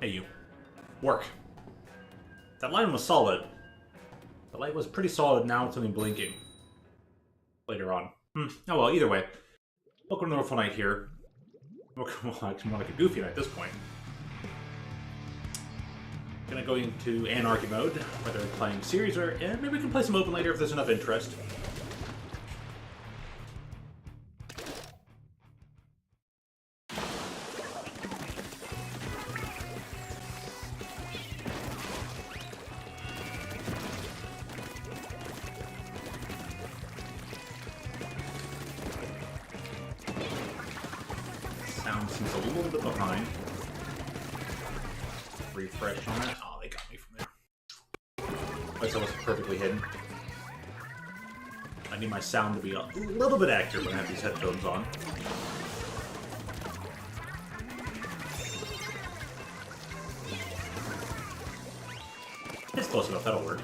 Hey, you. Work. That line was solid. The light was pretty solid, now it's only blinking. Later on. Oh well, either way. Welcome to Northful Night here. Well, actually more like a goofy night at this point. Gonna go into anarchy mode, whether we're playing series or... maybe we can play some open later if there's enough interest. Seems a little bit behind. Refresh on it. Oh, they got me from there. At least I wasn't perfectly hidden. I need my sound to be a little bit accurate when I have these headphones on. It's close enough, that'll work.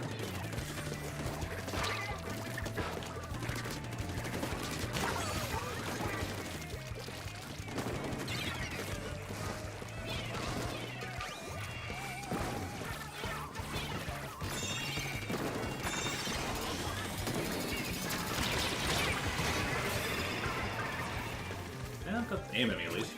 Aim at me, at least.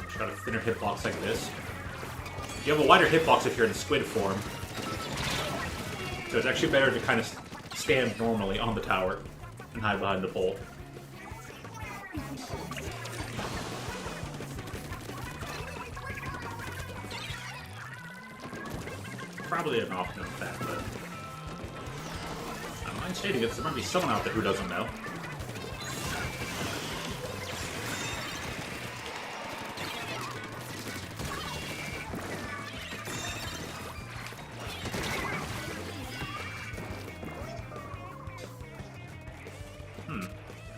Just got a thinner hitbox like this. You have a wider hitbox if you're in squid form. So it's actually better to kind of stand normally on the tower and hide behind the pole. Probably an off-known fact, but I don't mind stating it, there might be someone out there who doesn't know.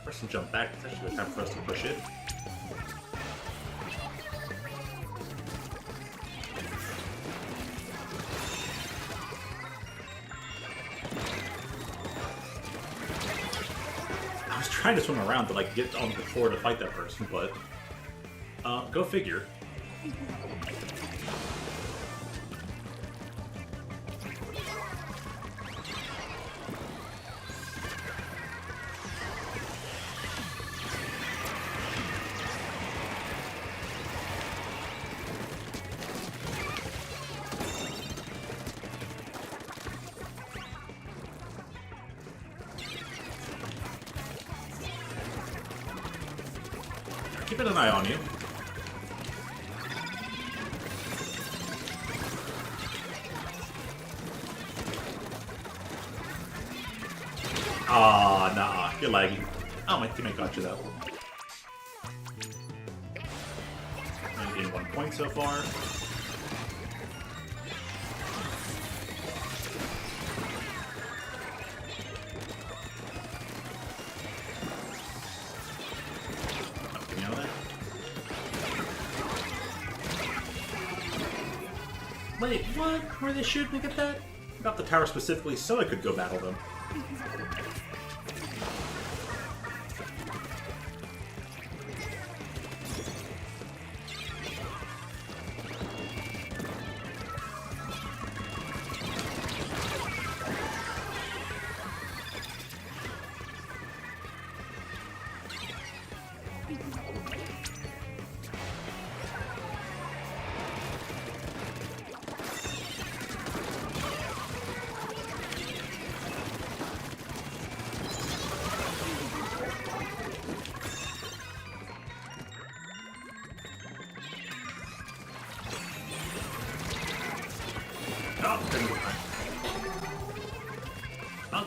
First, jump back. It's actually the time for us to push it. I was trying to swim around to like get on the floor to fight that person, but go figure. Keep an eye on you. Ah, nah, you're laggy. Oh, my teammate got you though. I'm getting 1 point so far. Wait, what? Were they shooting me at that? I got the tower specifically so I could go battle them.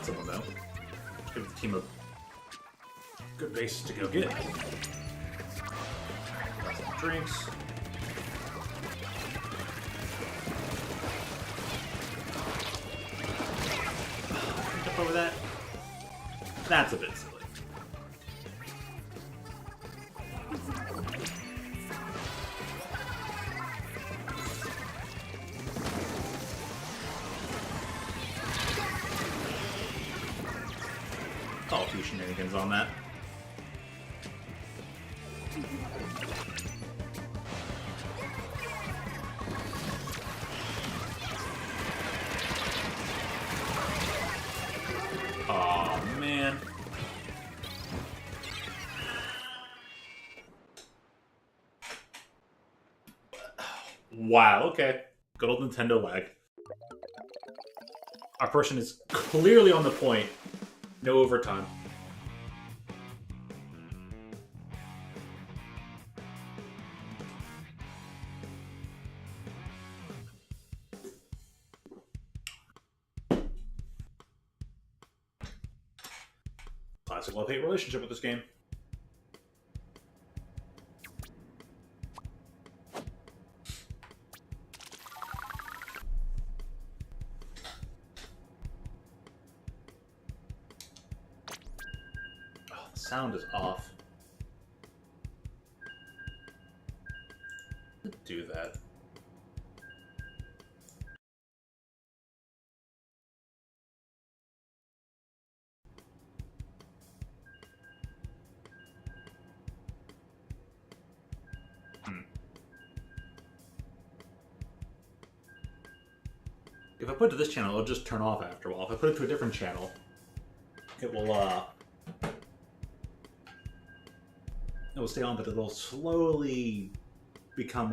spot someone, though. Give the team a good base to go get. Got some drinks. Jump over that. That's a bit silly. Oh, a few shenanigans on that. Oh man. Wow, okay. Good old Nintendo lag. Our person is clearly on the point. No overtime. Classic love-hate relationship with this game. Sound is off. Do that. If I put it to this channel, it'll just turn off after a while. If I put it to a different channel, it will stay on, but it'll slowly become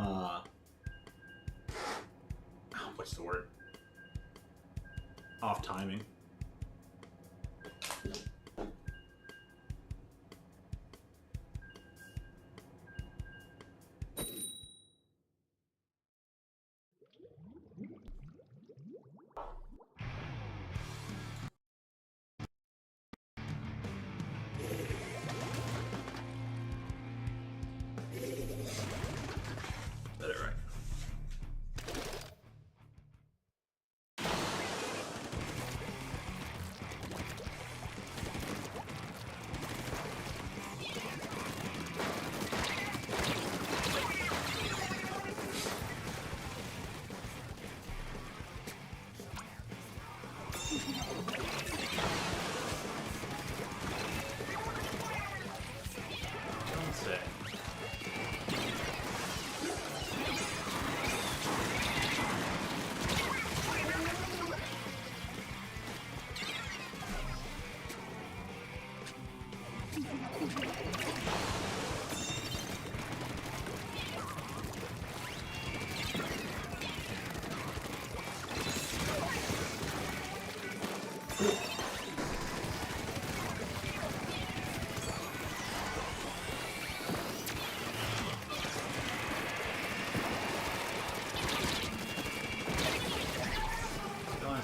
what's the word? Off timing.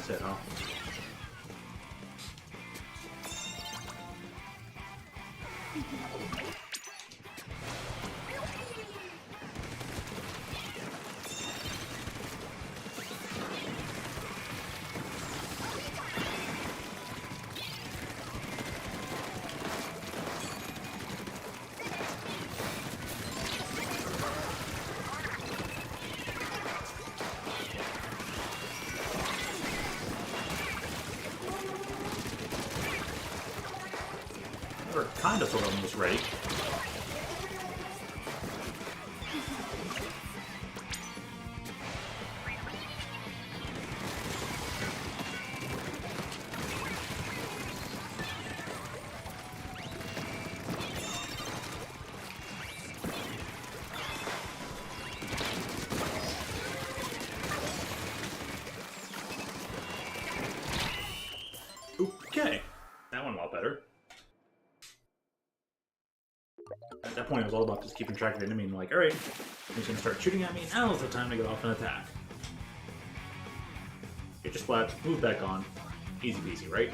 That's it, huh? We're kind of sort of almost ready. Okay, that went a lot better. At that point, it was all about just keeping track of the enemy and like, alright, he's gonna start shooting at me, now's the time to get off and attack. Get your splat, move back on. Easy peasy, right?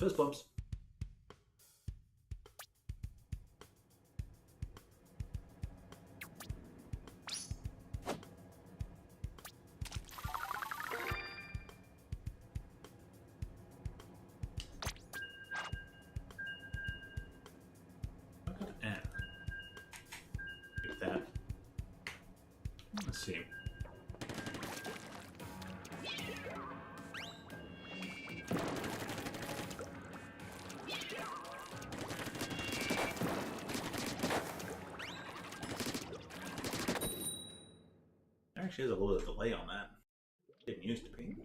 fist bumps. Let's see. There actually is a little bit of delay on that. Didn't used to be.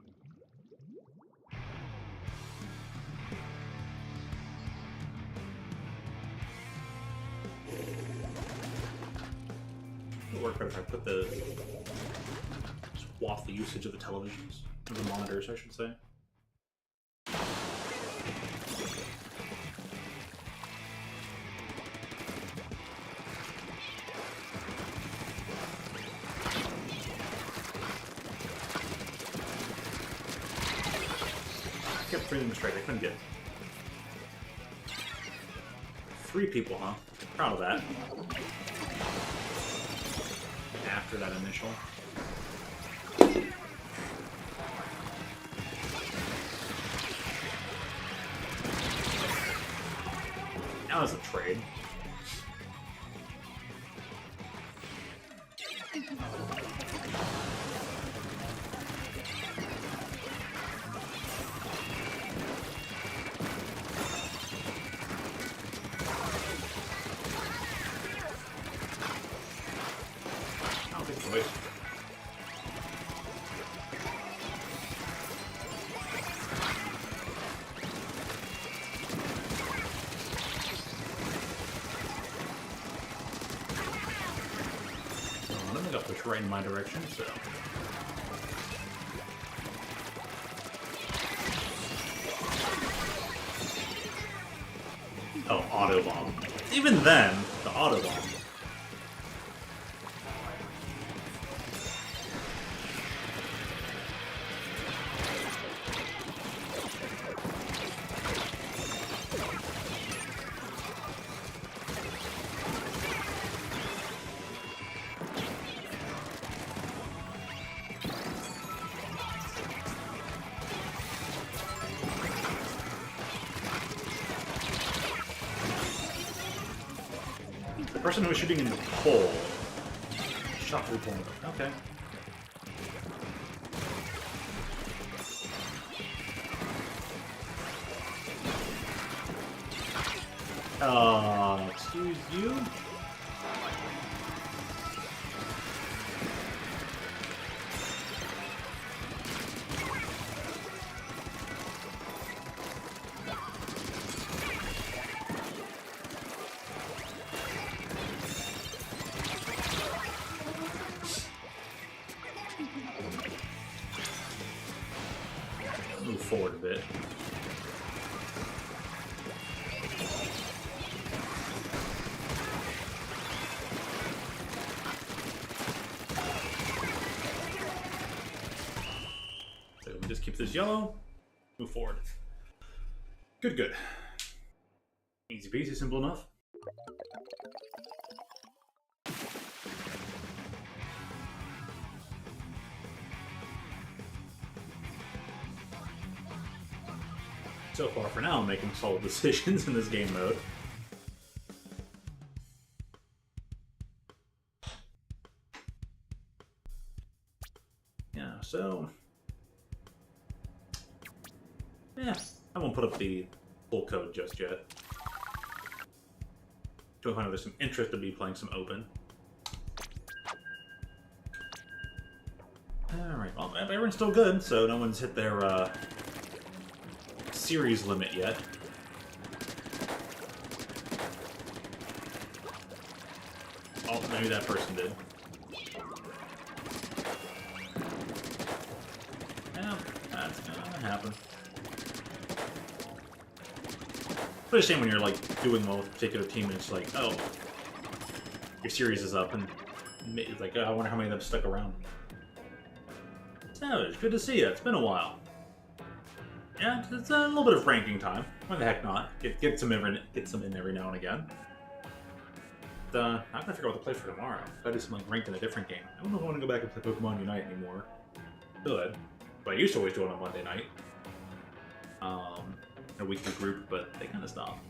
It'll work better if I put the swap the usage of the televisions, or the monitors, I should say. I kept bringing them straight. I couldn't get 3 people, huh? Proud of that. After that initial. Now it's a trade. Right in my direction, so. Oh, auto bomb. Even then, the auto bomb. The person who was shooting in the pole shot through the pole. Okay. Excuse you? Move forward a bit. So we just keep this yellow, move forward. Good, good. Easy peasy, simple enough. So far for now, I'm making solid decisions in this game mode. Yeah, so... yeah, I won't put up the full code just yet. Do I find there's some interest to be playing some open. Alright, well, everyone's still good, so no one's hit their, series limit yet. Oh, maybe that person did. Yeah, that's gonna happen. But it's a shame when you're like doing well with a particular team and it's like, oh, your series is up, and it's like, oh, I wonder how many of them stuck around. Savage, good to see you. It's been a while. Yeah, it's a little bit of ranking time. Why the heck not? Get some in every now and again. I'm gonna figure out what to play for tomorrow. Gotta do something like ranked in a different game. I don't know if I want to go back and play Pokemon Unite anymore. Good, but I used to always do it on Monday night. A weekly group, but they kind of stopped.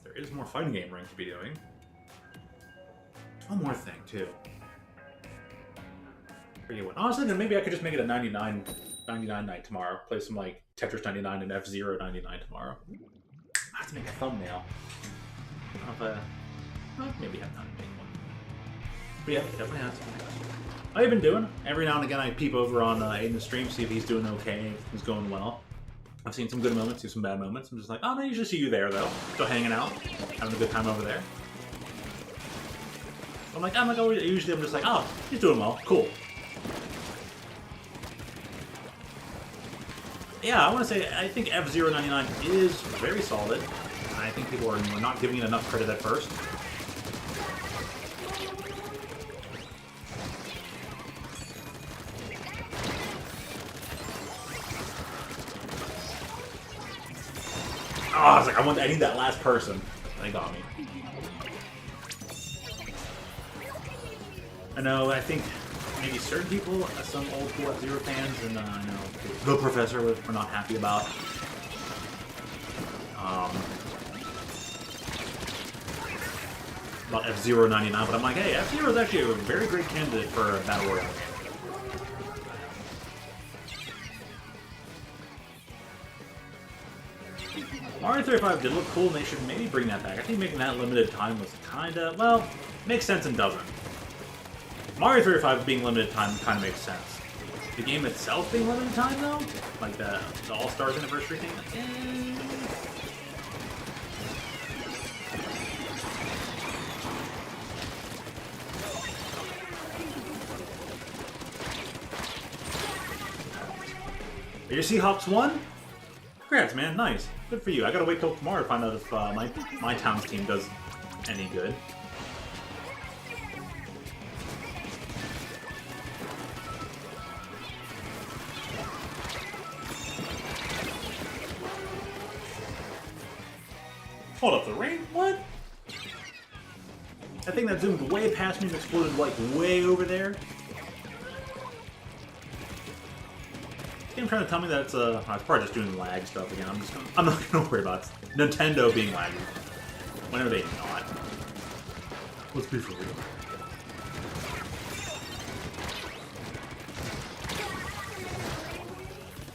There is more fighting game rank to be doing. One more thing too. Forget what. I was thinking maybe I could just make it a 99 night tomorrow. Play some like Tetris 99 and F-Zero 99 tomorrow. I have to make a thumbnail. I don't know if maybe have time to make one. But yeah, definitely has to. How you been doing? Every now and again I peep over on Aiden's stream, see if he's doing okay, if he's going well. I've seen some good moments, seen some bad moments. I'm just like, oh, no, I usually see you there, though. Still hanging out, having a good time over there. I'm like, usually I'm just like, oh, he's doing well, cool. Yeah, I want to say, I think F-Zero99 is very solid. I think people are not giving it enough credit at first. Oh, I was like, I need that last person. They got me. I know, I think maybe certain people, some old school F-Zero fans, and I know the professor were not happy about. About F-Zero99, but I'm like, hey, F-Zero is actually a very great candidate for a Battle Royale game. Mario 35 did look cool, and they should maybe bring that back. I think making that limited time was kinda, well, makes sense and doesn't. Mario 35 being limited time kind of makes sense. The game itself being limited time, though? Like the All-Stars Anniversary thing? Your Seahawks won? Congrats, man. Nice. Good for you. I gotta wait till tomorrow to find out if my town's team does any good. Hold up, the rain? What? That thing that zoomed way past me and exploded, like, way over there? I'm trying to tell me that it's it's probably just doing lag stuff again. I'm not gonna worry about Nintendo being laggy. Whenever they not. Let's be for real.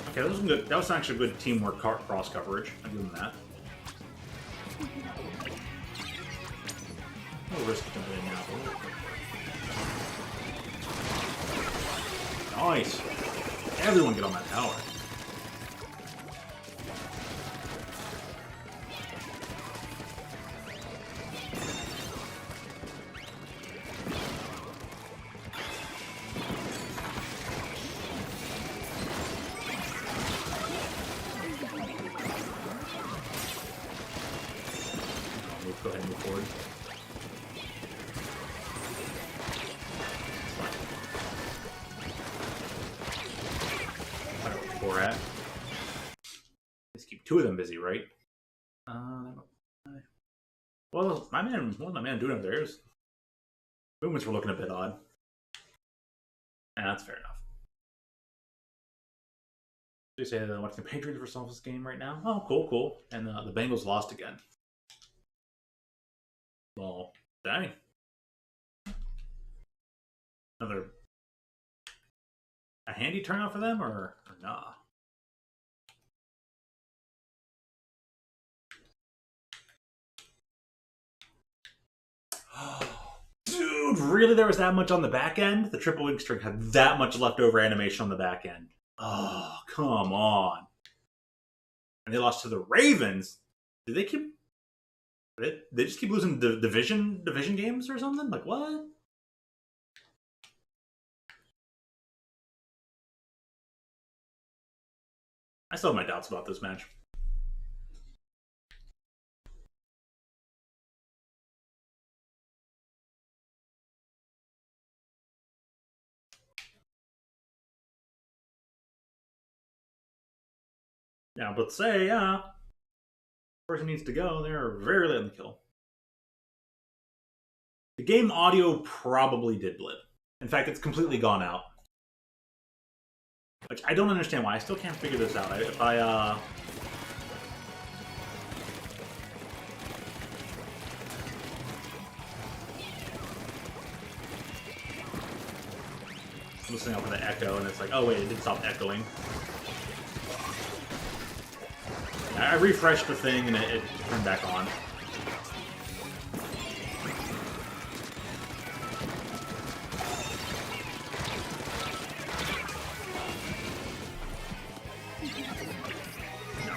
Okay, that was good. That was actually good teamwork cross coverage. I'll give them that. No risk jumping in now. Nice. Everyone get on that tower. Go ahead and move forward. At. Let's keep two of them busy, right? Well, what was my man doing up there? His movements were looking a bit odd. That's fair enough. They say that watching the Patriots versus this game right now. Oh, cool. And the Bengals lost again. Well, dang. A handy turnout for them, or nah? Dude, really? There was that much on the back end? The triple wing string had that much leftover animation on the back end. Oh, come on. And they lost to the Ravens. Did they keep... They just keep losing division games or something? Like, what? I still have my doubts about this match. Yeah, but say, person needs to go. They're very late on the kill. The game audio probably did blip. In fact, it's completely gone out. Which I don't understand why. I still can't figure this out. If I, I'm listening out for the echo, and it's like, oh wait, it did stop echoing. I refreshed the thing, and it turned back on.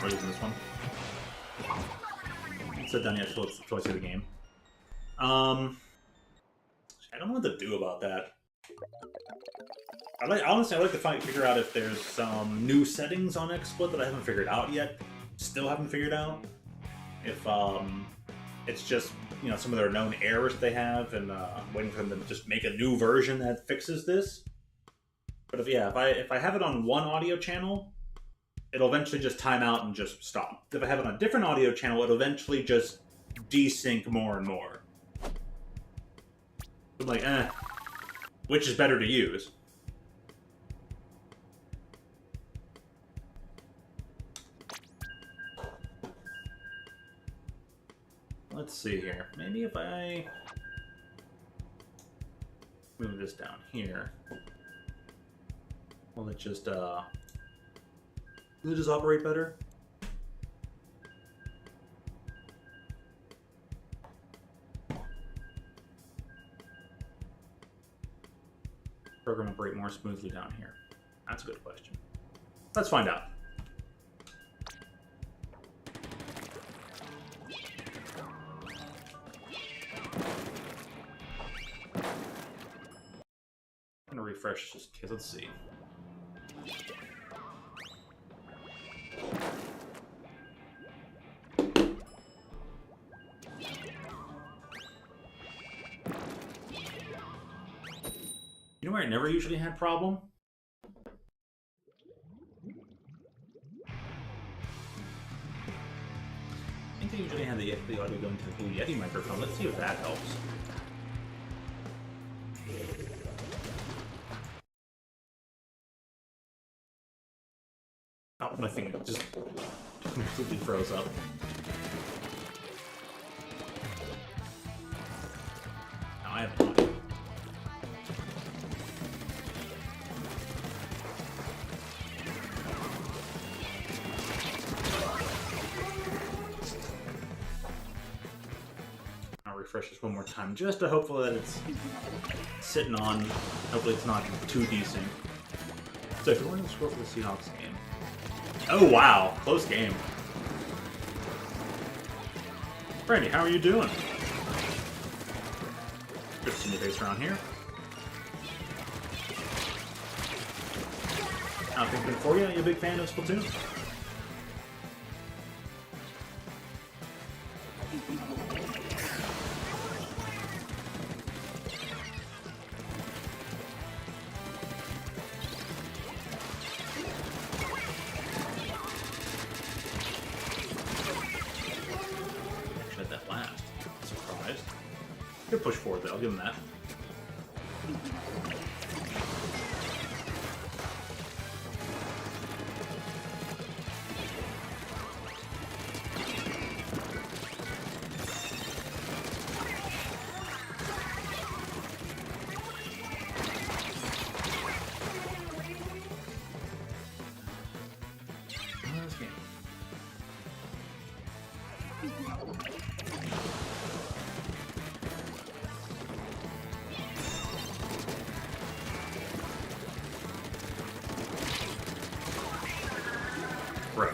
We're losing this one. Sit down yet, so let's see the game. I don't know what to do about that. Honestly, I'd like to figure out if there's some new settings on XSplit that I haven't figured out yet. Still haven't figured out. If it's just, you know, some of their known errors they have, and waiting for them to just make a new version that fixes this. But if I have it on one audio channel, it'll eventually just time out and just stop. If I have it on a different audio channel, it'll eventually just desync more and more. I'm like, which is better to use? Let's see here. Maybe if I move this down here, will it just operate better? Program operate more smoothly down here? That's a good question. Let's find out. I'm gonna refresh just in case. Let's see. You know where I never usually had problem? I think I usually had the audio going to the Blue Yeti microphone. Let's see if that helps. Oh, my finger just completely froze up. Now I have audio. I'll refresh this one more time just to hopefully that it's sitting on. Hopefully it's not too decent. So if you're wanting to score for the Seahawks game. Oh wow, close game. Brandy, how are you doing? Good to see your face around here. I'm thinking for you. You a big fan of Splatoon? Good push forward, though. I'll give him that. Bro.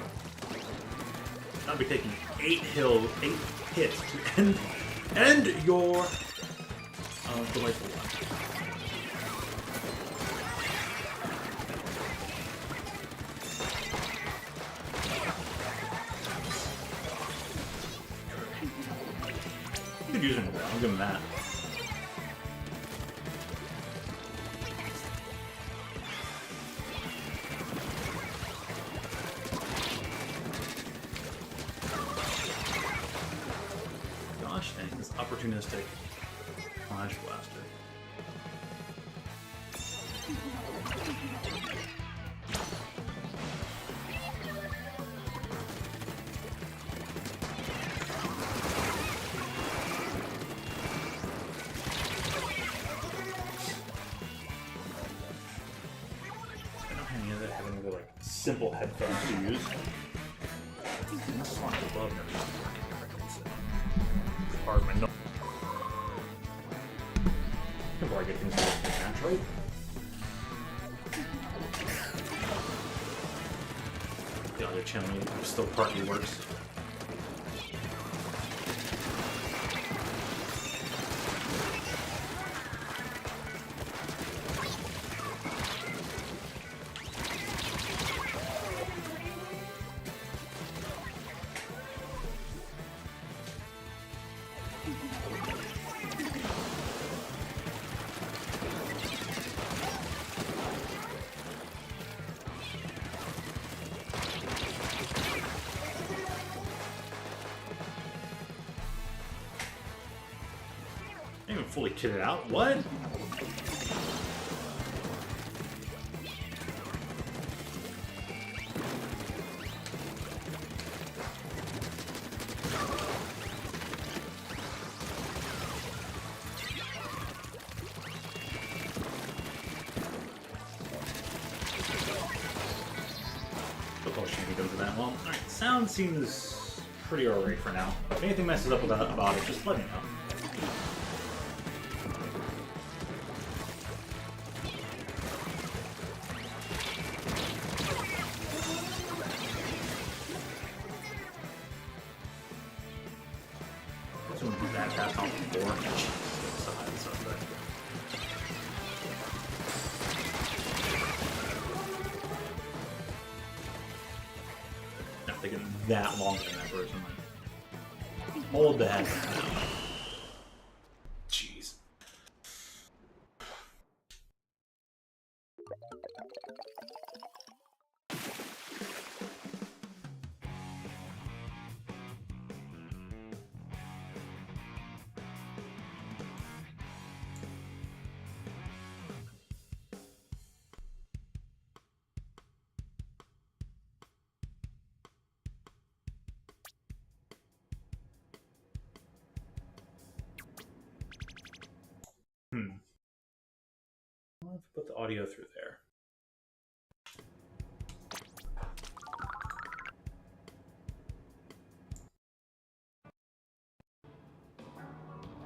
I'll be taking 8 hits to end your delightful one. Good using it, though. I'll give him that. gosh dang, this opportunistic Flash Blaster. I don't have any of that having any like simple headphones to use. This one I love never used to work in records. Hard my nose. Before I get things to work naturally. The other channel still partly works. I ain't even fully kitted out. What? Oh, shit, he goes to that. Well, alright, sound seems pretty alright for now. If anything messes up about it, just let me know. That fast on 4. So high, so good. Not taking that long in that version. Like, hold the head. Jeez. I'll have to put the audio through there.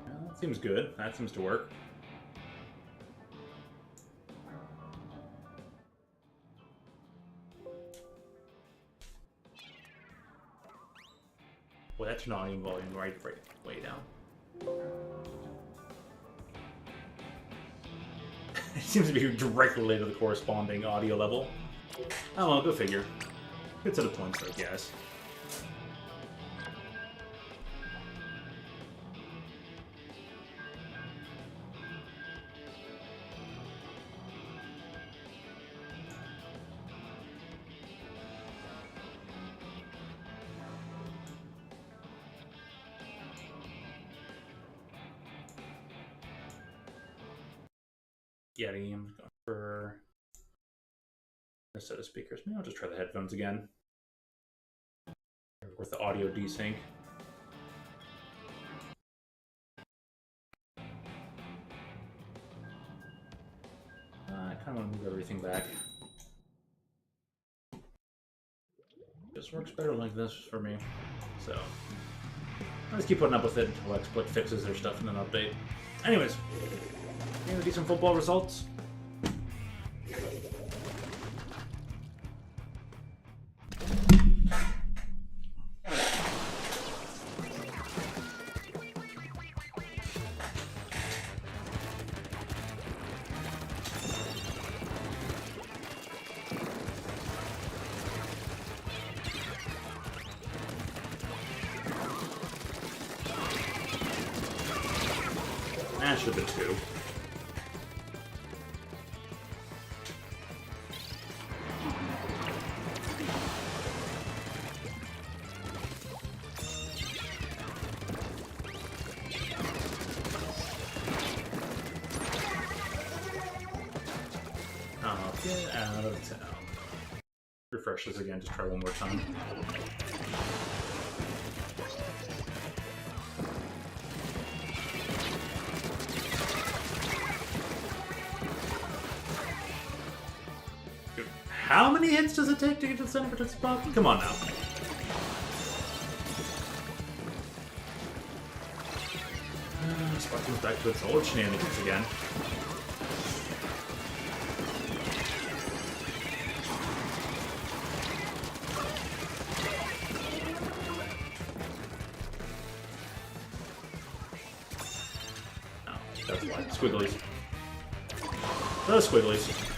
Well, that seems good. That seems to work. Well, that's your audio volume right way down. It seems to be directly related to the corresponding audio level. Oh well, go figure. Good set of points, I guess. Getting for a set of speakers. Maybe I'll just try the headphones again. With the audio desync. I kind of want to move everything back. This works better like this for me. So I'll just keep putting up with it until XSplit fixes their stuff in an update. Anyways. Decent football results. That should have been 2. out of town. Refresh this again, just try one more time. How many hits does it take to get to the center for spot? Come on now. Spot comes back to its old shenanigans again. Oh, that's why. Squigglies. Those squigglies.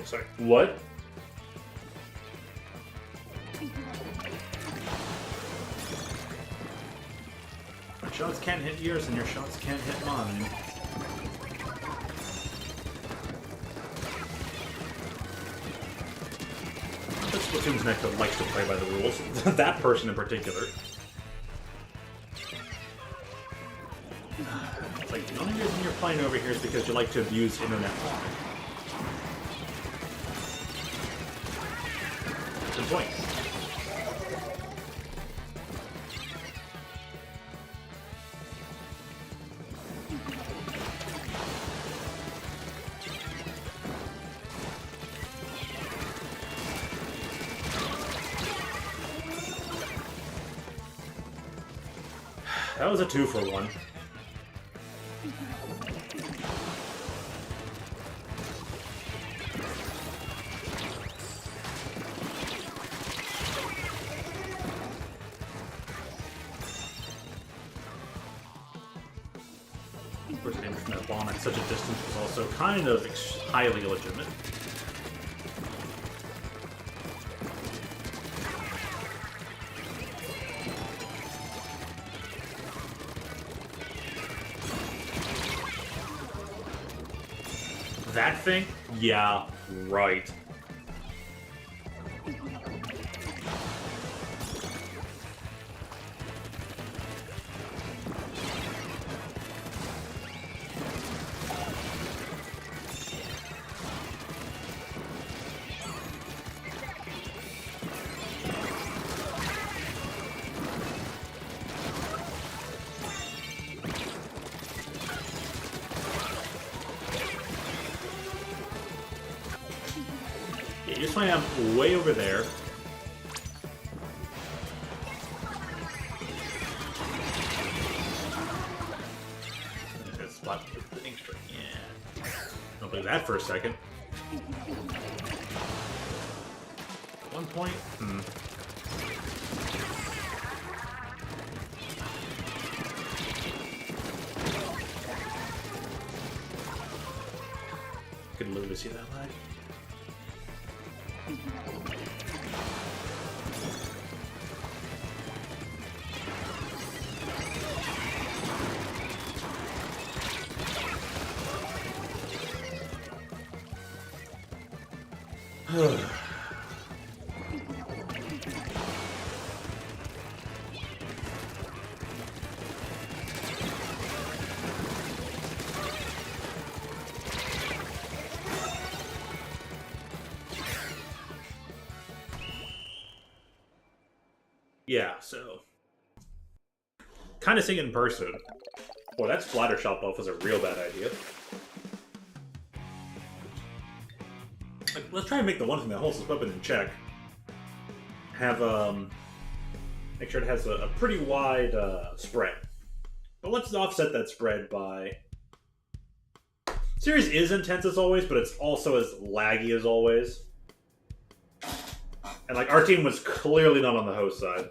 Sorry. What? My shots can't hit yours and your shots can't hit mine. This Splatoon's next that likes to play by the rules. That person in particular. It's like, the only reason you're playing over here is because you like to abuse internet lag. Good point. That was a 2-for-1. Of course, aiming from that bomb at such a distance was also kind of highly illegitimate. That thing? Yeah, right. You just want to have way over there. That spot with the ink string. Yeah. Don't believe that for a second. At one point. Could literally see that lag. Yeah, so kind of seeing it in person. Boy, that splatter shot buff was a real bad idea. Like, let's try and make the one thing that holds this weapon in check. Have make sure it has a pretty wide spread. But let's offset that spread by. Series is intense as always, but it's also as laggy as always. And like our team was clearly not on the host side.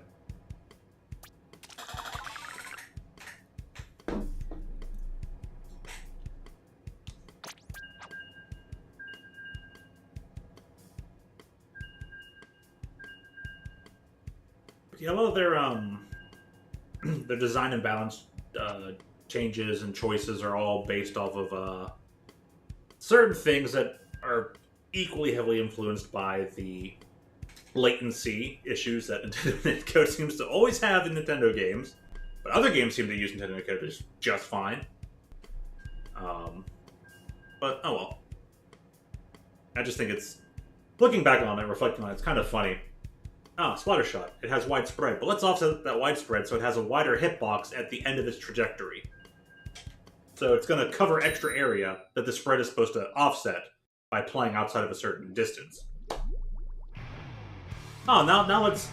Yeah, a lot of their design and balance changes and choices are all based off of certain things that are equally heavily influenced by the latency issues that Nintendo netcode seems to always have in Nintendo games, but other games seem to use Nintendo netcode just fine. But oh well. I just think it's, looking back on it, reflecting on it, it's kind of funny. Splatter shot. It has widespread, but let's offset that widespread so it has a wider hitbox at the end of its trajectory. So it's going to cover extra area that the spread is supposed to offset by playing outside of a certain distance. Oh, now let's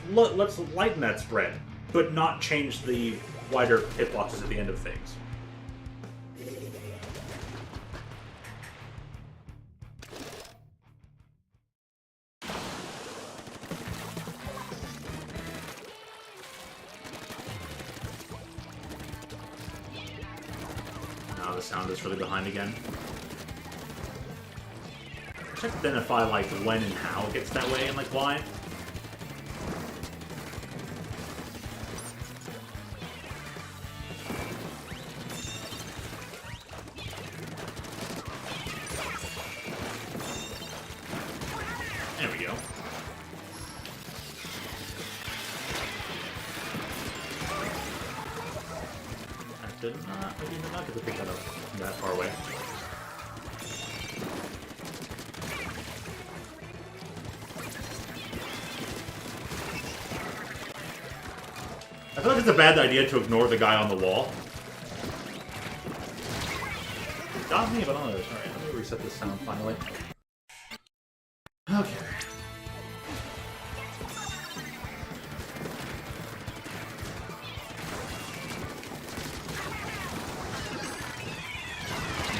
lighten that spread, but not change the wider hitboxes at the end of things. Now the sound is really behind again. Check to identify like when and how it gets that way and like why. There we go. I did not get to pick that up from that far away. I feel like it's a bad idea to ignore the guy on the wall. It got me, but alright, let me reset this sound finally. Okay.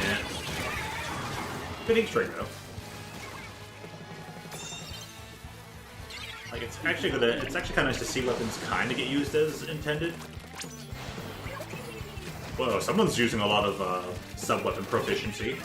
Yeah. Fitting straight though. Like it's actually kind of nice to see weapons kind of get used as intended. Whoa, someone's using a lot of sub-weapon proficiency.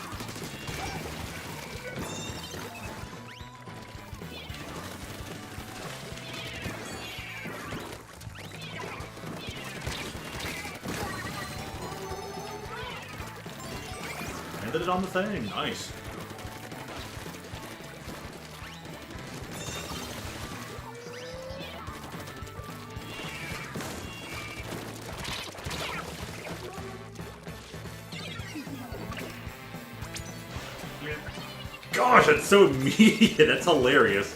Landed it on the thing, nice. Gosh, that's so immediate. That's hilarious.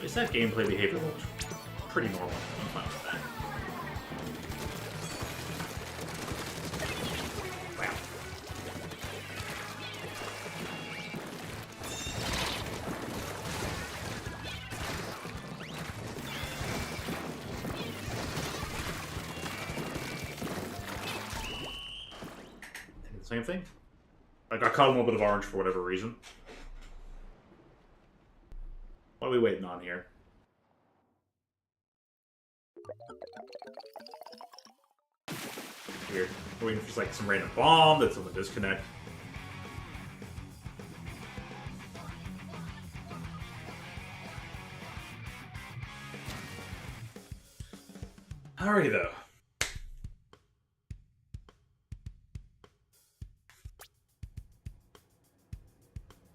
Is that gameplay behavior looks pretty normal? I'm fine with that. Same thing. I got caught a little bit of orange for whatever reason. What are we waiting on here? Weird. We're waiting for like some random bomb that's on the disconnect. Alrighty though.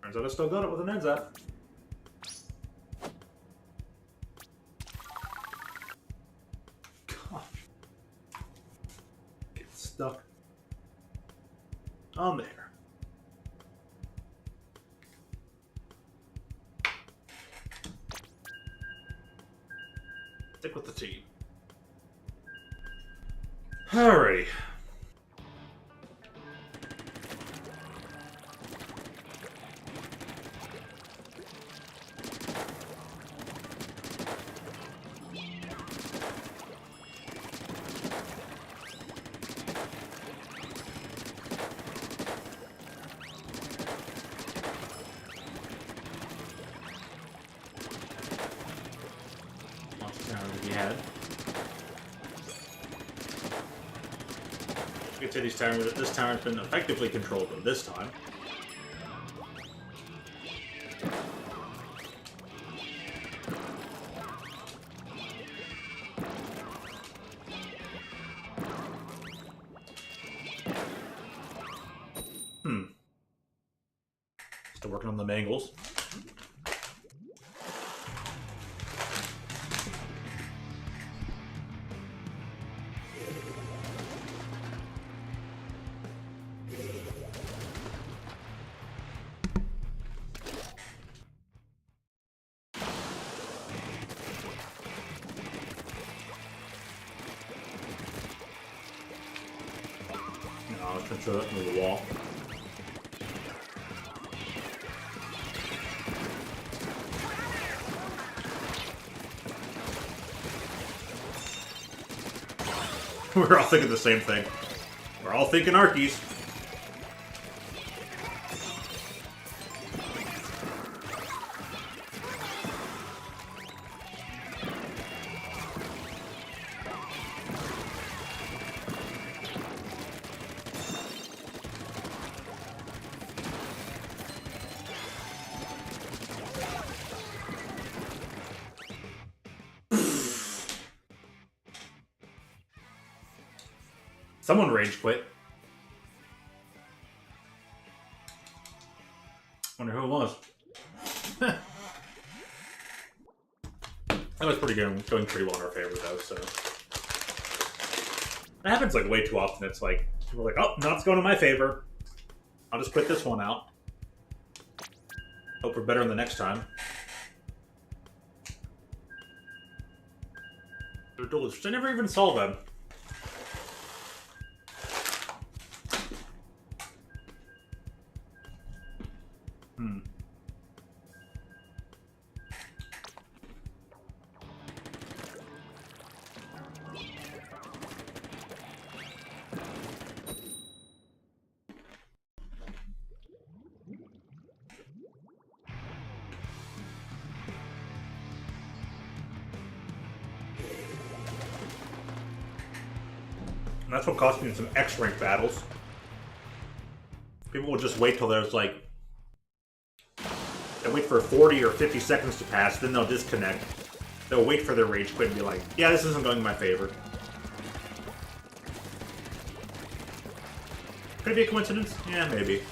Turns out I still got it with an ends up. Gosh. Get stuck on there. Stick with the T. Alrighty. You can say this tower has been effectively controlled this time. Still working on the mangles. I was trying to throw that into the wall. We're all thinking the same thing. We're all thinking Archies. Someone rage quit. Wonder who it was. That was pretty good. Going pretty well in our favor though, so. That happens like way too often. It's like, people are like, oh, no, it's going in my favor. I'll just quit this one out. Hope we're better in the next time. They're delicious. I never even saw them. And that's what cost me in some X-rank battles. People will just wait till there's like... They'll wait for 40 or 50 seconds to pass, then they'll disconnect. They'll wait for their rage quit and be like, yeah, this isn't going in my favor. Could it be a coincidence? Yeah, maybe.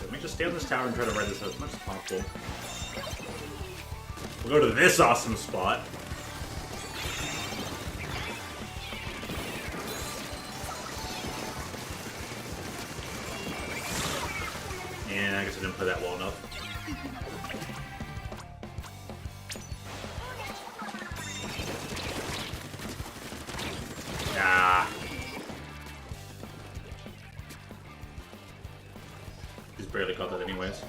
Let me just stay on this tower and try to ride this out as much as possible. We'll go to this awesome spot. And I guess I didn't play that well enough. Ah. He's barely got that anyways.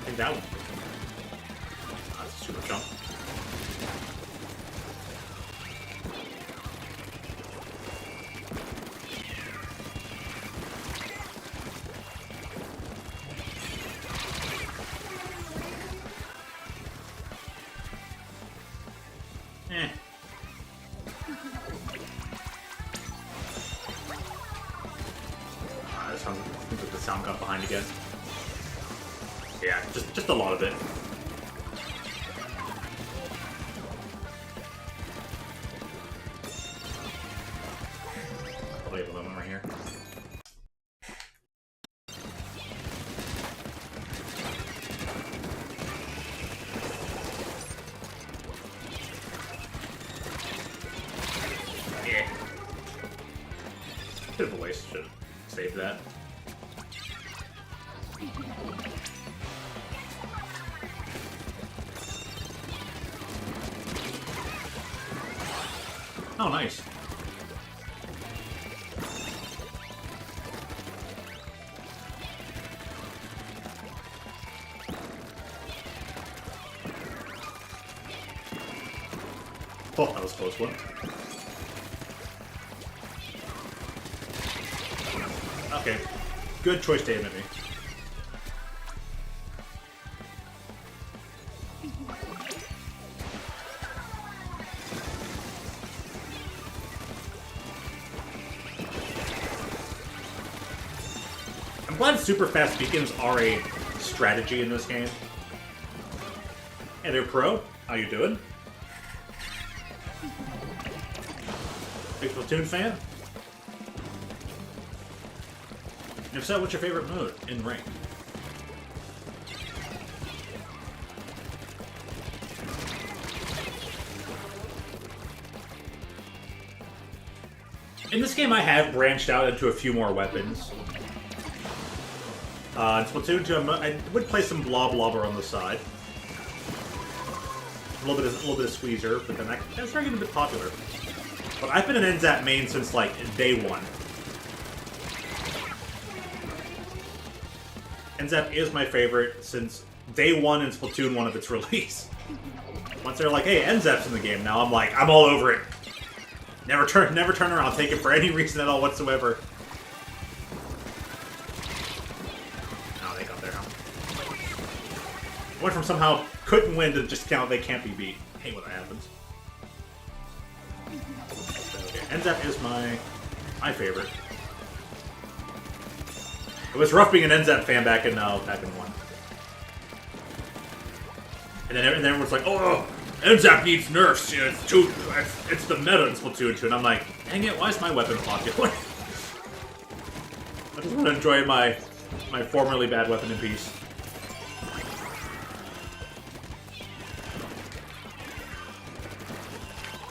Take that one. That's a super jump. Seems like the sound got behind again. Yeah, just a lot of it. Probably have a moment right here. Yeah. Bit of a waste. Should have saved that. Oh, nice. Oh, that was a close one. Okay. Good choice to aim at me. I'm glad super fast beacons are a strategy in this game. Hey there, Pro. How you doing? Big Splatoon fan? If so, what's your favorite mode in rank? In this game, I have branched out into a few more weapons. In Splatoon 2, I would play some Blob Lobber on the side. A little bit of Squeezer, but then that's starting to get a bit popular. But I've been an NZAP main since, like, day one. NZAP is my favorite since day one in Splatoon 1 of its release. Once they're like, hey, NZAP's in the game now, I'm like, I'm all over it. Never turn around, take it for any reason at all whatsoever. Oh, they got there, huh? Went from somehow couldn't win to just count they can't be beat. I hate when that happens. Okay, NZAP is my favorite. It was rough being an NZAP fan back in 1. And then everyone's like, oh, NZAP needs nerfs. You know, it's the meta in Splatoon 2. And I'm like, dang it, why is my weapon popular? I just want to enjoy my formerly bad weapon in peace.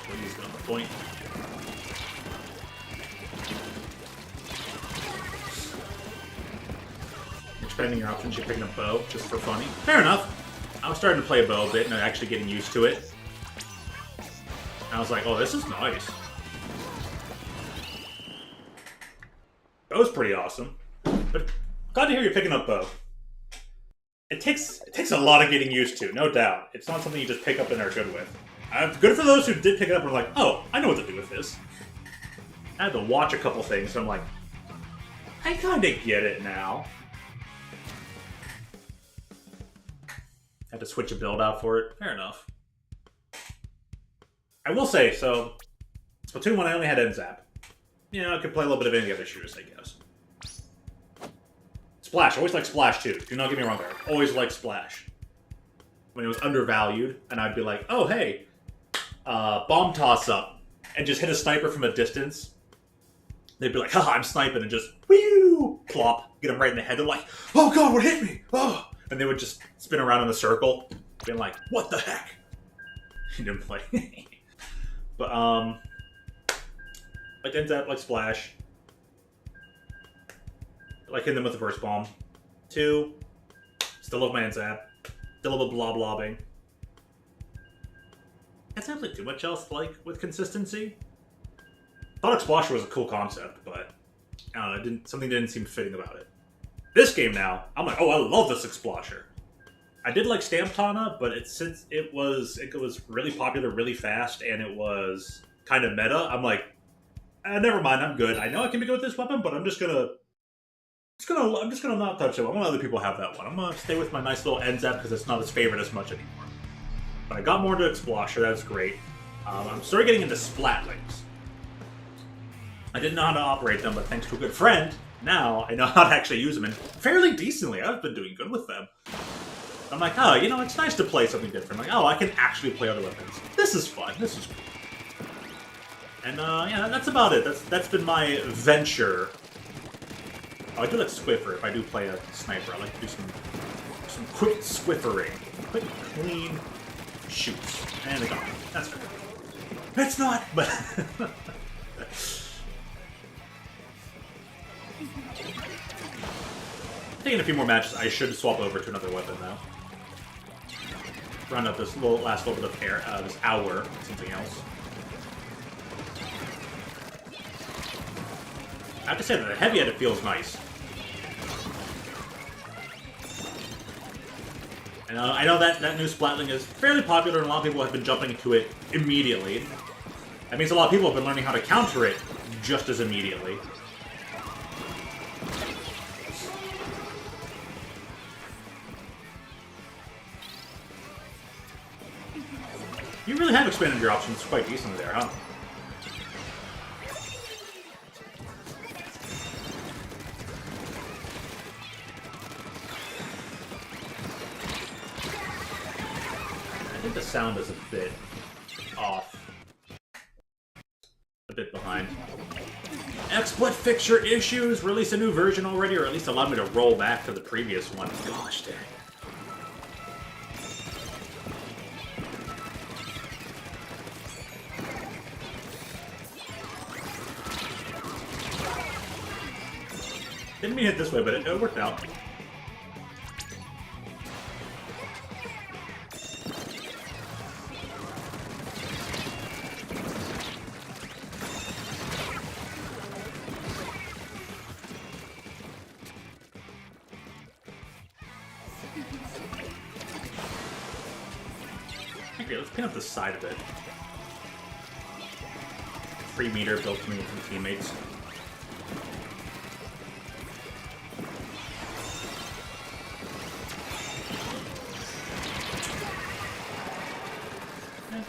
Please go on the point. Expanding your options, you're picking a bow just for funny. Fair enough. I was starting to play a bow a bit and actually getting used to it. And I was like, oh, this is nice. Bow's pretty awesome. But glad to hear you're picking up bow. It takes a lot of getting used to, no doubt. It's not something you just pick up and are good with. Good for those who did pick it up and were like, oh, I know what to do with this. I had to watch a couple things, so I'm like, I kinda get it now. Had to switch a build out for it. Fair enough. I will say, so Splatoon 1 I only had NZAP. You know, I could play a little bit of any of the other shooters, I guess. Splash. Always like Splash too. Do not get me wrong there. Always like Splash. When it was undervalued, and I'd be like, oh hey, bomb toss up, and just hit a sniper from a distance. They'd be like, haha, I'm sniping, and just, whew, plop, get them right in the head. They're like, oh god, what hit me? Oh. And they would just spin around in a circle, being like, what the heck? He didn't play. But, like NZAP, like Splash. Like hitting them with the first bomb. 2, still love my NZAP. Still love blob lobbing. That's not like too much else like with consistency. Thought Explosion was a cool concept, but I don't know, something didn't seem fitting about it. This game now, I'm like, oh, I love this Explosion. I did like Stamptana, but since it was really popular, really fast, and it was kind of meta, I'm like, never mind, I'm good. I know I can be good with this weapon, but I'm just gonna not touch it. I want other people have that one. I'm gonna stay with my nice little NZAP because it's not as favorite as much anymore. But I got more into Explosion, that's great. I'm starting getting into Splatlings. I didn't know how to operate them, but thanks to a good friend, now I know how to actually use them, and fairly decently. I've been doing good with them. I'm like, oh, you know, it's nice to play something different. Like, oh, I can actually play other weapons. This is fun. This is cool. And, yeah, that's about it. That's been my venture. Oh, I do like Squiffer if I do play a sniper. I like to do some quick Squiffering. Quick, clean shoots. And they got me. That's fair. It's not, but... Taking a few more matches, I should swap over to another weapon now. Round up this last little bit of air, this hour, something else. I have to say that the heavy edit feels nice. And I know that new Splatling is fairly popular, and a lot of people have been jumping into it immediately. That means a lot of people have been learning how to counter it just as immediately. You really have expanded your options quite decently there, huh? I think the sound is a bit off. A bit behind. XSplit fix your issues! Release a new version already, or at least allow me to roll back to the previous one. Gosh dang. Didn't mean it this way, but it worked out. Okay, let's pin up the side of it. Free meter built to me from teammates.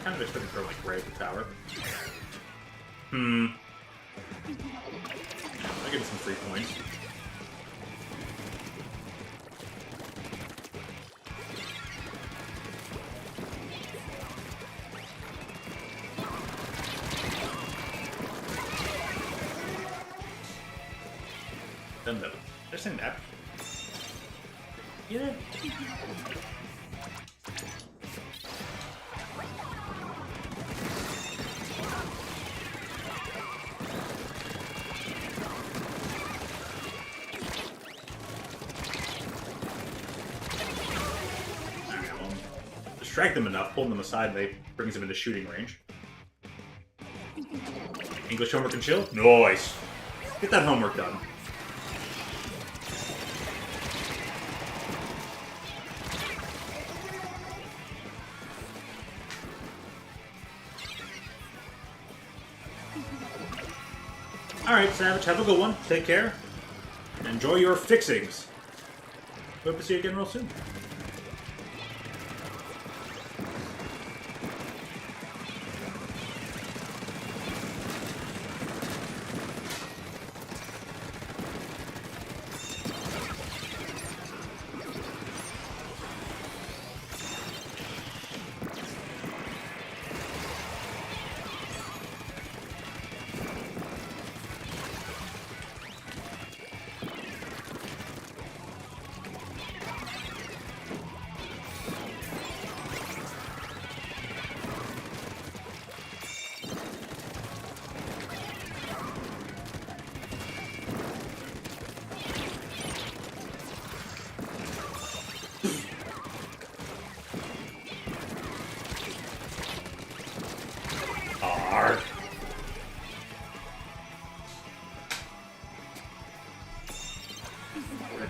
Kind of expecting to throw like right at the tower. I'll give it some free points. Then though, they're saying that. Yeah. Distract them enough, pulling them aside, they brings them into shooting range. English homework and chill? Nice! Get that homework done. Alright, Savage, have a good one. Take care. Enjoy your fixings. Hope to see you again real soon.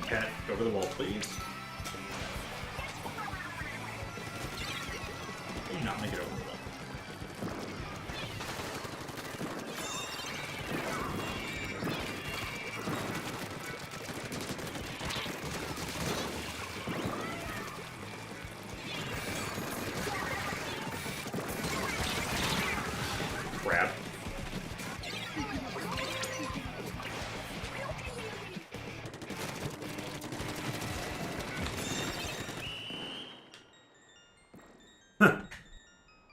Cat, go over the wall, please. Can you not make it over the wall? Crap.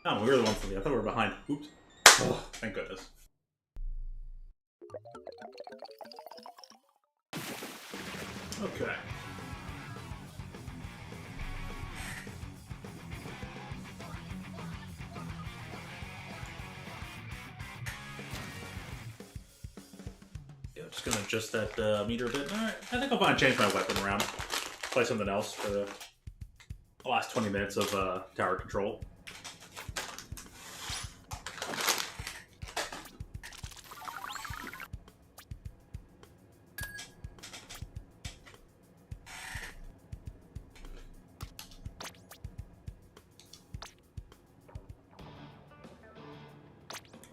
Oh, we were the ones to leave. I thought we were behind. Oops. Oh, thank goodness. Okay. Yeah, just gonna adjust that meter a bit. Alright, I think I'll probably change my weapon around. Play something else for the last 20 minutes of tower control.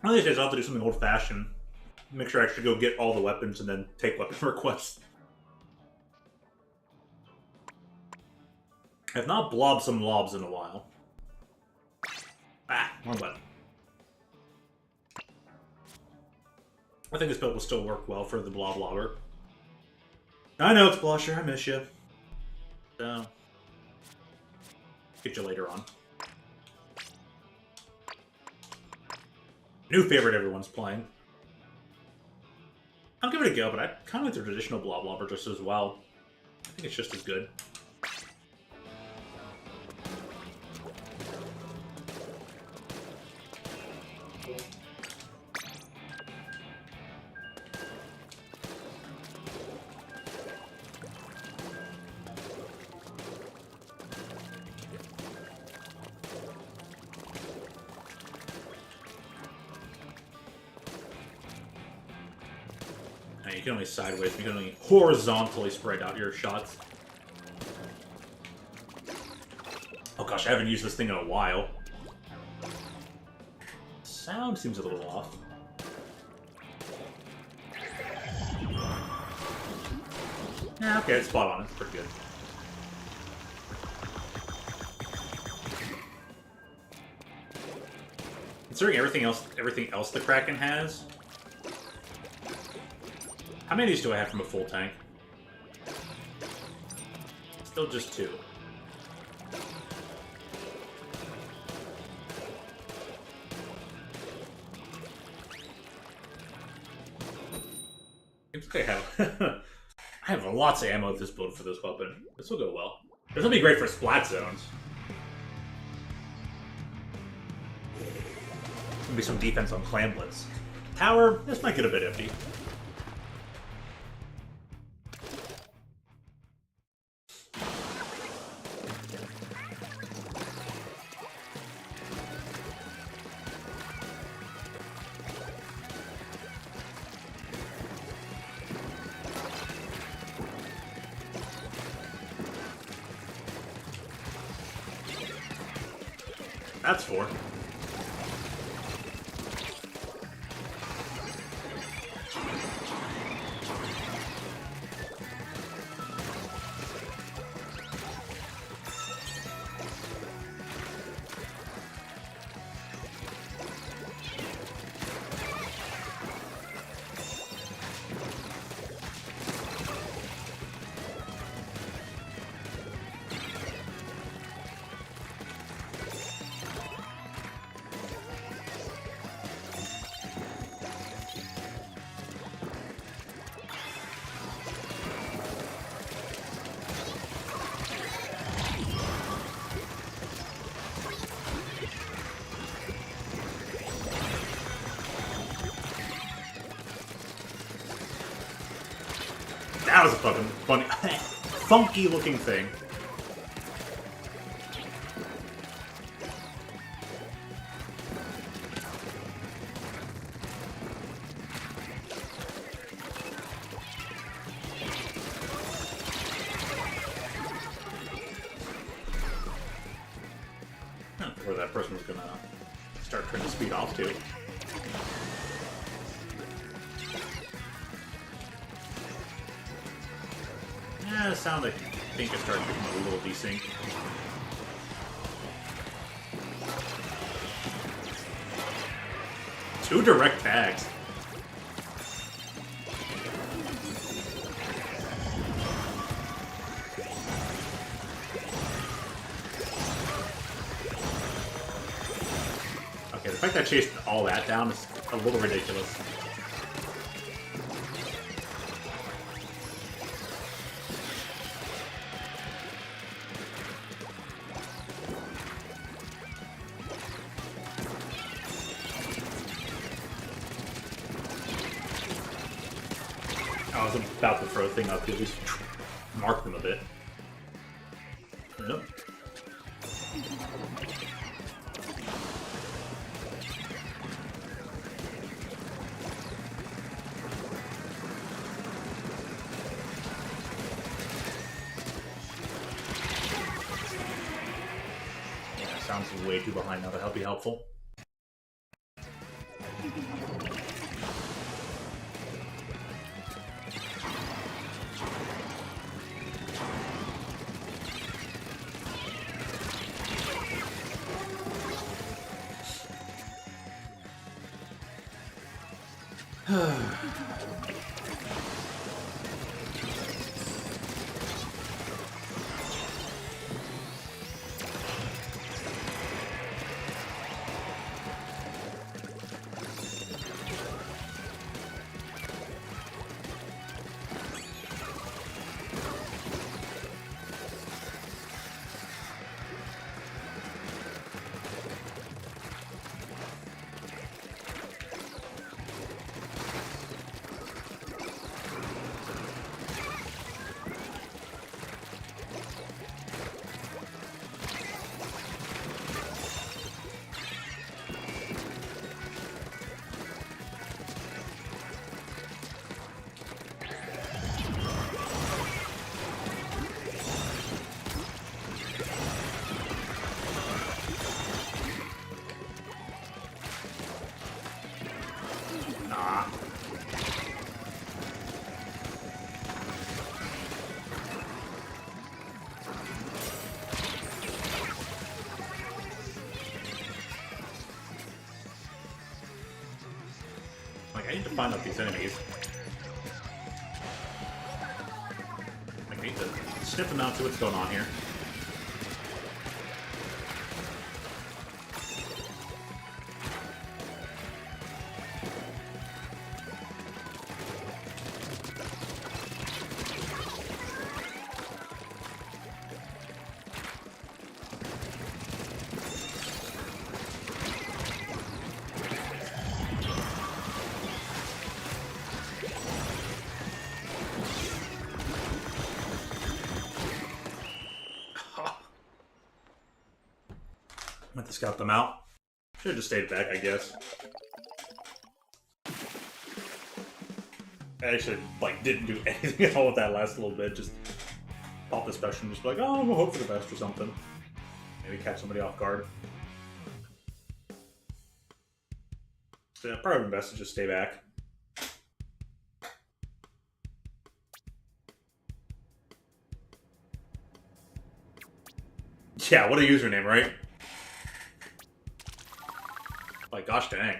One of these days I'll have to do something old-fashioned. Make sure I actually go get all the weapons and then take weapon requests. I've not blobbed some lobs in a while. Ah, wrong button. I think this build will still work well for the blob lobber. I know it's Blusher, I miss you. So, get you later on. New favorite everyone's playing. I'll give it a go, but I kind of like the traditional blob lobber just as well. I think it's just as good. You can only sideways, you can only horizontally spread out your shots. Oh gosh, I haven't used this thing in a while. Sound seems a little off. Yeah, okay, it's spot on. It's pretty good. Considering everything else the Kraken has. How many of these do I have from a full tank? Still just 2. Seems like I have I have lots of ammo with this build for this weapon. This will go well. This will be great for splat zones. There'll be some defense on clan blitz. Tower, this might get a bit empty. That's 4. That was a fucking funny, funky looking thing. Where that person was gonna start turning the speed off to. Yeah, it sounded like I think it started becoming a little desync. Two direct tags. Okay, the fact that I chased all that down is a little ridiculous. I was about to throw a thing up to at least mark them a bit. Nope. Yeah, sounds way too behind now to help be helpful. I need to find out these enemies. I need to sniff them out, see what's going on here. Meant to scout them out. Should have just stayed back, I guess. I actually, didn't do anything at all with that last little bit. Just pop the special and just be like, oh, we'll hope for the best or something. Maybe catch somebody off guard. So yeah, probably best to just stay back. Yeah, what a username, right? Like, gosh dang.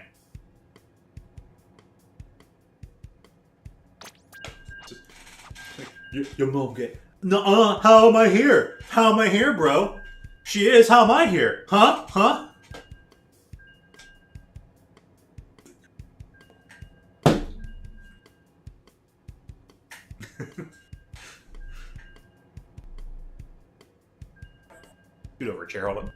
Your mom get... Nuh-uh, how am I here? How am I here, bro? She is, how am I here? Huh? Huh? Scoot over, chair, hold on.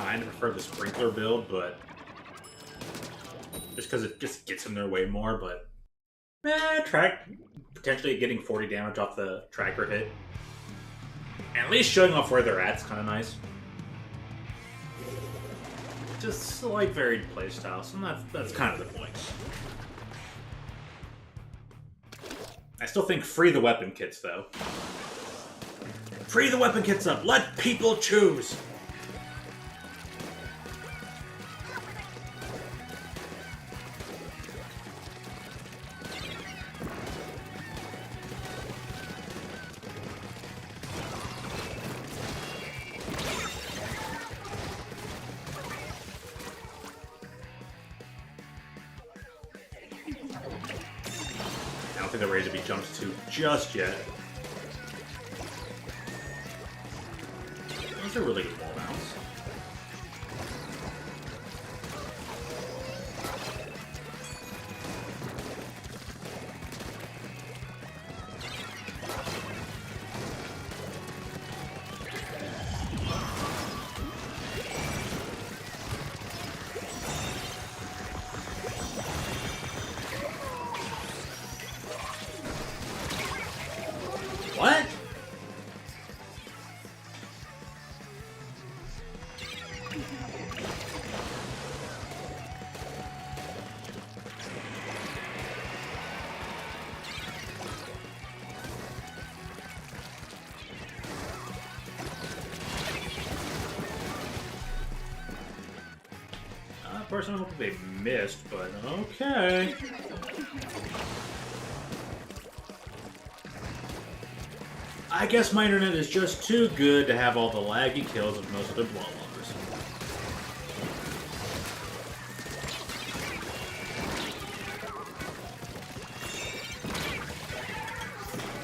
I kind of prefer the sprinkler build, but just because it just gets in their way more, but potentially getting 40 damage off the tracker hit. And at least showing off where they're at is kind of nice. Just slight varied playstyle, so that's kind of the point. I still think free the weapon kits, though. Free the weapon kits up! Let people choose! I don't think they're ready to be jumped to just yet. Those are really good wall mounts. What? course, I don't know if they missed, but okay. I guess my internet is just too good to have all the laggy kills of most of the bloodlovers.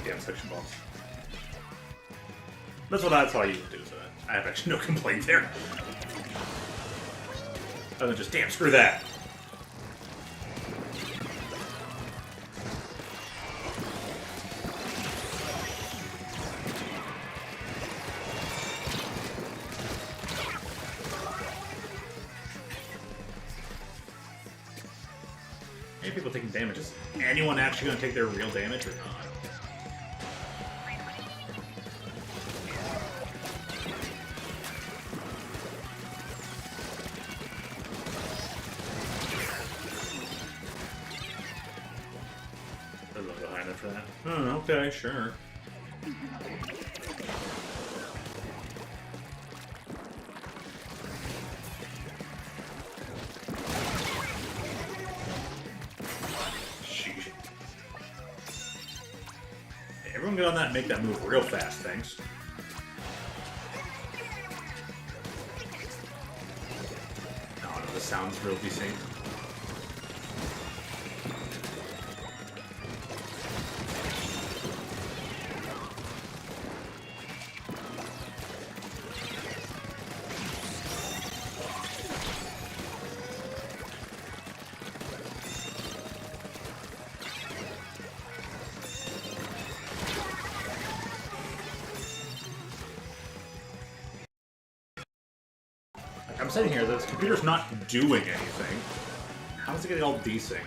Damn section bombs. That's how you would do, so I have actually no complaint there. Other than just, damn, screw that. Many people taking damage. Is anyone actually going to take their real damage or not? They're a little behind after that. Oh, okay, sure. Everyone get on that and make that move real fast, thanks. Oh no, the sound's real desync. I'm sitting here, this computer's not doing anything. How is it getting all desynced?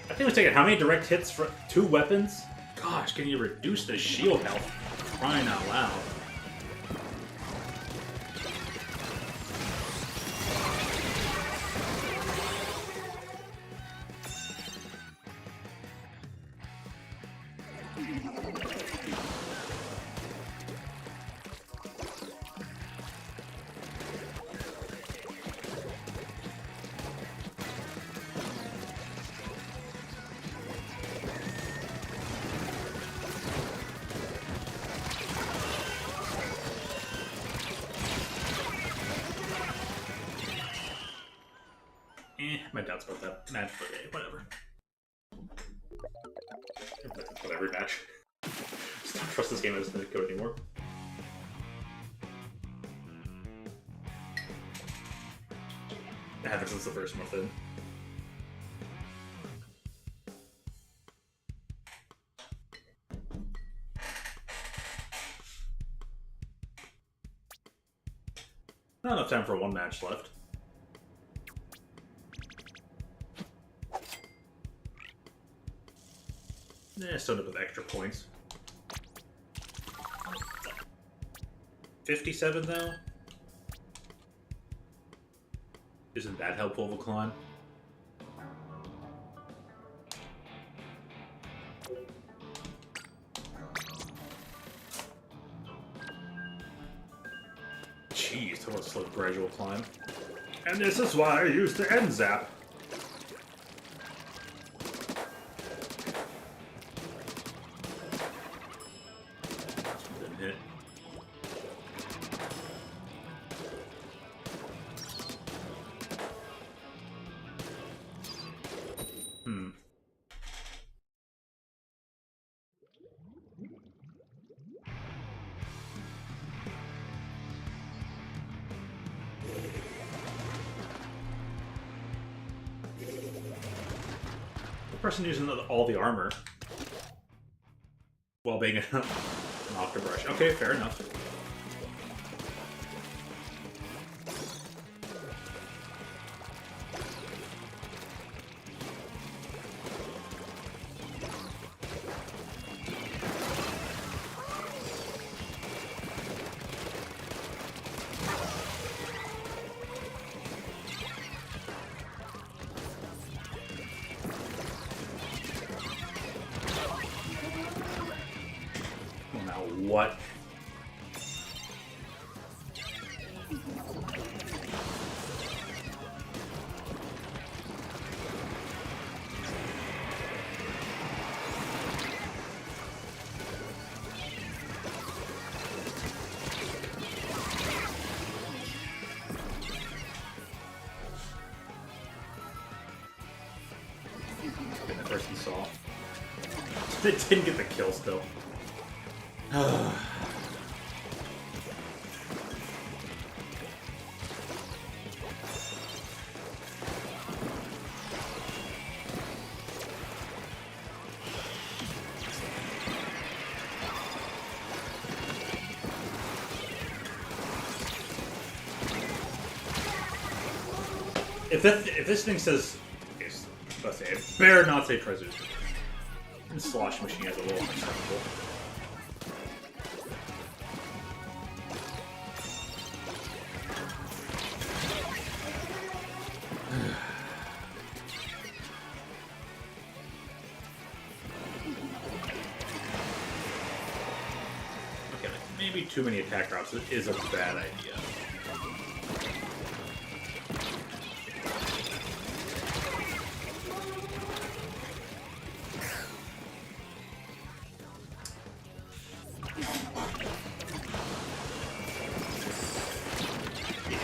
I think we're taking how many direct hits for 2 weapons? Gosh, can you reduce the shield health? Crying out loud. My doubts about that match, but hey, whatever. With every match. Just don't trust this game as the code anymore. It happened since the first month in. Not enough time for 1 match left. Still up with extra points. 57 though? Isn't that helpful of a climb? Jeez, that was a slow gradual climb. And this is why I use the end zap. person using all the armor while being an Octobrush. Okay, fair enough. What? Okay, that person saw. They didn't get the kill still. If this thing says, let's say, it better not say Treasure. And Slosh Machine is a little unacceptable. Okay, maybe too many attack drops is a bad idea.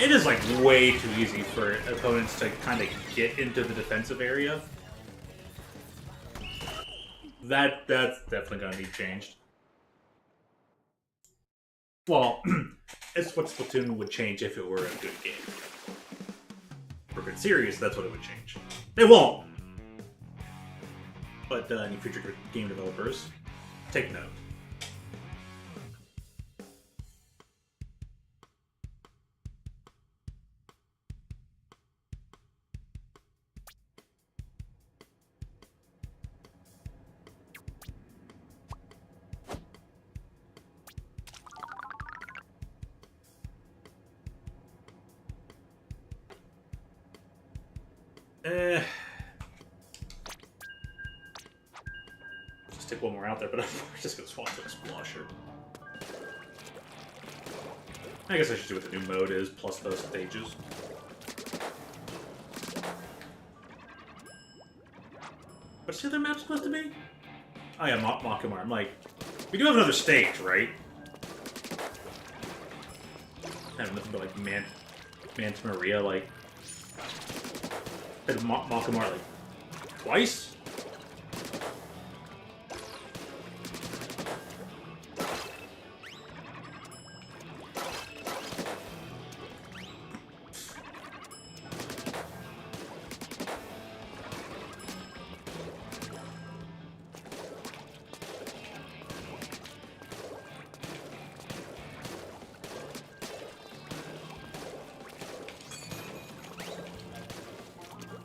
It is like way too easy for opponents to kind of get into the defensive area. That's definitely gonna need changed. Well, it's what Splatoon would change if it were a good game. For a good series, that's what it would change. They won't! But any future game developers, take note. Just take one more out there, but I'm just gonna swap to Explosher. I guess I should do what the new mode is, plus those stages. What's the other map supposed to be? Oh yeah, Makumar. I'm like, we do have another stage, right? I have nothing but like Manta Maria, like. Hit Makumar like twice?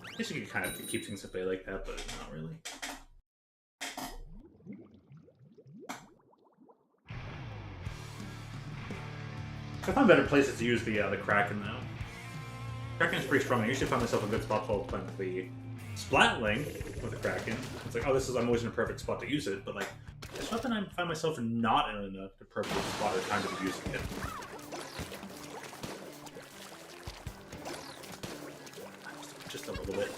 I guess you could kind of keep things at bay like that, but not really. I find better places to use the Kraken though. Kraken is pretty strong. I usually find myself a good spot while playing with the Splatling with the Kraken. It's like, oh, I'm always in a perfect spot to use it, but like, it's not that I find myself not in the perfect spot or time to be using it. Just a little bit.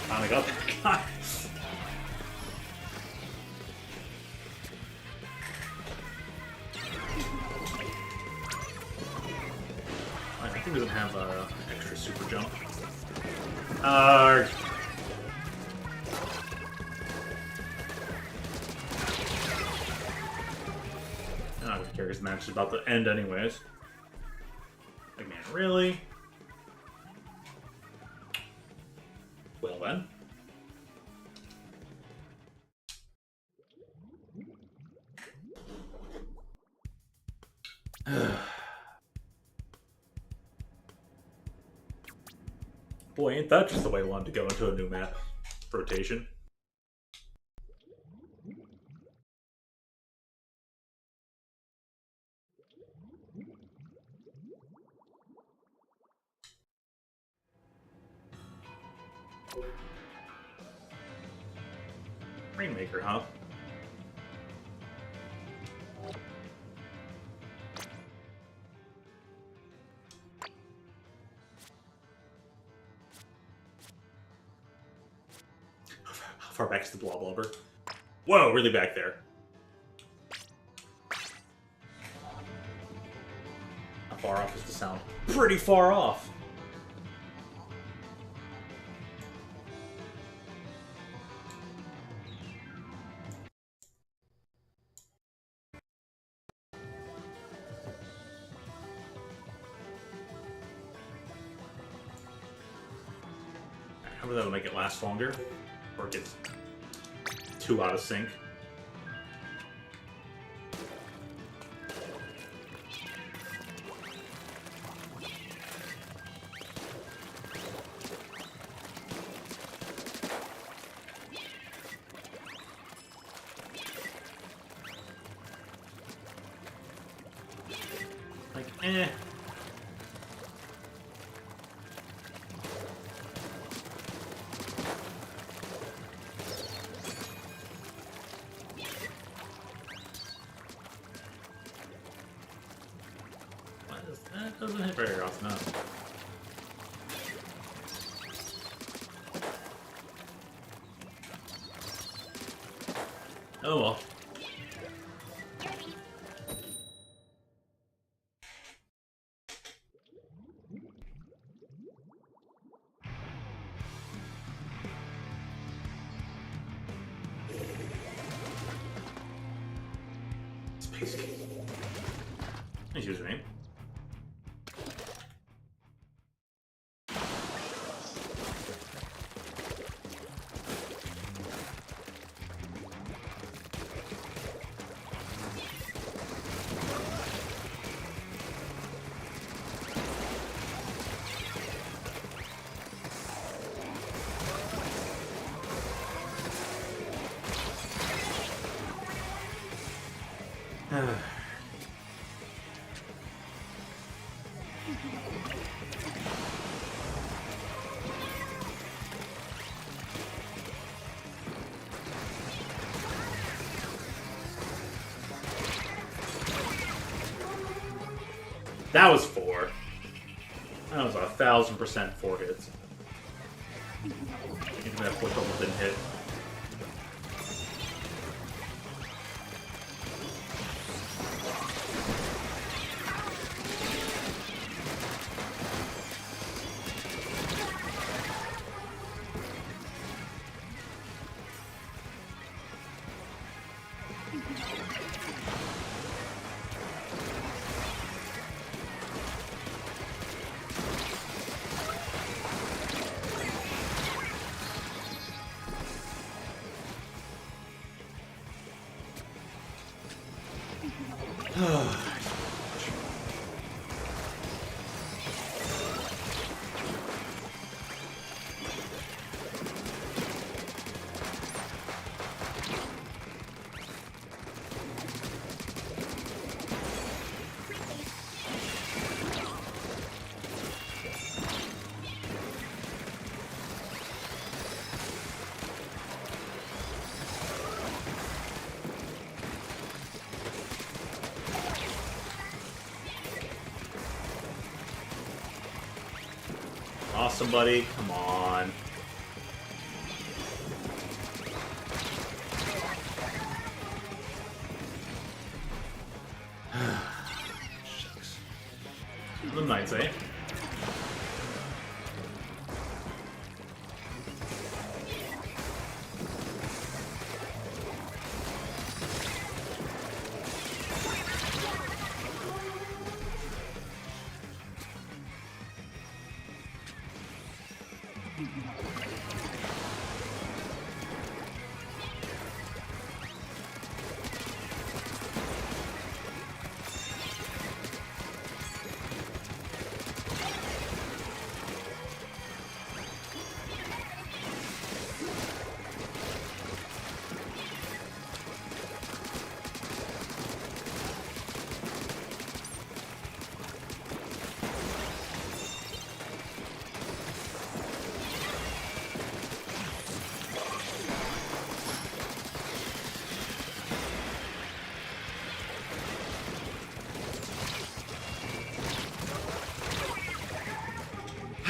Finally got that guy. I think he doesn't have extra super Arg. I don't know if the character's match is about to end anyways. Like, man, really? Well then. Boy, ain't that just the way I wanted to go into a new map rotation. Rainmaker, huh? How far back is the blob blubber? Whoa, really back there. How far off is the sound? Pretty far off. Maybe that'll make it last longer, or get too out of sync. Like, eh. That doesn't hit very often, no. Oh well. Space King. Nice username. That was 4. That was 1,000% 4 hits. Even that push almost didn't hit. Awesome, buddy. Come on. Shucks. The Knights, eh?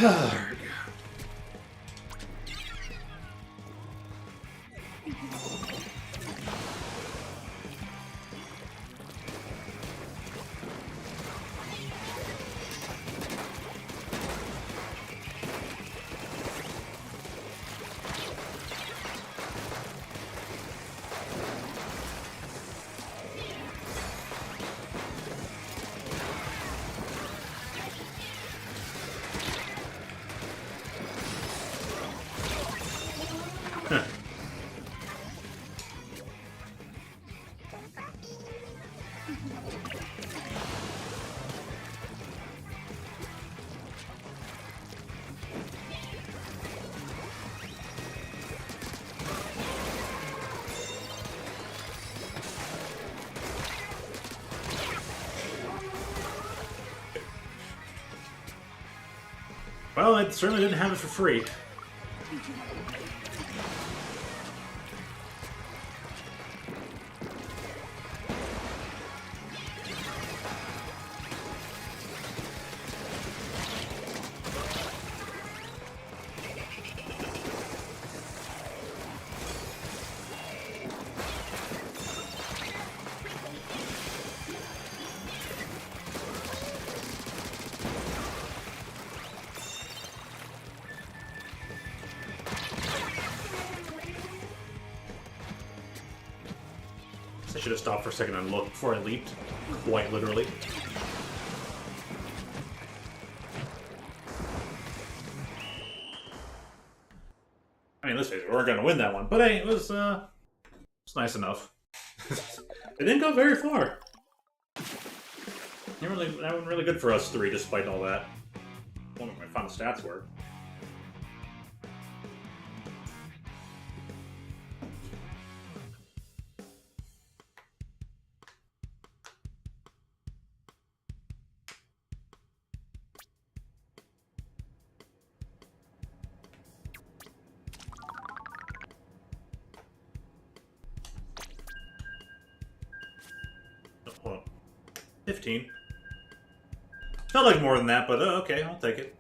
There we go. Well, I certainly didn't have it for free. I should have stopped for a second and looked before I leaped. Quite literally. I mean, let's face it, we weren't going to win that one, but hey, it was nice enough. It didn't go very far. That went really good for us three, despite all that. I wonder what my final stats were. Well, 15. Felt like more than that, but okay, I'll take it.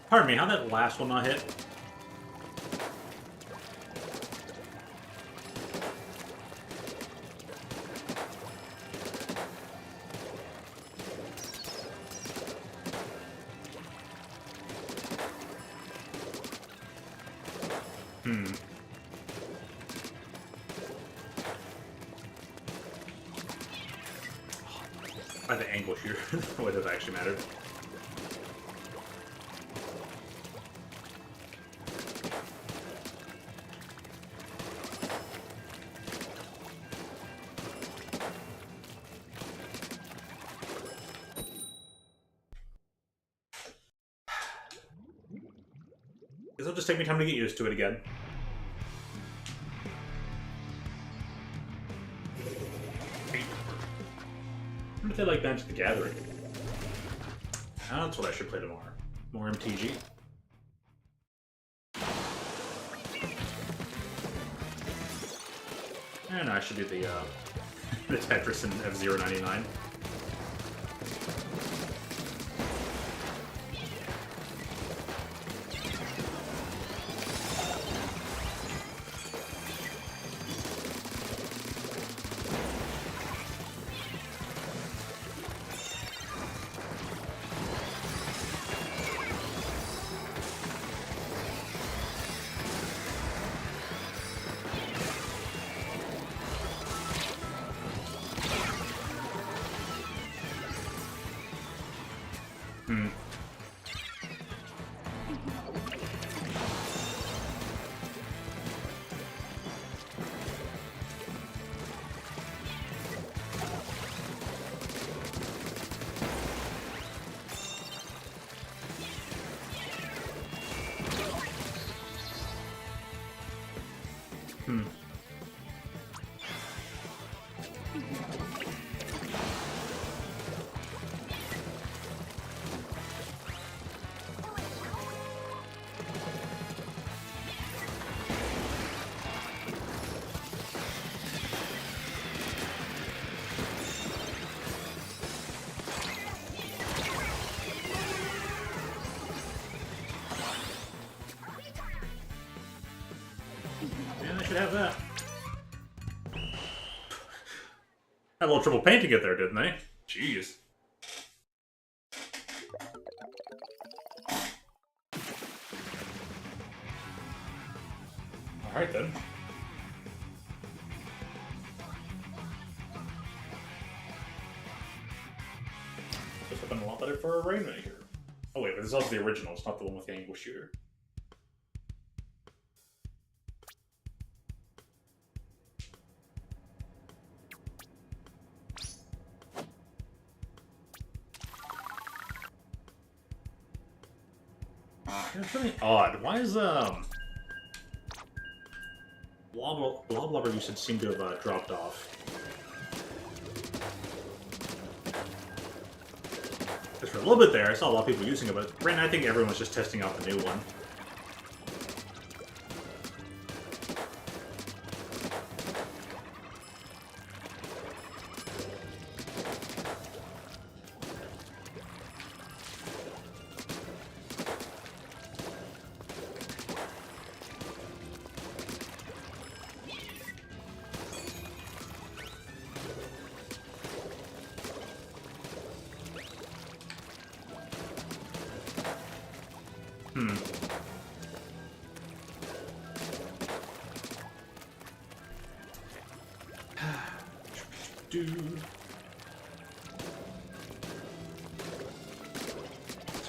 Pardon me, how'd that last one not hit? By the angle here, would have actually mattered. Guess it'll just take me time to get used to it again. I wonder if they like Magic the Gathering. That's what I should play tomorrow. More MTG. And I should do the Tetris and F-099. Man, I should have that. Had a little trouble painting it there, didn't they? Jeez. Alright then. This would have been a lot better for a Rainmaker. Oh wait, but this is also the original, it's not the one with the angle shooter. It's really odd. Why is Blobblobber usage seem to have dropped off? Because for a little bit there, I saw a lot of people using it, but right now I think everyone's just testing out the new one. It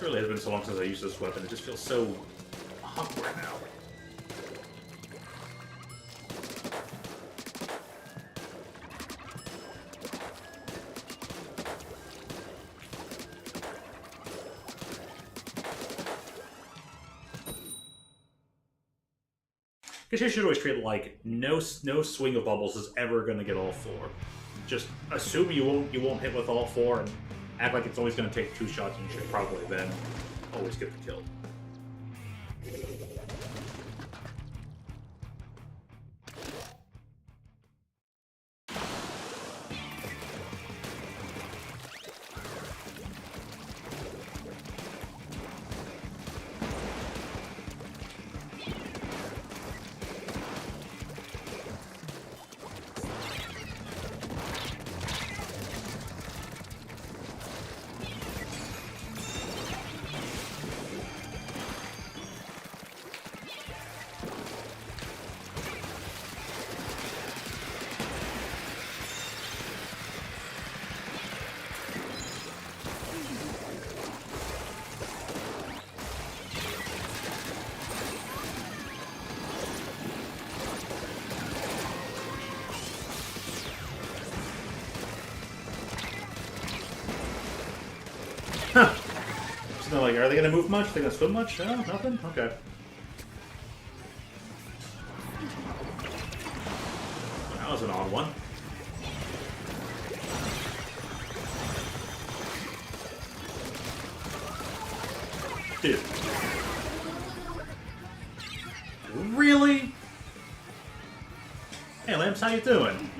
really has been so long since I used this weapon, it just feels so awkward now. I guess you should always treat it like no swing of bubbles is ever going to get all four. Just assume you won't hit with all four and act like it's always going to take 2 shots and you should probably then always get the kill. Huh. So like, are they gonna move much? Are they gonna swim much? No, nothing? Okay. Well, that was an odd one. Dude. Really? Hey, Lamps, how you doing?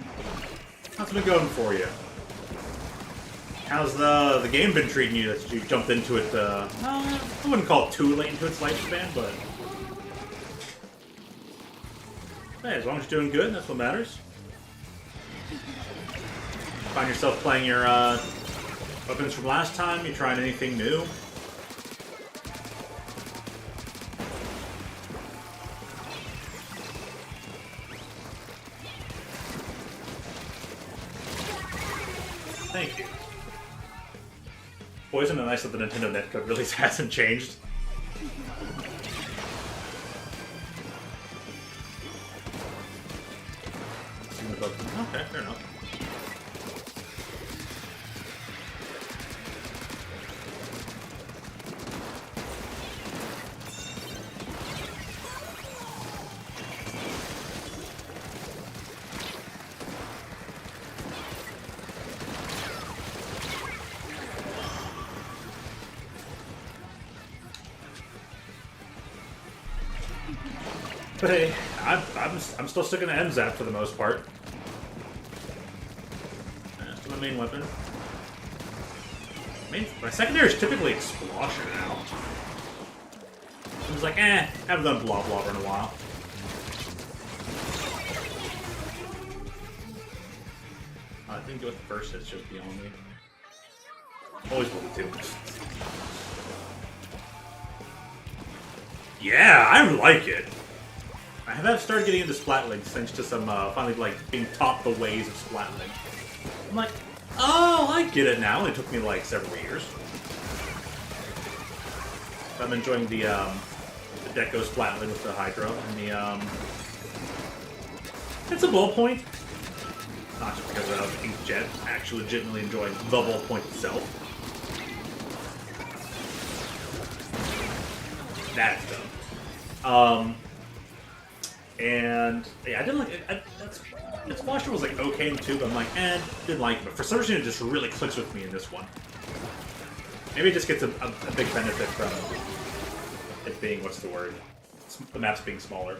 How's it been going for you? How's the game been treating you that you jumped into it, I wouldn't call it too late into its lifespan, but... Hey, as long as you're doing good, that's what matters. Find yourself playing your, weapons from last time? You trying anything new? Thank you. Boy, isn't it nice that the Nintendo netcode really hasn't changed? Okay, fair enough. But hey, I'm still sticking to MZAP for the most part. That's my main weapon. My secondary is typically Explosion now. I was like, haven't done Blobblobber in a while. didn't go with the first, it's just beyond me. Always wanted to. Yeah, I like it. I have started getting into splatling thanks to some finally like being taught the ways of splatling. I'm like, oh, I get it now. It took me like several years. I'm enjoying the Deco splatling with the Hydra and the it's a ballpoint. Not just because of inkjet. I actually legitimately enjoying the ballpoint itself. That's dumb. And yeah, I didn't like it. The Splasher was like okay in 2, but I'm like, didn't like it. But for some reason, it just really clicks with me in this one. Maybe it just gets a big benefit from it being, what's the word? The maps being smaller.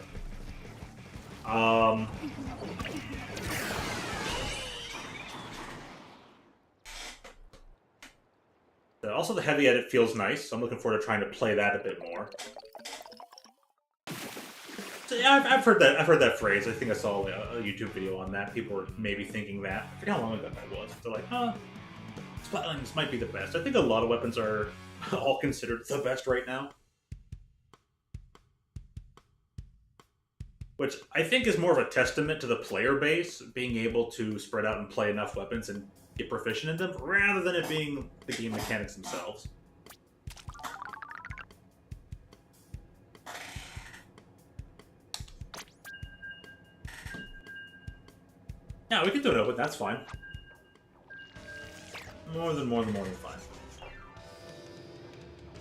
Also, the heavy edit feels nice, so I'm looking forward to trying to play that a bit more. So yeah, I've heard that phrase. I think I saw a YouTube video on that. People were maybe thinking that. I forget how long ago that was. They're like, Splatlands might be the best. I think a lot of weapons are all considered the best right now. Which I think is more of a testament to the player base being able to spread out and play enough weapons and get proficient in them, rather than it being the game mechanics themselves. Yeah, we can do it open, that's fine. More than fine.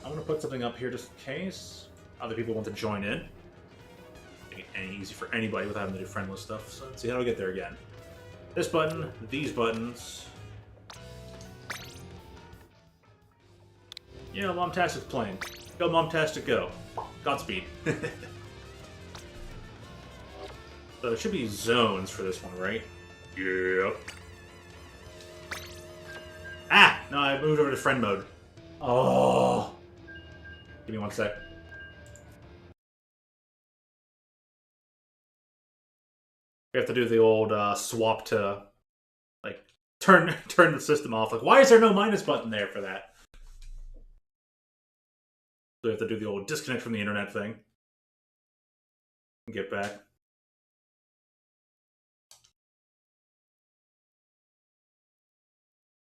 I'm gonna put something up here just in case other people want to join in. Make it any easy for anybody without having to do friendless stuff, so let's see how do we get there again. This button, these buttons. Yeah, Momtastic's playing. Go, Momtastic, go. Godspeed. So there should be zones for this one, right? Yep. Ah! No, I moved over to friend mode. Oh! Give me one sec. We have to do the old swap to, like, turn the system off. Like, why is there no minus button there for that? So we have to do the old disconnect from the internet thing. And get back.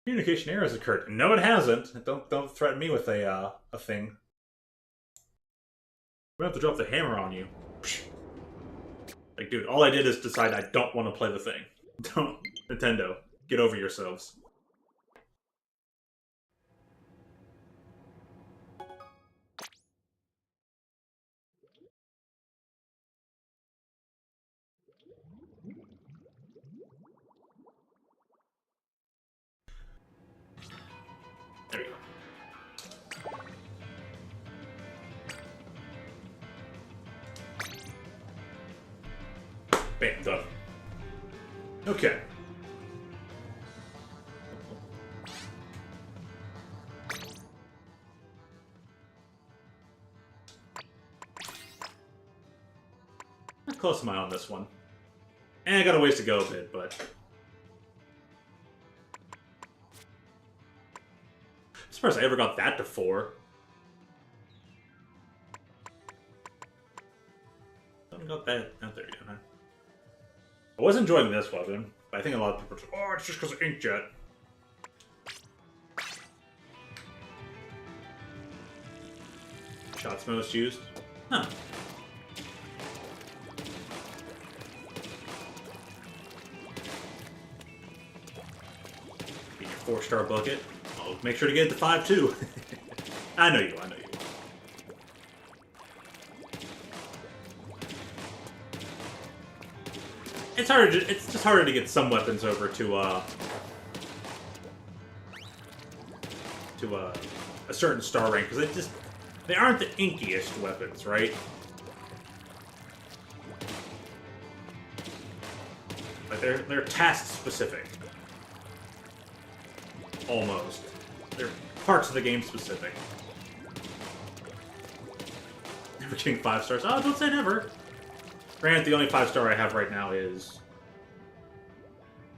Communication error has occurred. No, it hasn't. Don't threaten me with a thing. We have to drop the hammer on you. Like, dude, all I did is decide I don't want to play the thing. Don't, Nintendo, get over yourselves. There you go. Bam, done. Okay. How close am I on this one? I got a ways to go a bit, but... I'm surprised I ever got that to 4. I haven't got that out there yet, huh? I was enjoying this weapon, but I think a lot of people are like, oh, it's just because of inkjet. Shots most used? Huh. Get your 4-star bucket. Oh, make sure to get it to 5 too. I know you, I know you. It's harder. It's just harder to get some weapons over to a certain star rank because they aren't the inkiest weapons, right? Like they're task specific, almost. They're parts of the game specific. Never getting 5 stars. Oh, don't say never. Granted, the only 5-star I have right now is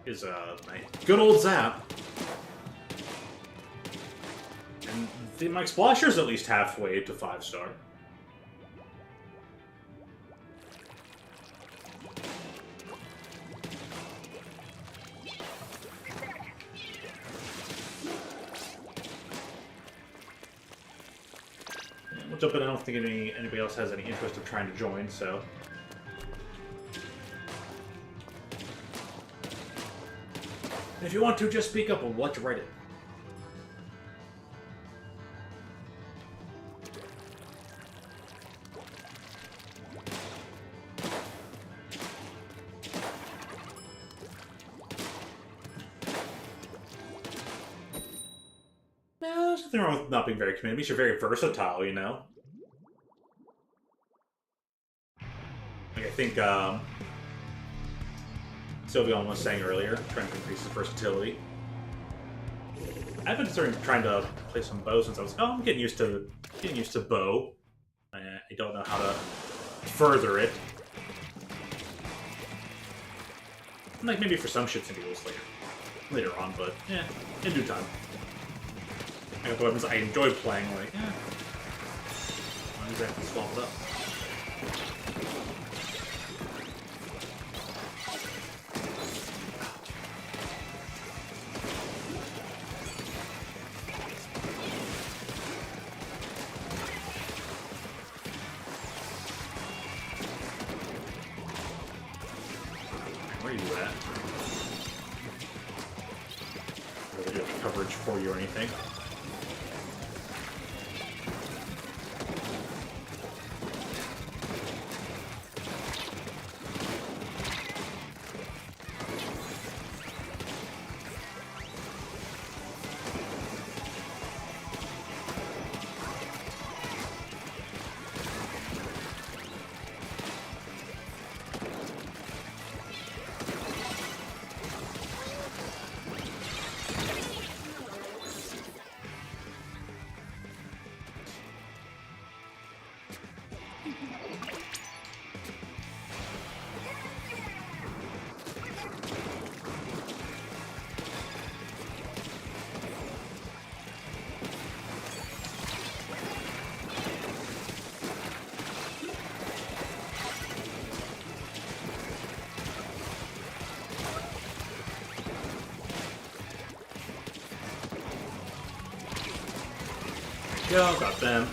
is a good old zap. And my Splasher's at least halfway to 5-star. We'll jump in. I don't think anybody else has any interest of trying to join, so... And if you want to, just speak up. We'll let you write it. There's nothing wrong with not being very committed. It means you're very versatile, you know? Like, I think, Sylveon was saying earlier, trying to increase his versatility. I've been trying to play some bow since I was... I'm getting used to bow. I don't know how to further it. Like, maybe for some shits and giggles later on, but, yeah, in due time. I got the weapons I enjoy playing, like, yeah. Not exactly swapped up. Where are you at? Or they do have coverage for you or anything. Yeah, got them.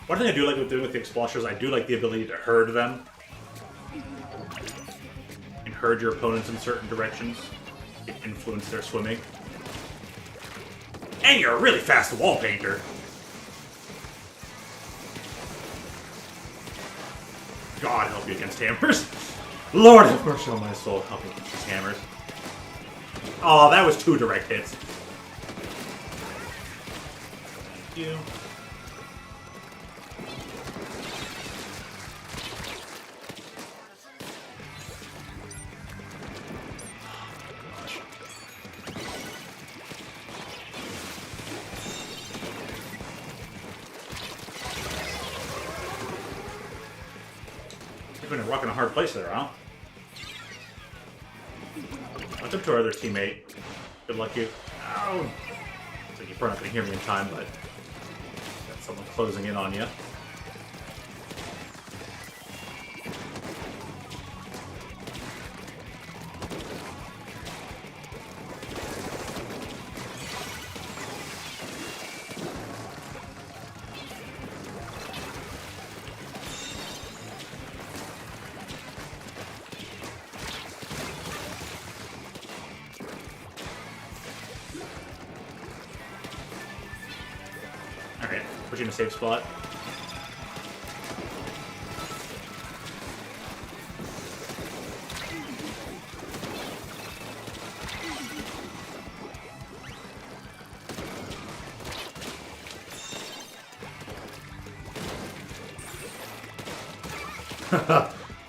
One thing I do like with the Exploshers, I do like the ability to herd them. And herd your opponents in certain directions. It influence their swimming. And you're a really fast wall painter. God help you against hammers. Lord have mercy on my soul, help me against these hammers. Oh, that was 2 direct hits. You. You've been rocking a hard place there, huh? What's up to our other teammate? Good luck, you. Ow! Looks like you're probably not going to hear me in time, but... someone closing in on you. Alright, put you in a safe spot.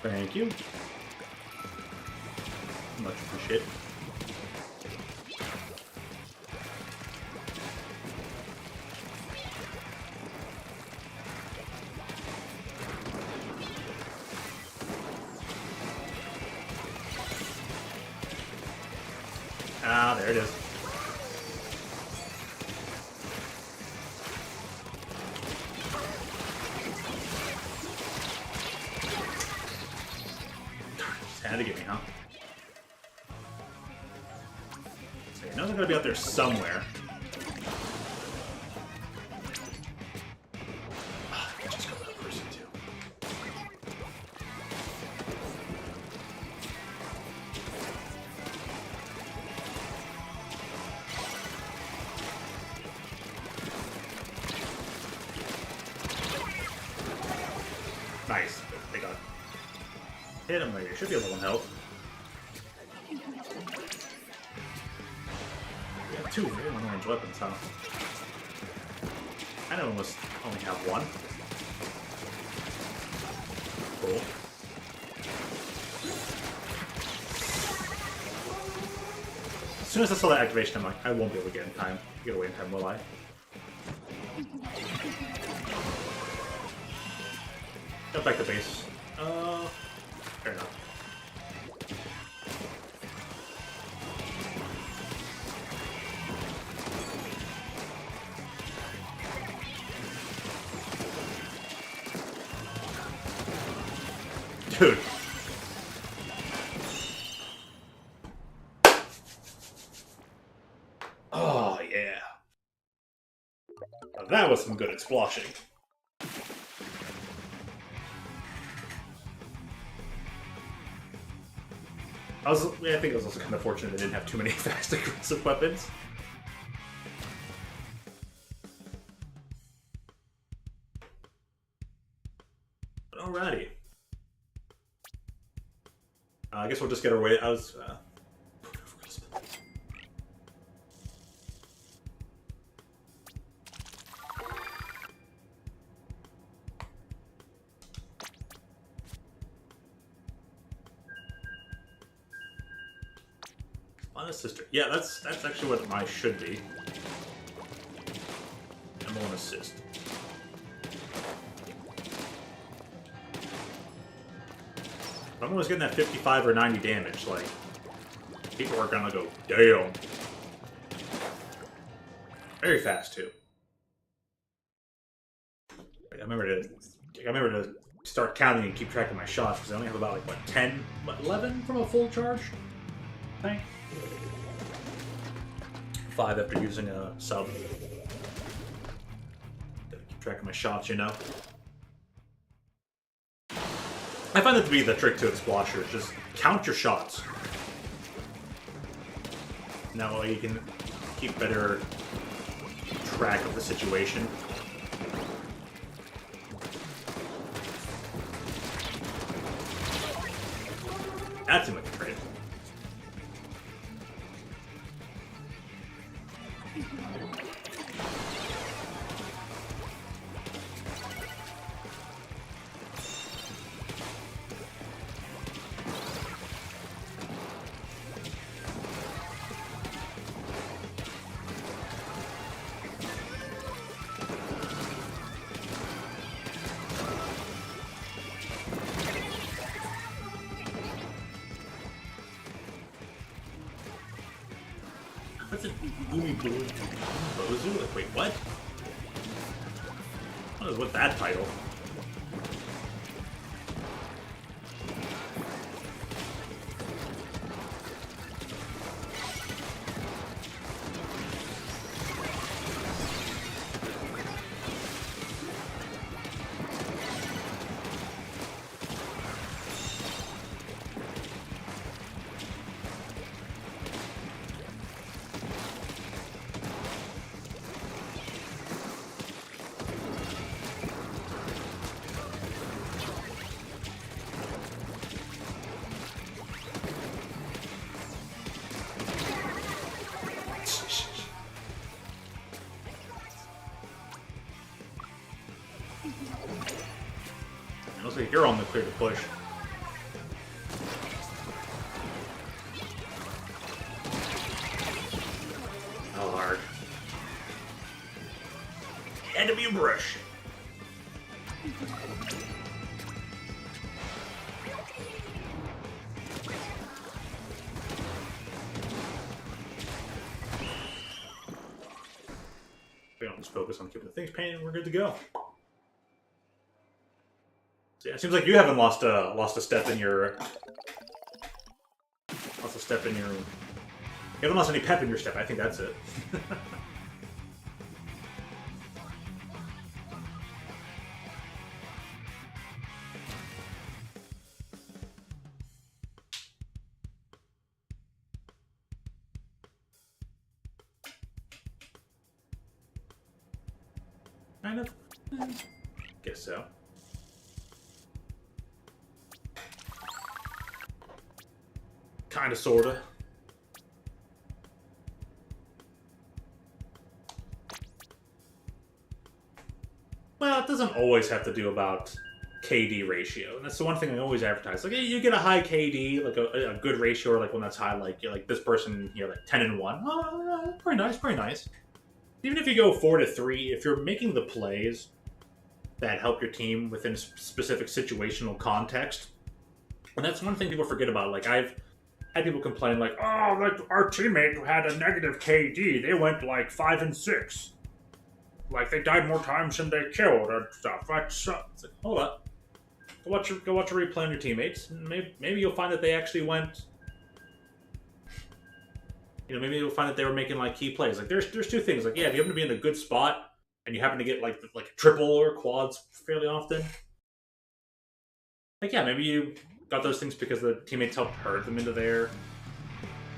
Thank you. Much appreciated. Ah, there it is. Had to get me, huh? So I know they're gonna be out there somewhere. Just go that person too. Nice. They got hit him later. Should be able to health. We have 2 very long-range weapons, huh? I know we must only have 1. Cool. As soon as I saw that activation, I'm like, I won't be able to get away in time, will I? Go back to base. Fair enough. Dude. Oh, yeah. Now that was some good explosion. I think it was also kind of fortunate they didn't have too many fast aggressive weapons. But alrighty. I guess we'll just get our way. Honest sister. Yeah, that's actually what mine should be. M1 assist. If I'm always getting that 55 or 90 damage, like, people are gonna go, damn. Very fast, too. I remember to start counting and keep track of my shots, because I only have about, like, what, 10, 11 from a full charge? I think. 5 after using a sub. Gotta keep track of my shots, you know? I find that to be the trick to Explosher, just count your shots. Now you can keep better track of the situation. That seemed like a trade. What's it? Bozu? Like, wait, what? What is with that title? Looks like you're on the clear to push. How hard? Had to be a brush. focus on keeping the things painted and we're good to go. So yeah, it seems like you haven't lost a step in your... Lost a step in your... You haven't lost any pep in your step. I think that's it. Kind of. Guess so. Kinda, sorta. Well, it doesn't always have to do about KD ratio. And that's the one thing I always advertise. Like, hey, you get a high KD, like a good ratio, or like one that's high, like this person here, like 10-1. Oh, pretty nice, pretty nice. Even if you go 4-3, if you're making the plays that help your team within specific situational context, and that's one thing people forget about. Like, I've had people complain, like, oh, like our teammate had a negative KD. They went like 5-6. Like they died more times than they killed and stuff. It's like, hold up. Go watch a replay on your teammates. Maybe you'll find that they actually went. You know, maybe you'll find that they were making like key plays. Like there's two things. Like, yeah, if you happen to be in a good spot and you happen to get like triple or quads fairly often. Like, yeah, maybe you got those things because the teammates helped herd them into there.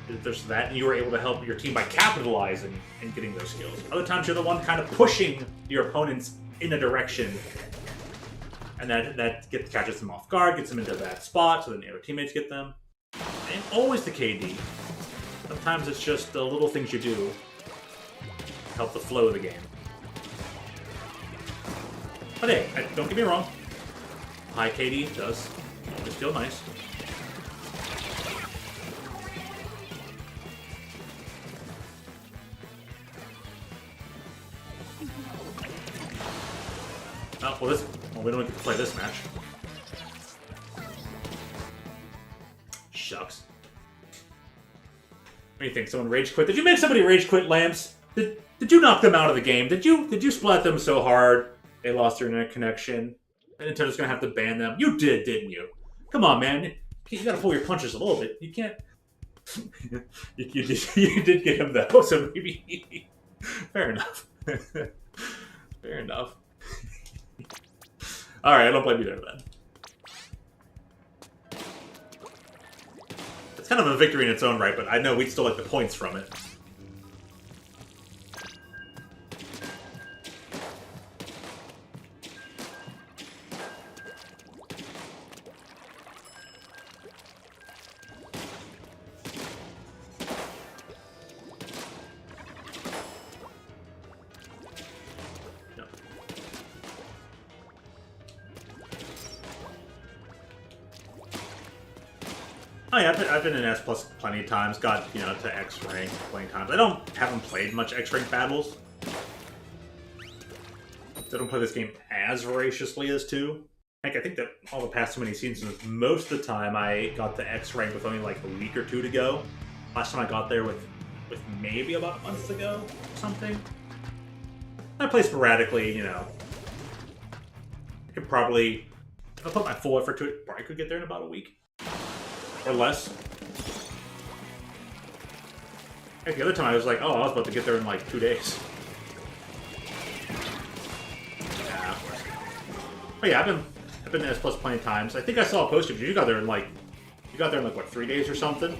There's that, and you were able to help your team by capitalizing and getting those skills. Other times you're the one kind of pushing your opponents in a direction, and that catches them off guard, gets them into that spot, so then the other teammates get them. And always the KD. Sometimes it's just the little things you do to help the flow of the game. But hey, don't get me wrong. High KD does always feel nice. Oh, well, we don't get to play this match. Shucks. What do you think? Someone rage quit? Did you make somebody rage quit, Lamps? Did you knock them out of the game? Did you splat them so hard they lost their internet connection? And Nintendo's gonna have to ban them? You did, didn't you? Come on, man. You gotta pull your punches a little bit. You can't... you did get him, though, so maybe... Fair enough. Fair enough. Alright, I don't blame you there, then. It's kind of a victory in its own right, but I know we'd still like the points from it. Oh yeah, I've been in S Plus plenty of times. Got, you know, to X rank plenty of times. Haven't played much X rank battles. I don't play this game as voraciously as 2. Heck, I think that all the past so many seasons, most of the time I got to X rank with only like a week or 2 to go. Last time I got there with maybe about a month ago or something. I play sporadically, you know. I could probably, if I put my full effort to it, probably could get there in about a week. Or less. Heck, the other time I was like, oh, I was about to get there in like 2 days. Yeah, of course. But yeah, I've been to S Plus plenty of times. I think I saw a post of you. You got there in like what, 3 days or something?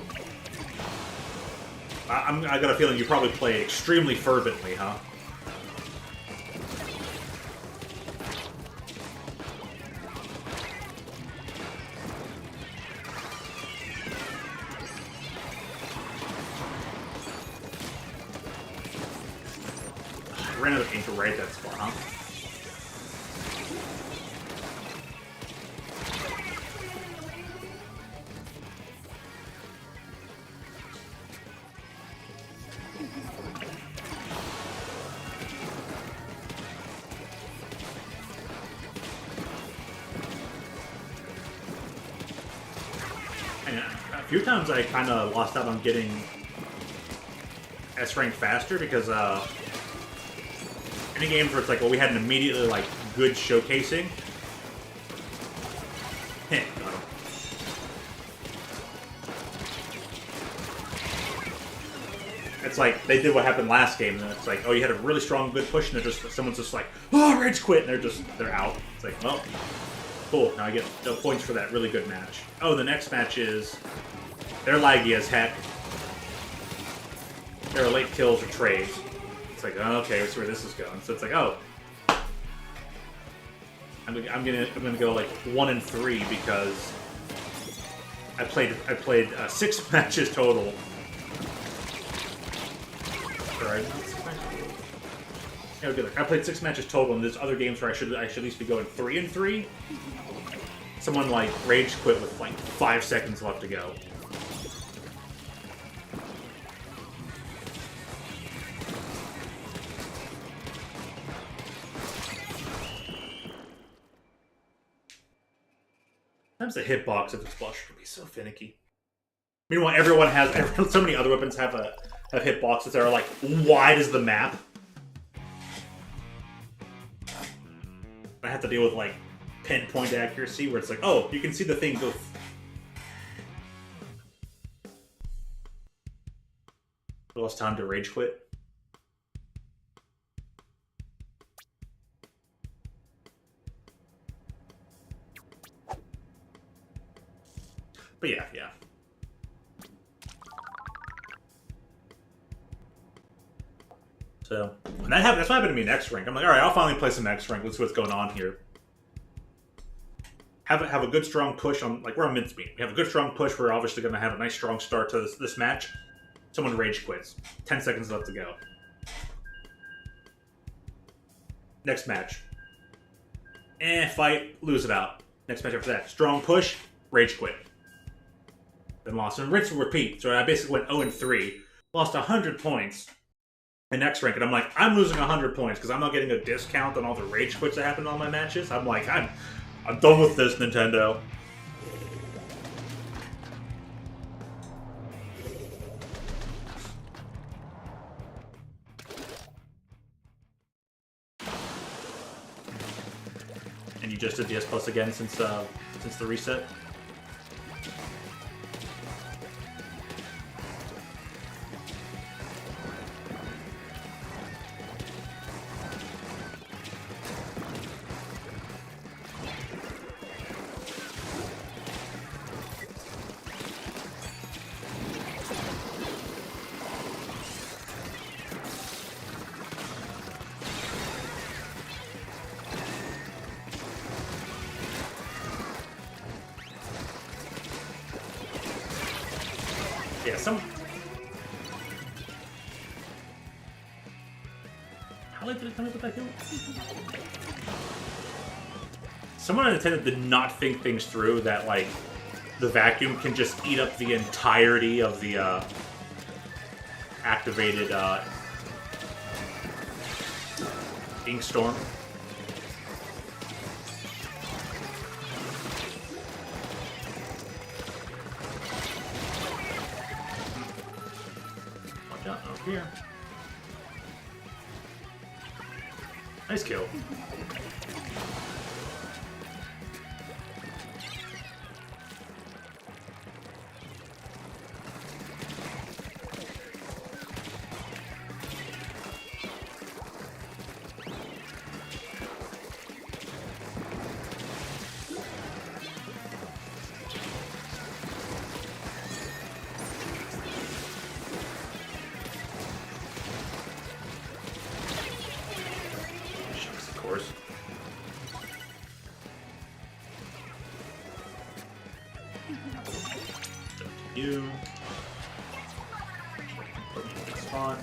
I got a feeling you probably play extremely fervently, huh? Ran out of ink to write that spot, huh? And a few times I kind of lost out on getting S rank faster because Any games where it's like, well, we had an immediately, like, good showcasing. Got him. It's like, they did what happened last game, and it's like, oh, you had a really strong, good push, and someone's just like, oh, rage quit, and they're out. It's like, well, cool, now I get no points for that really good match. Oh, the next match is, they're laggy as heck. There are late kills or trades. It's like, oh, okay, let's see where this is going. So it's like, oh, I'm gonna go like 1-3 because I played 6 matches total. Right? Yeah, I played 6 matches total, and there's other games where I should at least be going 3-3. Someone like rage quit with like 5 seconds left to go. Sometimes the hitbox of this blush can be so finicky. Meanwhile, so many other weapons have hitboxes that are like wide as the map. I have to deal with like pinpoint accuracy where it's like, oh, you can see the thing go. Lost time to rage quit. But yeah. So, and that's what happened to me in X-Rank. I'm like, alright, I'll finally play some X-Rank. Let's see what's going on here. Have a good, strong push on, like, we're on mid-speed. We have a good, strong push. We're obviously going to have a nice, strong start to this match. Someone rage quits. 10 seconds left to go. Next match. Fight, lose it out. Next match after that. Strong push, rage quit. Then lost. And rinse and repeat. So I basically went 0-3. Lost 100 points in X-Rank. And I'm like, I'm losing 100 points because I'm not getting a discount on all the rage quits that happen in all my matches. I'm like, I'm done with this, Nintendo. And you just did DS Plus again since the reset? Yeah, How late did it come up with that kill? Someone on Nintendo did not think things through that, like, the vacuum can just eat up the entirety of the, activated, Ink Storm. Here. Nice kill. You. Put me in the spot.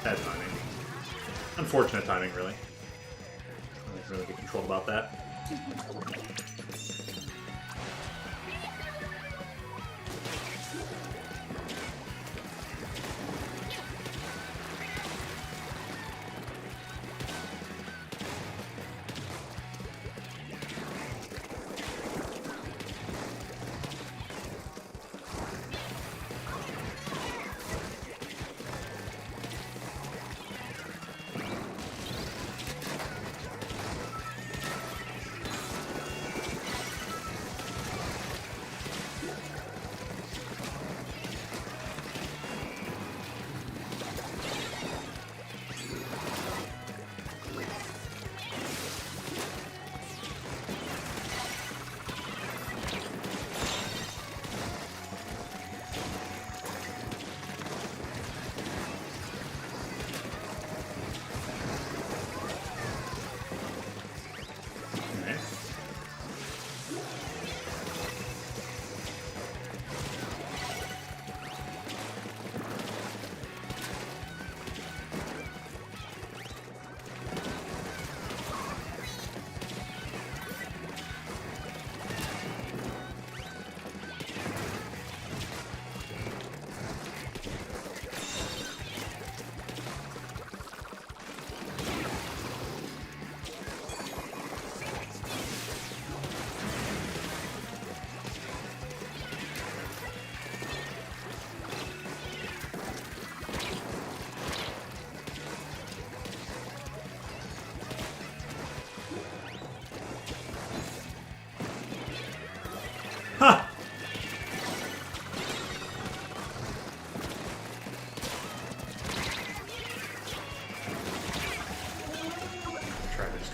Bad timing. Unfortunate timing, really. I can't really get control about that.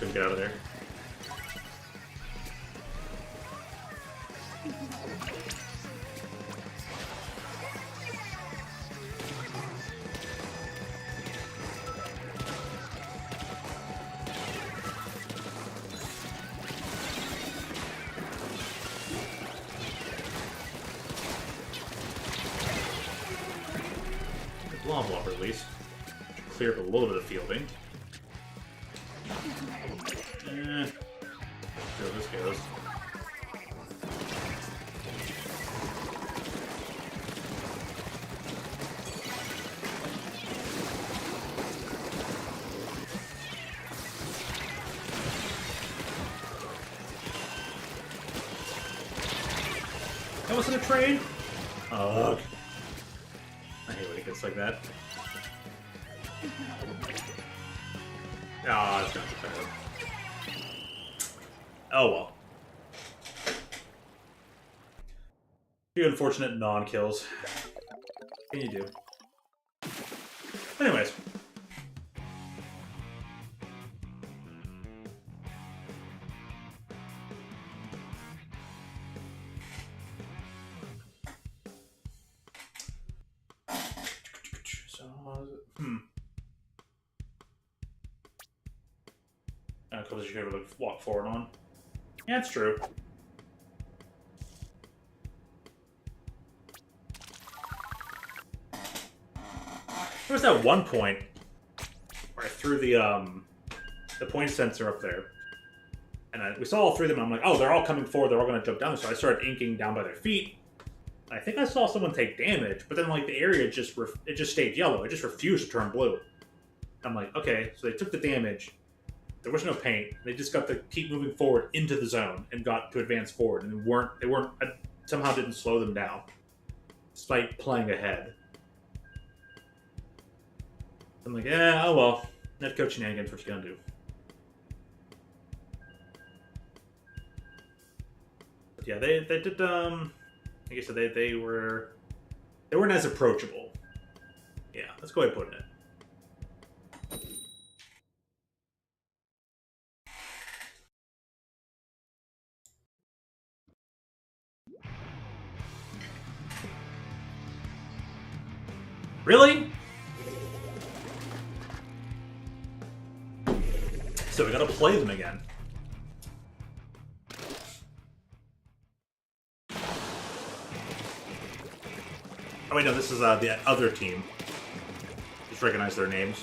couldn't get out of there. Blob Whopper at least. Clear up a little bit of fielding. See how this goes. That wasn't a trade? Ugh. I hate when it gets like that. Ah, it's gonna be better. Oh well. Few unfortunate non-kills. What can you do? Anyways. Because you should be able to walk forward on. Yeah, it's true. There was that one point where I threw the point sensor up there, and we saw all three of them. And I'm like, oh, they're all coming forward. They're all going to jump down. So I started inking down by their feet. And I think I saw someone take damage, but then like the area just stayed yellow. It just refused to turn blue. I'm like, okay, so they took the damage. There was no paint. They just got to keep moving forward into the zone and got to advance forward, and they weren't somehow didn't slow them down, despite playing ahead. I'm like, yeah, oh well, netcode shenanigans. What you gonna do? But yeah, they did. Like I said, they weren't as approachable. Yeah, let's go ahead and put it. Really? So we gotta play them again. Oh wait, no, this is the other team. Just recognize their names.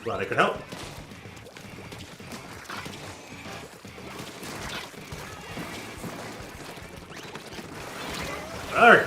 Glad I could help. Alright.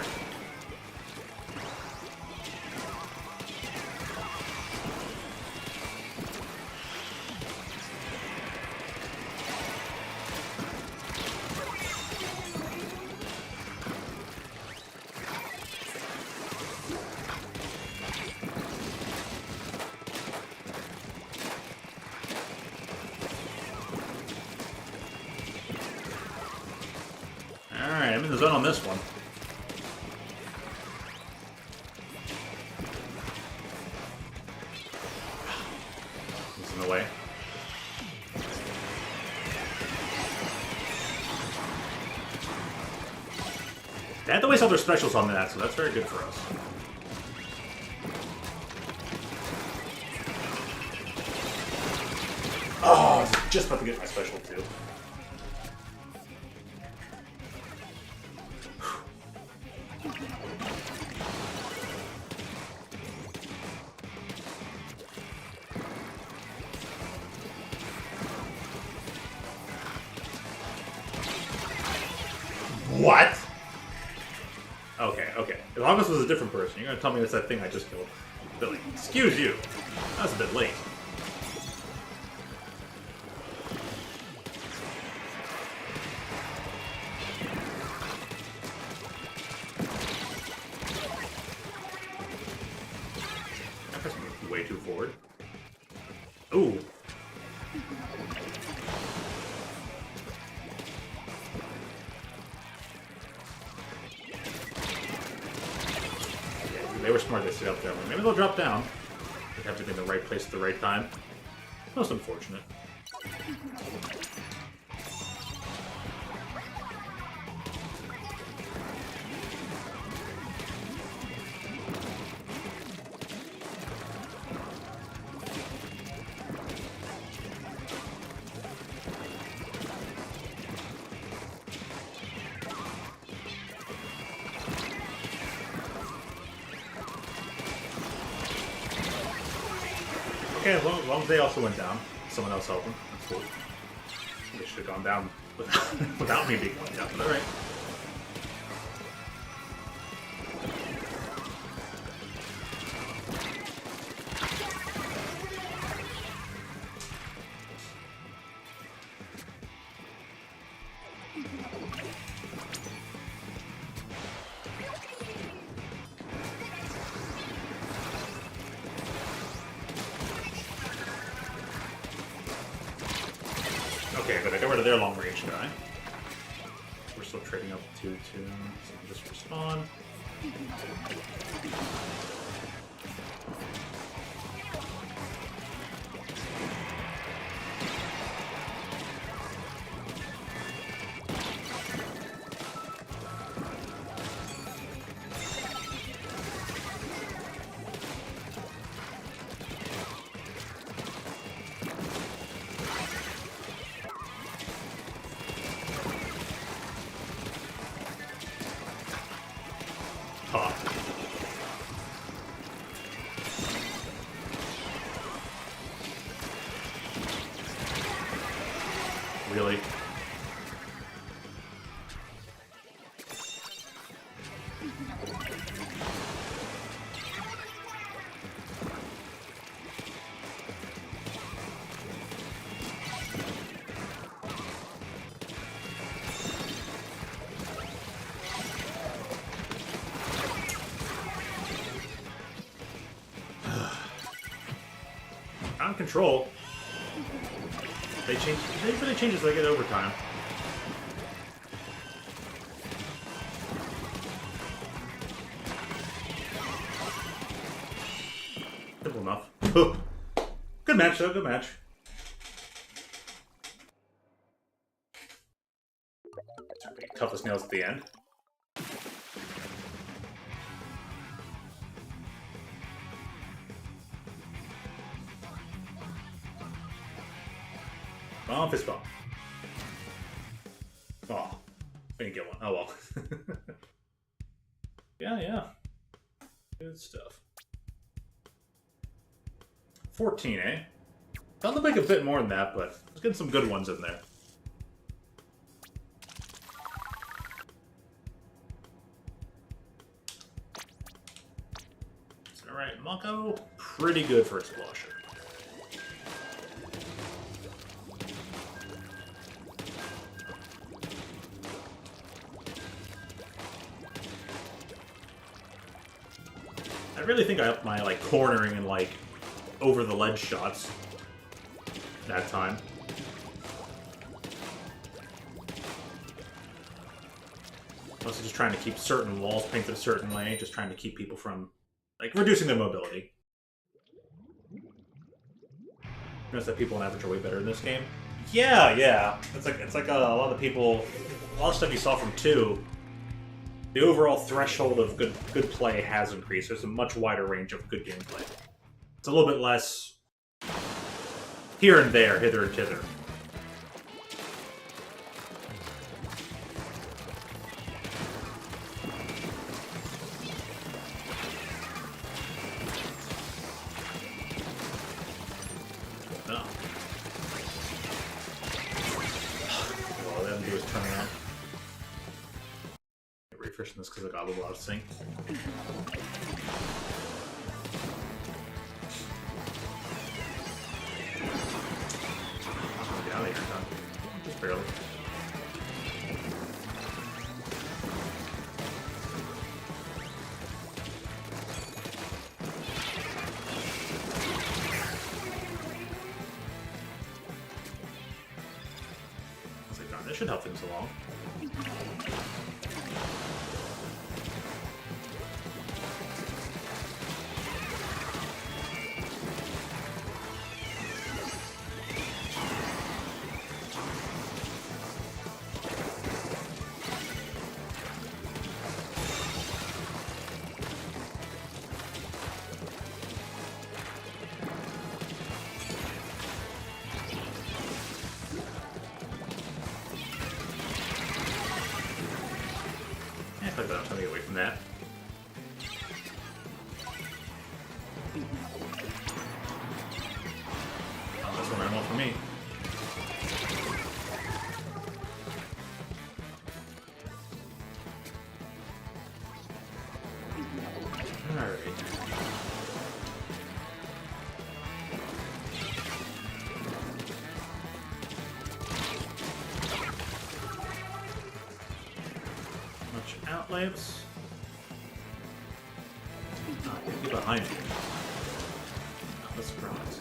Alright, I'm in the zone on this one. He's in the way. They had to waste all their specials on that, so that's very good for us. Oh, I was just about to get my special too. What? Okay, okay. long as it was a different person. You're gonna tell me that's that thing I just killed. Billy, excuse you. That was a bit late. That person moved way too forward. Ooh. They were smart to sit up there. Maybe they'll drop down. They have to be in the right place at the right time. Most unfortunate. Okay, as long as they also went down, someone else helped them. That's cool. They should have gone down without me being wiped out, but alright. Okay, but I got rid of their long-range guy. We're still trading up 2-2, so just respawn. Really? On control. They change. They really change as they get overtime. Simple enough. Good match, though. Good match. Toughest nails at the end. Oh, fist bump. Oh, I didn't get one. Oh well. Yeah. Good stuff. 14, eh? Sounds like a bit more than that, but let's get some good ones in there. Alright, Mako, pretty good for Explosion. I really think I upped my cornering and over the ledge shots that time. Mostly just trying to keep certain walls painted a certain way, just trying to keep people from reducing their mobility. Notice that people on average are way better in this game. Yeah. It's like a lot of people, a lot of stuff you saw from 2. The overall threshold of good play has increased. There's a much wider range of good gameplay. It's a little bit less here and there, hither and thither. Oh. All they have to do is turn around. refreshing this because I got a little out of sync. Get out of here, done. Just barely. This should help things along. I'm trying to get away from that. Oh, that's what I want for me. Alright. Outlaps. Oh, I can't get behind you. Oh, that's a surprise.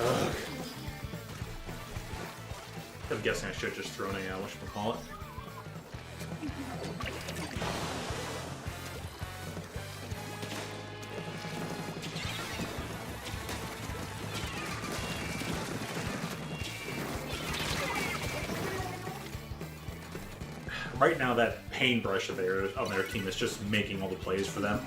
Ugh. I'm guessing I should have just thrown a whatchamacallit. Right now, that paintbrush of their team is just making all the plays for them.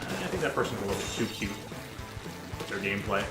I think that person's a little bit too cute with their gameplay.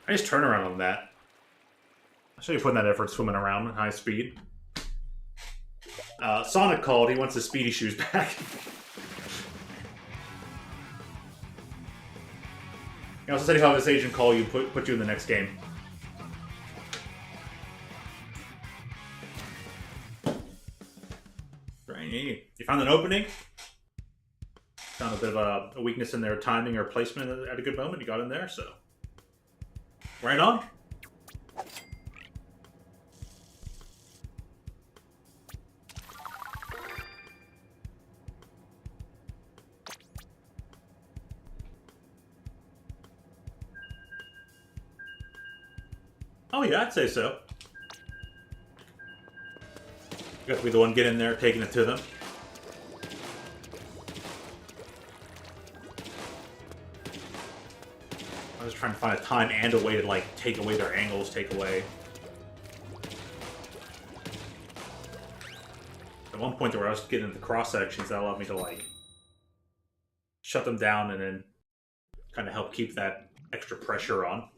Nice turnaround on that. I'll show you putting that effort swimming around at high speed. Sonic called. He wants his speedy shoes back. He also said he'll have his agent call you, put you in the next game. Right. You found an opening? Found a bit of a weakness in their timing or placement at a good moment. You got in there, so... Right on. Oh yeah, I'd say so. You got to be the one getting in there, taking it to them. I was trying to find a time and a way to, like, take away their angles, take away... At one point where I was getting into the cross-sections, that allowed me to, like, shut them down and then kind of help keep that extra pressure on.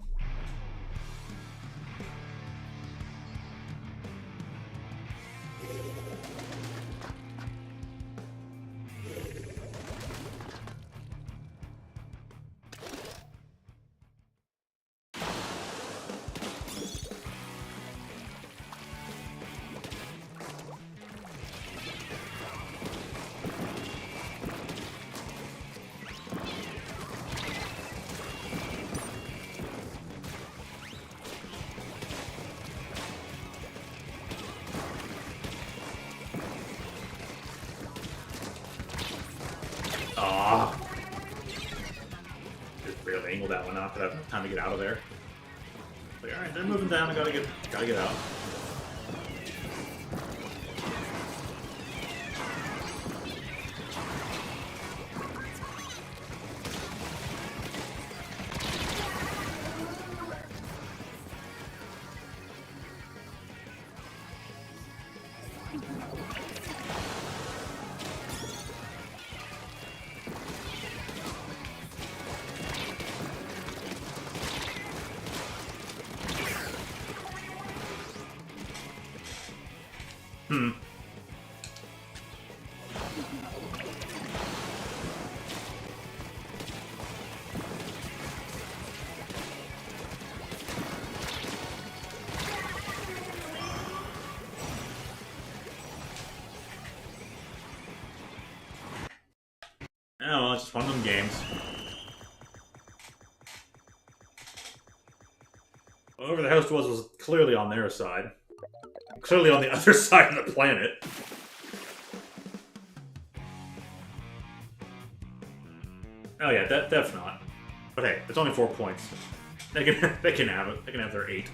angle that one out, but I have time to get out of there. Like, alright, they're moving down, I gotta get out. Oh, well, it's just one of them games. Whoever the host was clearly on their side. Clearly on the other side of the planet. Oh yeah, def not. But hey, it's only 4 points. They can have it. They can have their 8.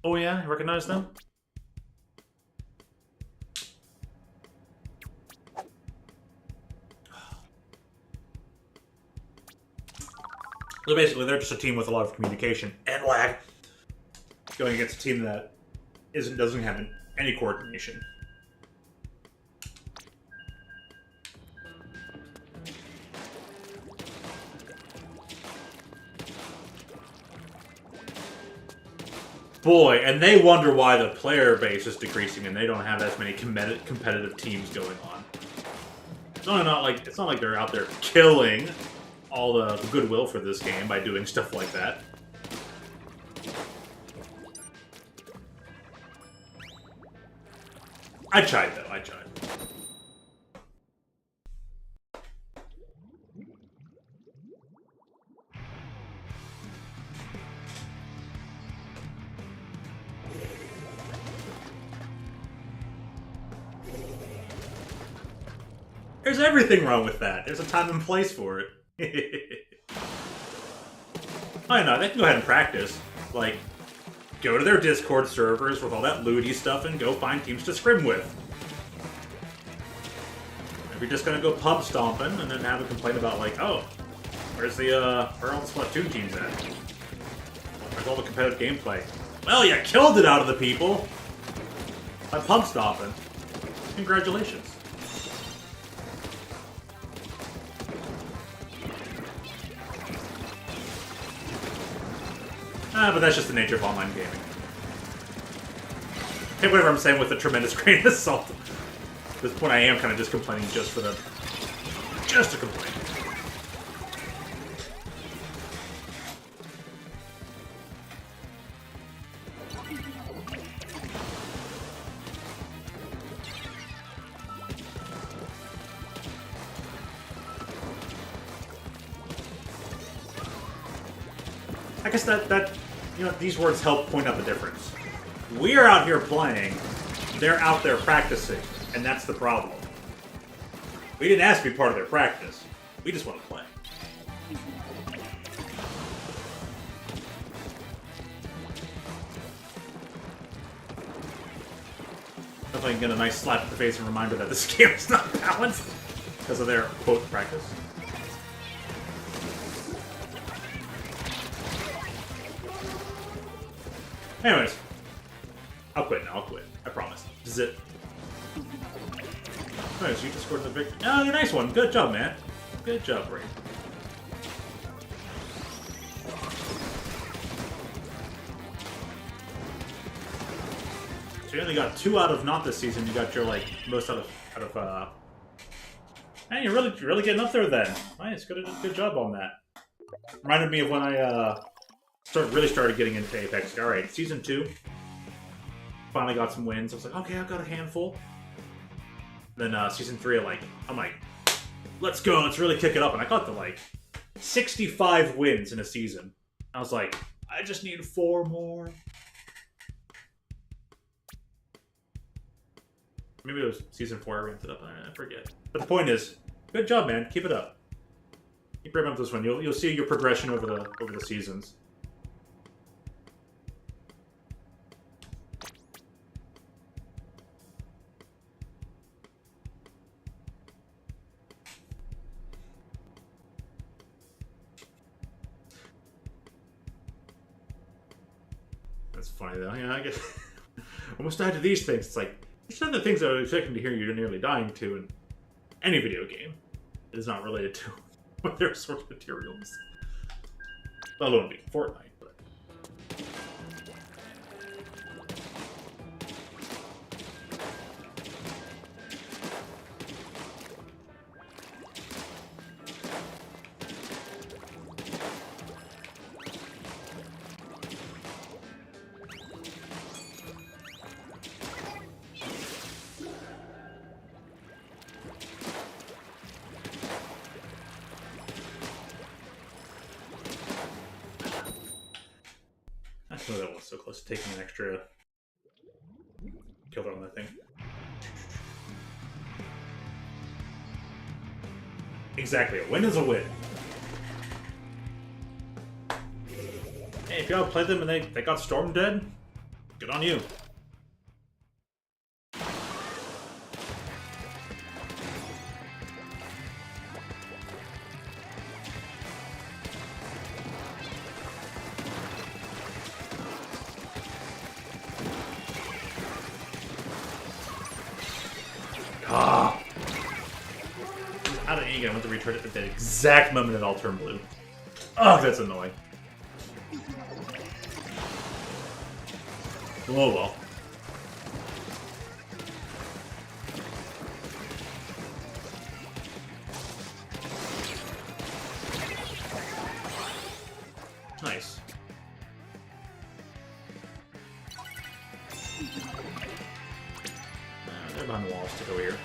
Oh yeah, you recognize them? So basically, they're just a team with a lot of communication and lag, going against a team that doesn't have any coordination. Boy, and they wonder why the player base is decreasing and they don't have as many competitive teams going on. It's not like they're out there killing all the goodwill for this game by doing stuff like that. I tried, though. I tried. There's everything wrong with that. There's a time and place for it. I know, they can go ahead and practice. Like, go to their Discord servers with all that looty stuff and go find teams to scrim with. If you're just gonna go pub stomping and then have a complaint about, like, oh, where are all the Splatoon teams at? Where's all the competitive gameplay? Well, you killed it out of the people by pub stomping. Congratulations. But that's just the nature of online gaming. Take whatever I'm saying with a tremendous grain of salt. At this point, I am kind of just complaining just to complain. I guess that you know, these words help point out the difference. We're out here playing, they're out there practicing, and that's the problem. We didn't ask to be part of their practice. We just want to play. Definitely get a nice slap in the face and reminder that this game is not balanced because of their, quote, practice. Anyways, I'll quit now. I'll quit. I promise. This is it. Nice, you just scored the victory. Oh, nice one. Good job, man. Good job, Ray. So you only got 2 out of not this season. You got your like most out of. Man, you're really getting up there then. Nice, good job on that. Reminded me of when I really started getting into Apex. All right, season 2. Finally got some wins. I was like, okay, I've got a handful. Then season 3, I'm like, let's go, let's really kick it up. And I got to like 65 wins in a season. I was like, I just need 4 more. Maybe it was season 4 I ramped it up. I forget. But the point is, good job, man. Keep it up. Keep ramping up this one. You'll see your progression over the seasons. That's funny though. Yeah, I guess almost died to these things. It's like these are the things I was expecting to hear you're nearly dying to in any video game. It is not related to their source materials. Let alone be Fortnite, but I know that was so close to taking an extra kill on that thing. Exactly, a win is a win. Hey, if you outplayed them and they got storm dead, good on you. Ah! Out of any, I went to return it at the exact moment it all turned blue. Oh, that's annoying. Oh well. Nice. They're behind the walls to go here.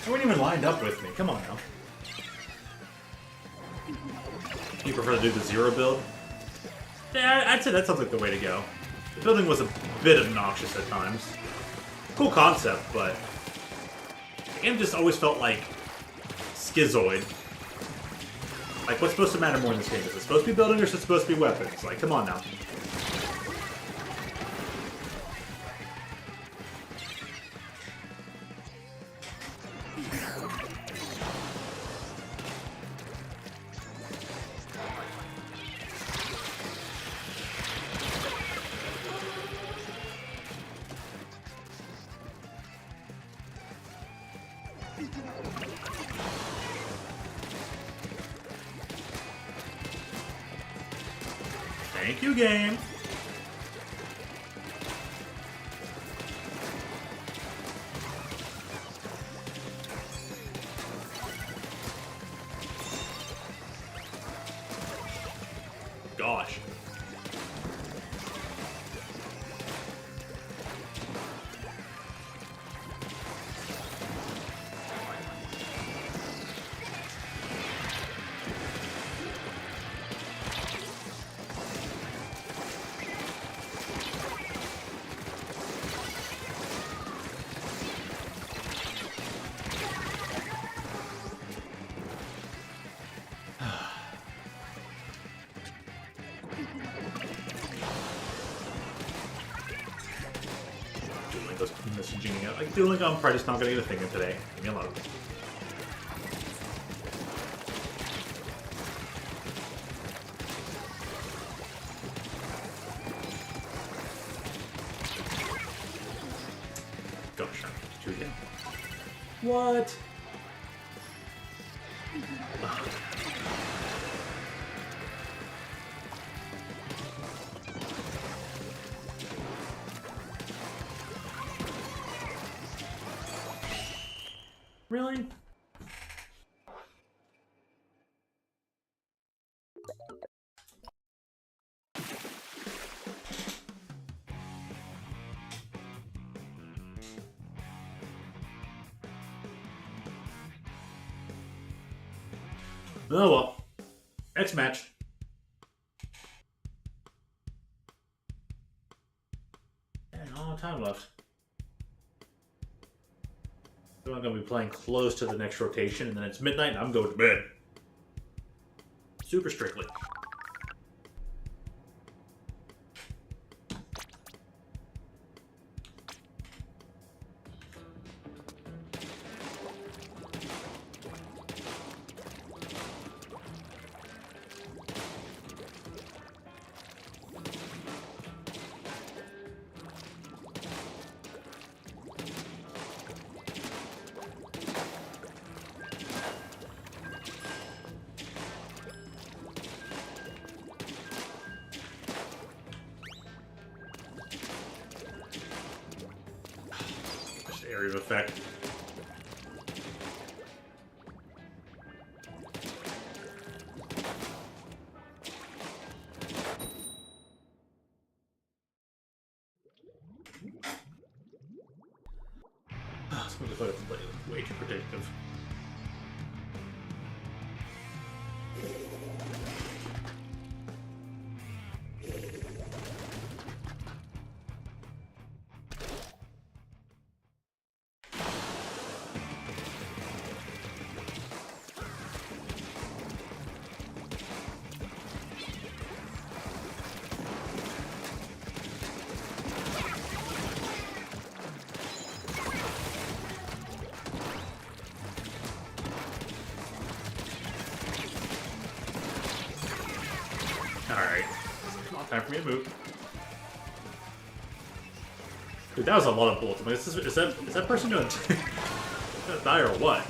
They weren't even lined up with me. Come on now. You prefer to do the zero build? Yeah, I'd say that sounds like the way to go. The building was a bit obnoxious at times. Cool concept, but the game just always felt like schizoid. Like, what's supposed to matter more in this game? Is it supposed to be building or is it supposed to be weapons? Like, come on now. Thank you, game. Gosh. Messaging out. Like, dude, I'm probably just not gonna get a thing in today. Leave me alone. Gosh, I'm 2 again. What? Really? Oh well. Next match. And all the time left. So I'm going to be playing close to the next rotation, and then it's midnight, and I'm going to bed. Super strictly. Area of effect. Way too predictive. Alright. Time for me to move. Dude, that was a lot of bullets. I'm like, is that person gonna die or what?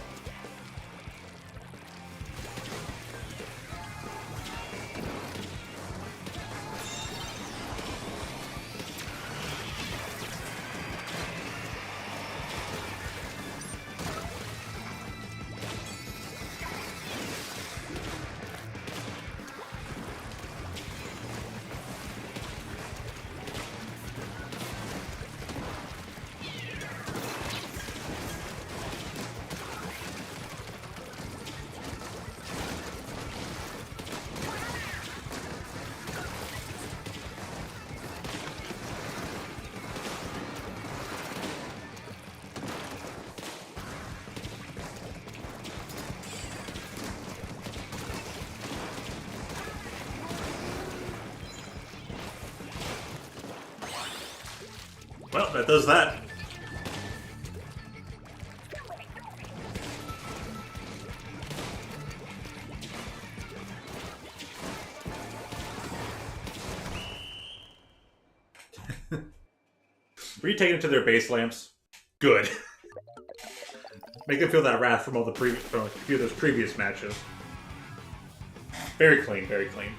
Well, that does that. Were you taken to their base lamps? Good. Make them feel that wrath from a few of those previous matches. Very clean, very clean.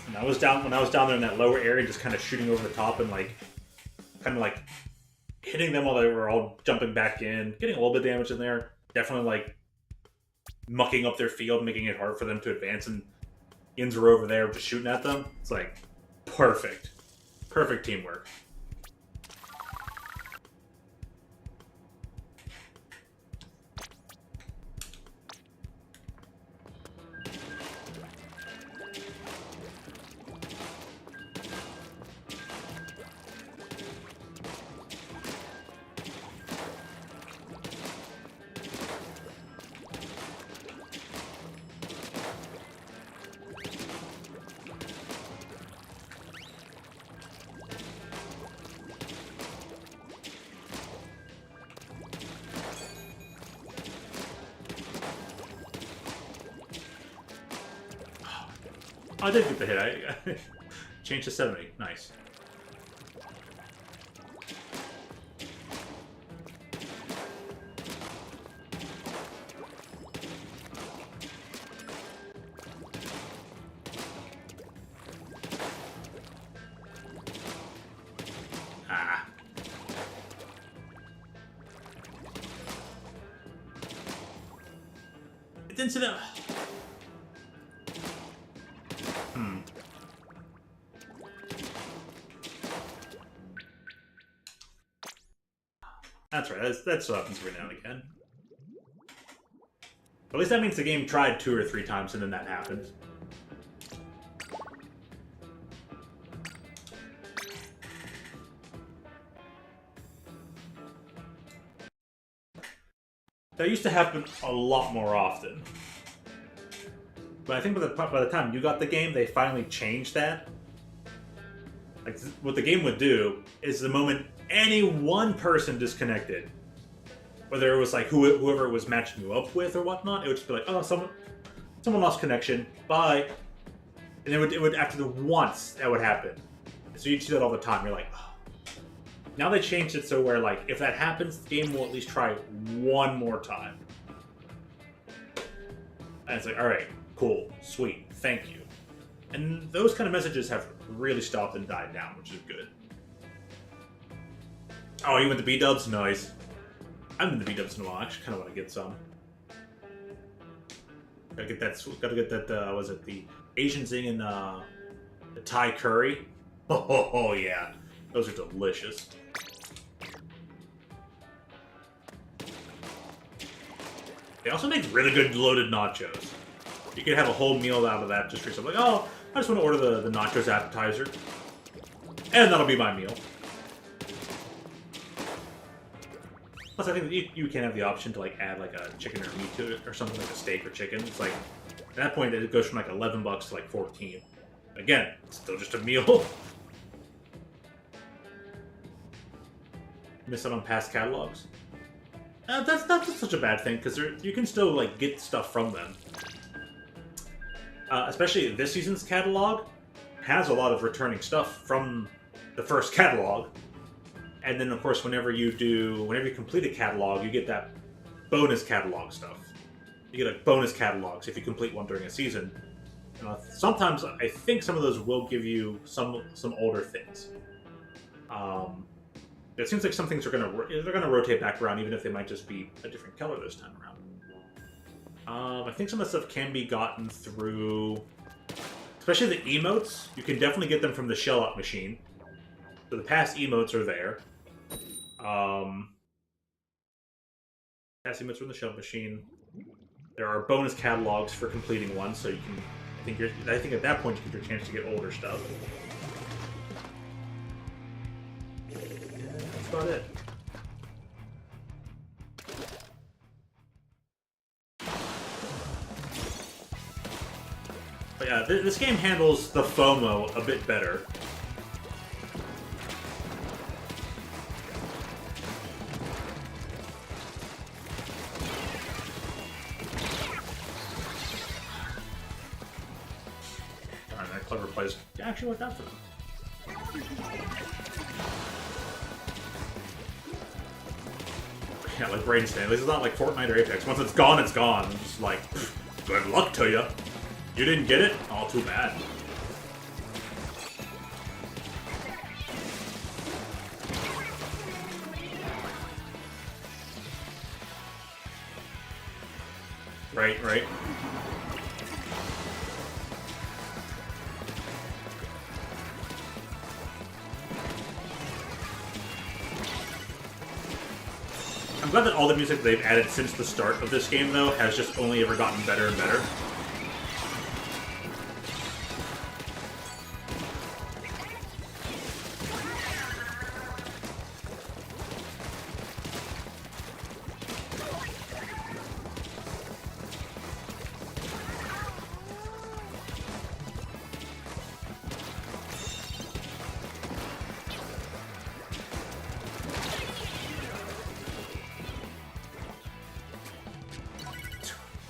And when I was down there in that lower area, just kind of shooting over the top and kind of hitting them while they were all jumping back in, getting a little bit of damage in there. Definitely mucking up their field, making it hard for them to advance. And Yins were over there just shooting at them. It's perfect, perfect teamwork. I did get the hit. I changed to 70. Nice. Ah. It didn't see that. That's right. That still happens every now and again. At least that means the game tried 2 or 3 times and then that happened. That used to happen a lot more often. But I think by the time you got the game, they finally changed that. Like, what the game would do is the moment any one person disconnected, whether it was like whoever it was matching you up with or whatnot, it would just be like, oh, someone lost connection, bye. And it would after the once that would happen. So you'd see that all the time. You're like, oh. Now they changed it so where, like, if that happens, the game will at least try one more time. And it's like, alright, cool, sweet, thank you. And those kind of messages have really stopped and died down, which is good. Oh, you went to B-dubs? Nice. I haven't been to B-dubs in a while. I actually kind of want to get some. Gotta get that, was it the Asian Zing and the Thai curry? Oh, yeah. Those are delicious. They also make really good loaded nachos. You can have a whole meal out of that just for yourself. Like, oh, I just want to order the nachos appetizer. And that'll be my meal. Plus, I think you can have the option to, like, add, like, a chicken or meat to it, or something like a steak or chicken. It's like, at that point, it goes from, like, $11 to, like, 14. Again, it's still just a meal. Miss out on past catalogs? That's not such a bad thing, because you can still, like, get stuff from them. Especially this season's catalog has a lot of returning stuff from the first catalog. And then, of course, whenever you complete a catalog, you get that bonus catalog stuff. You get, like, bonus catalogs if you complete one during a season. Sometimes, I think some of those will give you some older things. It seems like some things are gonna rotate back around, even if they might just be a different color this time around. I think some of the stuff can be gotten through, especially the emotes. You can definitely get them from the shell-out machine. So the past emotes are there. Past emotes from the shell machine. There are bonus catalogs for completing one, so you can. I think at that point you get your chance to get older stuff. That's about it. But yeah, this game handles the FOMO a bit better. Darn, that clever plays actually worked out for them. Yeah, like Brain Stand. At least it's not like Fortnite or Apex. Once it's gone, it's gone. I'm just like, good luck to you. You didn't get it? All too bad. Right. I'm glad that all the music they've added since the start of this game, though, has just only ever gotten better and better.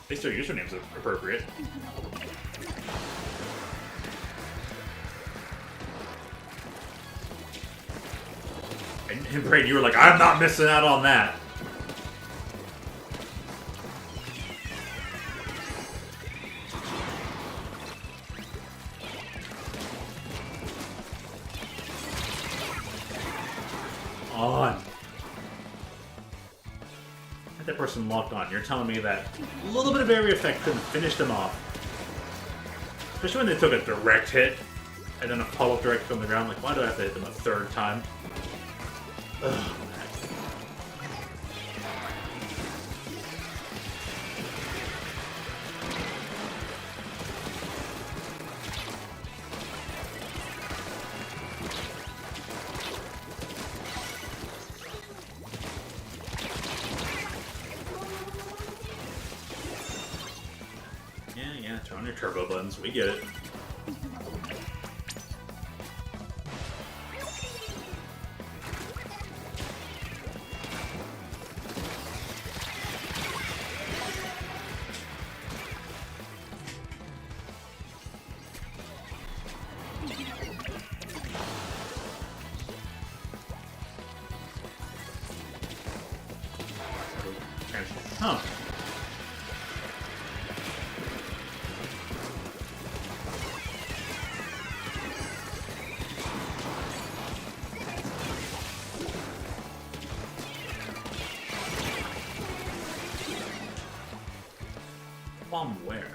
At least their usernames are appropriate. And Brain, you were like, I'm not missing out on that. On. That person locked on. You're telling me that a little bit of area effect couldn't finish them off. Especially when they took a direct hit, and then a follow-up direct from the ground. Like, why do I have to hit them a third time? Ugh. Turn on your turbo buttons, we get it. Huh. Bomb where?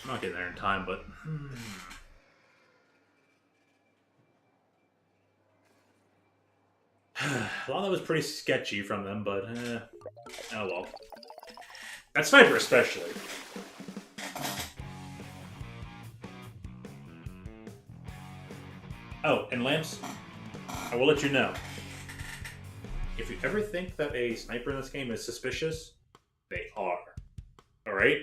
I'm not getting there in time, but... A lot of that was pretty sketchy from them, but oh well. That sniper especially. Oh, and Lamps, I will let you know. If you ever think that a sniper in this game is suspicious, they are. Alright?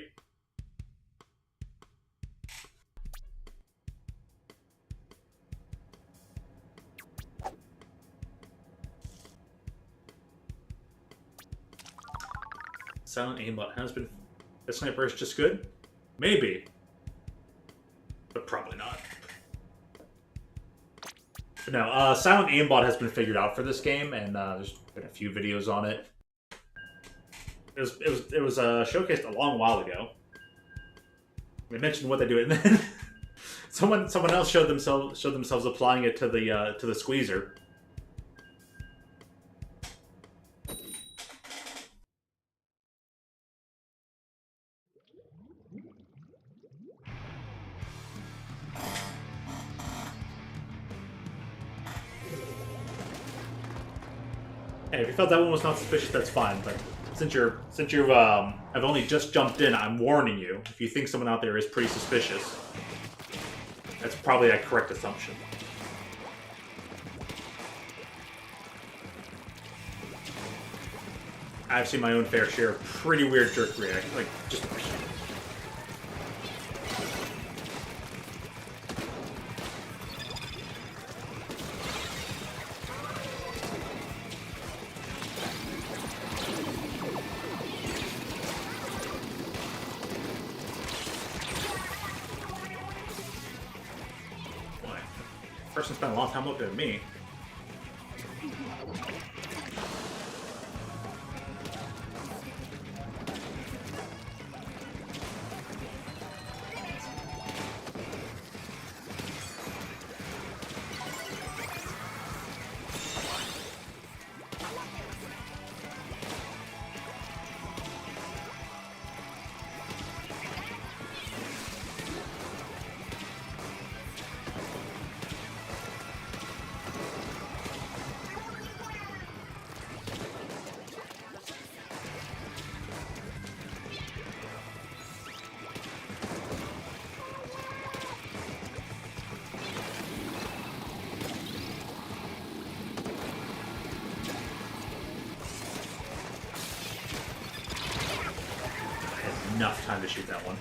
Silent aimbot has been... The sniper is just good? Maybe. But probably not. But no, silent aimbot has been figured out for this game, and there's been a few videos on it. It was showcased a long while ago. They mentioned what they do, and then someone else showed themselves applying it to the squeezer. Hey, if you felt that one was not suspicious, that's fine. But since you've have only just jumped in, I'm warning you. If you think someone out there is pretty suspicious, that's probably a correct assumption. I've seen my own fair share of pretty weird jerk reactions, like just. Person spent a long time looking at me. Enough time to shoot that one.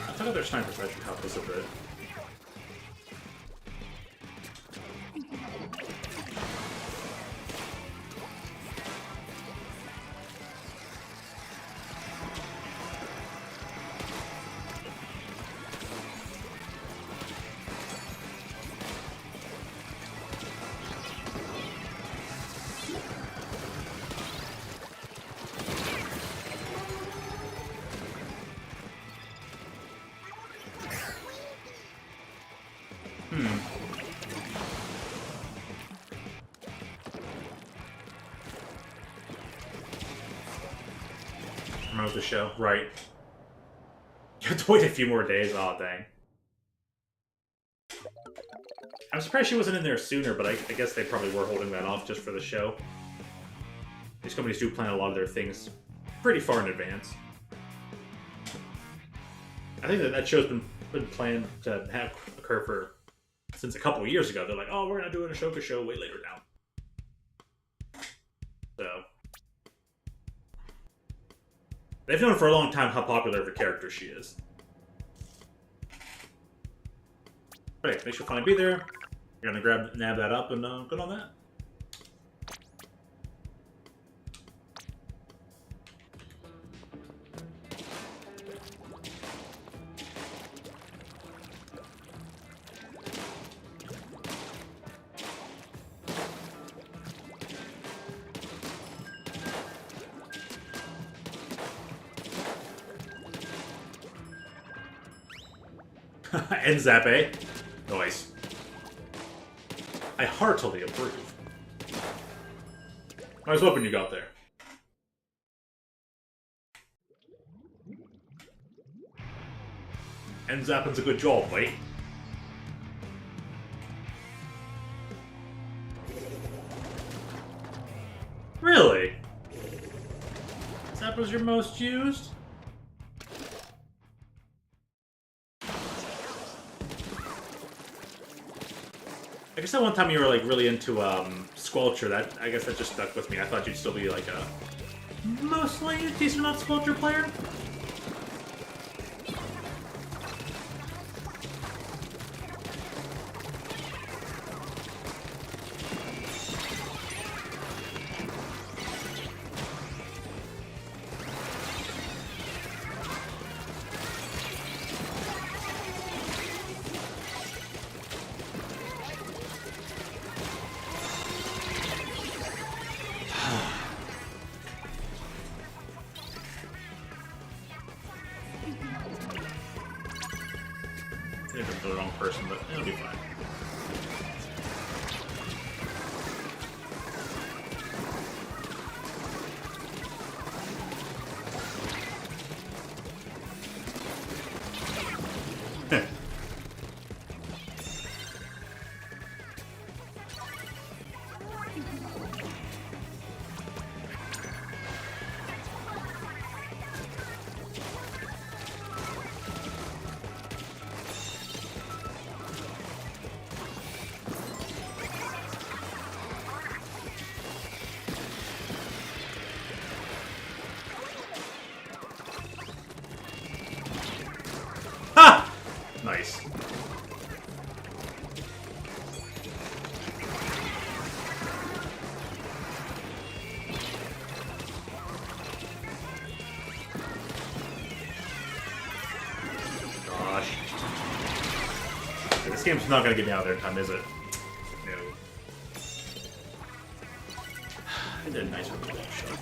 I thought other snipers actually helped us a bit. camera with the show. Right. You have to wait a few more days. Oh, dang. I'm surprised she wasn't in there sooner, but I guess they probably were holding that off just for the show. These companies do plan a lot of their things pretty far in advance. I think that show's been planned to have occur for since a couple of years ago. They're like, oh, we're gonna do an Ashoka show way later now. So they've known for a long time how popular of a character she is. Right, make sure finally be there. You're gonna nab that up and good on that. And Zappe. Nice. I heartily approve. I was hoping you got there. And Zappin's a good job, mate. Really? Zappa's your most used? I guess that one time you were like really into Squelcher. That I guess that just stuck with me. I thought you'd still be like a mostly decent enough Squelcher player. The wrong person, but it'll be fine. Nice. Gosh. This game's not gonna get me out of there in time, is it? No. I did a nice one with that shot.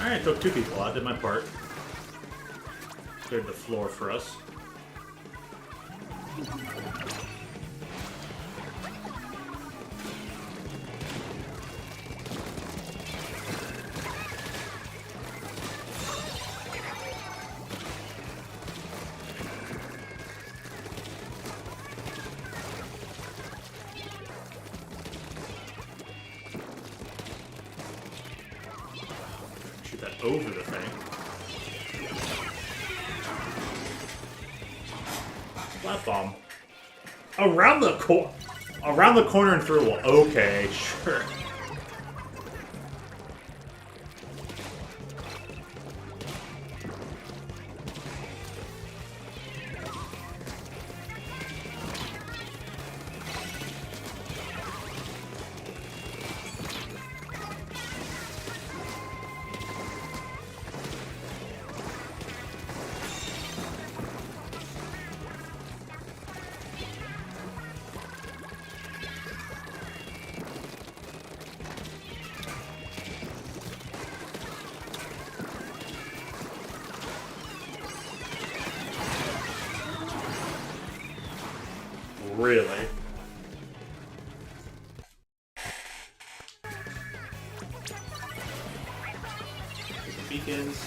Alright, took two people out, did my part. Cleared the floor for us. Over the thing. Flat bomb. Around the corner and through a wall. Okay, sure. Really? shenanigans.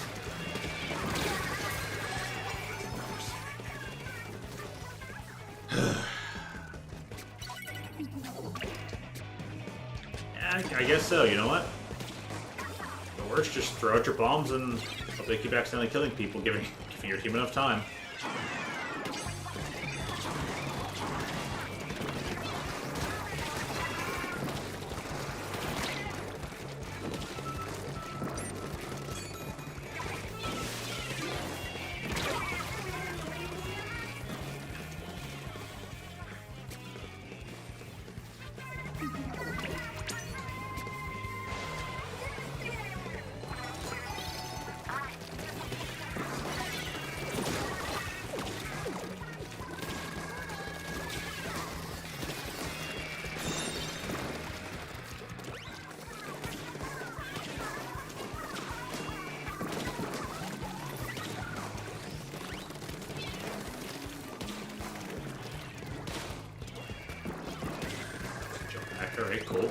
I guess so, you know what? The worst, just throw out your bombs and hope they keep accidentally killing people, giving your team enough time. Alright, cool.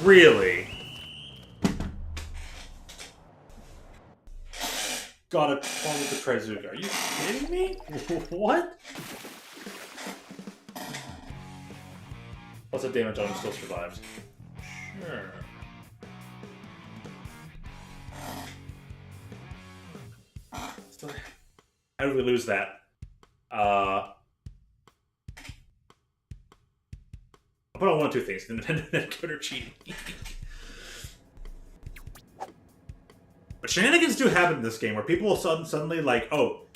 Really? Got it on with the Trezuga. Are you kidding me? What? Plus the damage on him still survives. Sure. Still, how did we lose that? I'll put on one of two things, then good or cheating. But shenanigans do happen in this game where people will suddenly like, oh,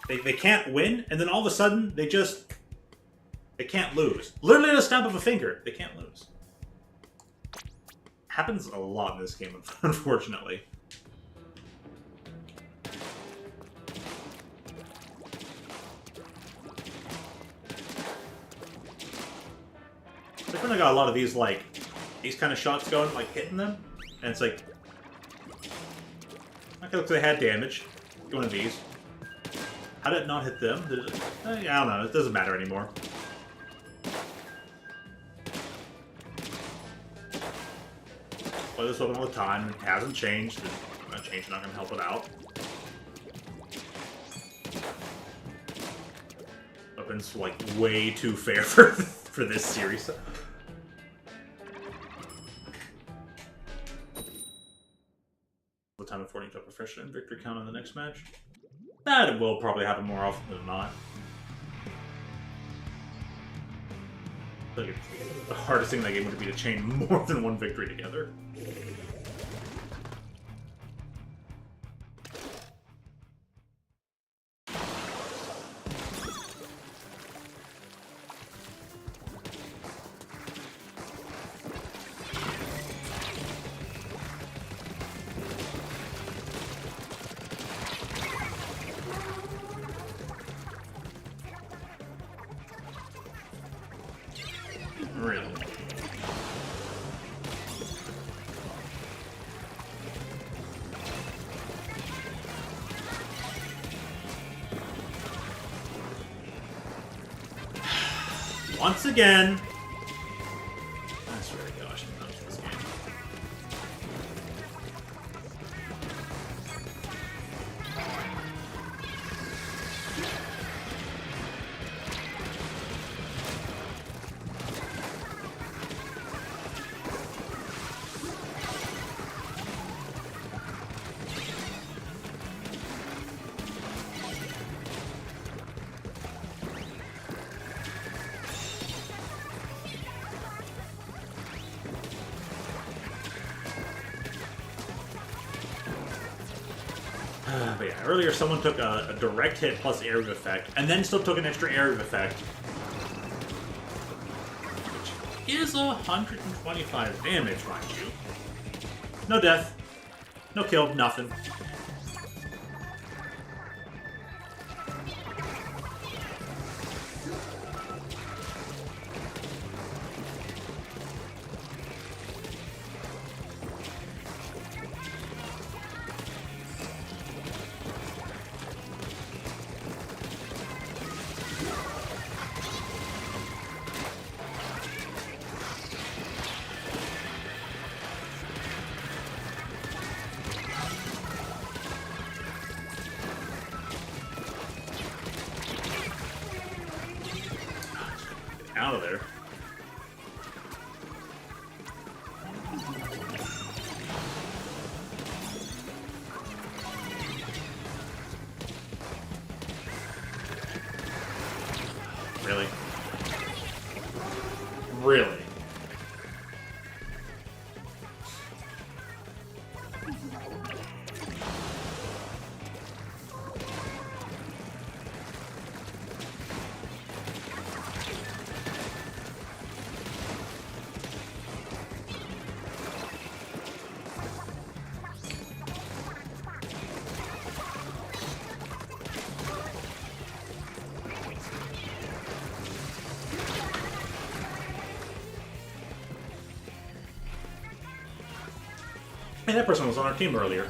they can't win, and then all of a sudden they can't lose. Literally at a snap of a finger, they can't lose. Happens a lot in this game, unfortunately. Like when I got a lot of these, like, these kind of shots going, like hitting them, and it's like, okay, looks like they had damage. Get one of these. How did it not hit them? Did it, I don't know. It doesn't matter anymore. Play this weapon all the time. It hasn't changed. It's not changed. Not gonna help it out. Weapon's like way too fair for this series. The time affording to profession and victory count in the next match. That will probably happen more often than not. I think the hardest thing in that game would be to chain more than one victory together. Really? Once again. I swear to gosh, I'm done with this game. But yeah, earlier someone took a direct hit plus area effect, and then still took an extra area effect. Which is 125 damage, mind you. No death. No kill, nothing. out of there. Really? Really? Hey, that person was on our team earlier.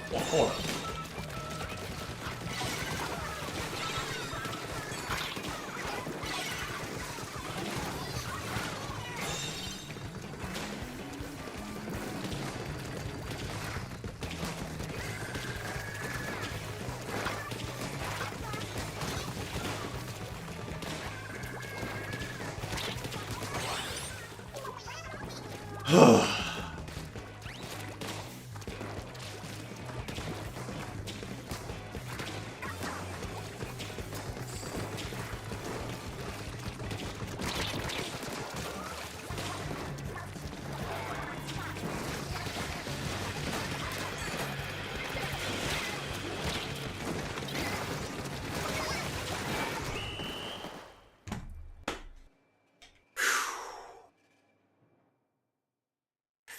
One corner.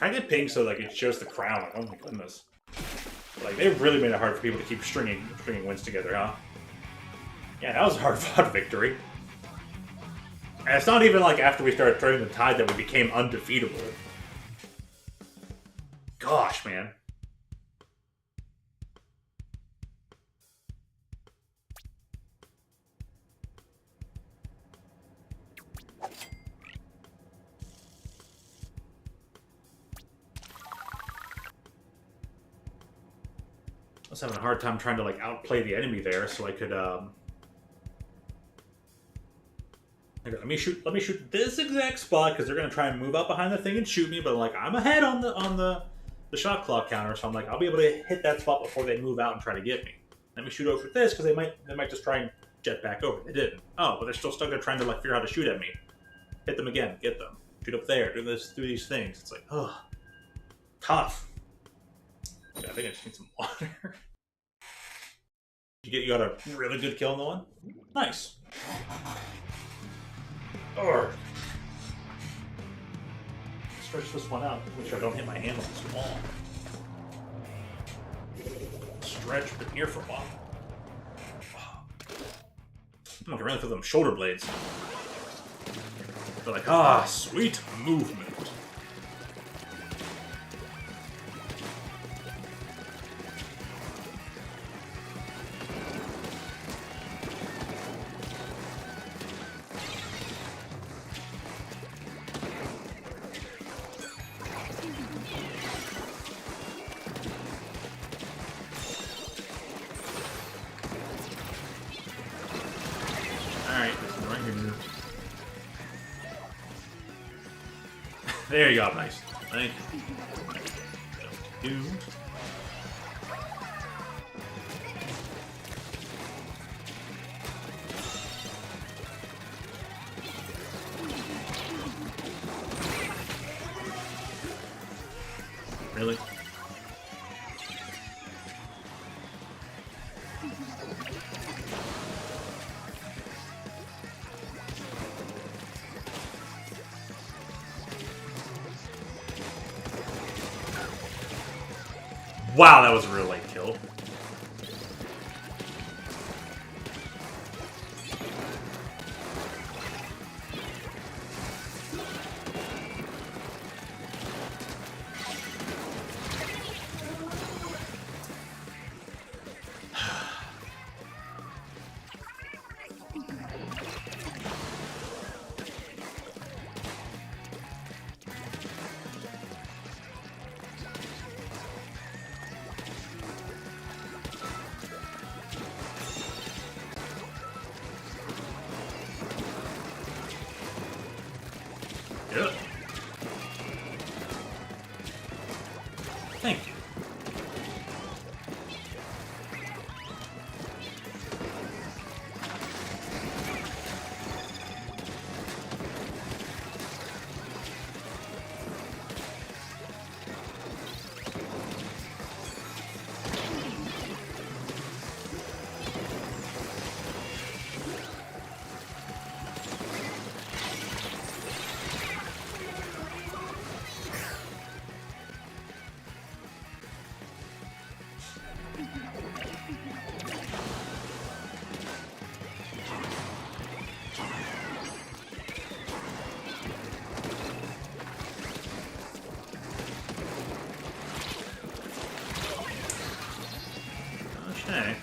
I get ping so like it shows the crown. Like, oh my goodness! Like they really made it hard for people to keep stringing wins together, huh? Yeah, that was a hard-fought victory. And it's not even like after we started turning the tide that we became undefeatable. Gosh, man. I was having a hard time trying to like outplay the enemy there, so I could let me shoot this exact spot because they're gonna try and move up behind the thing and shoot me, but like I'm ahead on the shot clock counter, so I'm like I'll be able to hit that spot before they move out and try to get me. Let me shoot over this because they might just try and jet back over. They didn't. Oh, but they're still stuck there trying to like figure out how to shoot at me. Hit them again. Get them. Shoot up there. Do these things. It's like, oh, tough. Yeah, I think I just need some water. You got a really good kill on the one? Nice. Urgh. Stretch this one out. Make sure I don't hit my hand on this wall. Stretch, been here for a while. I'm gonna really feel them shoulder blades. They're like, ah, sweet movement. There you go, nice. Thank you. Really? Wow, that was a real late kill. Hey.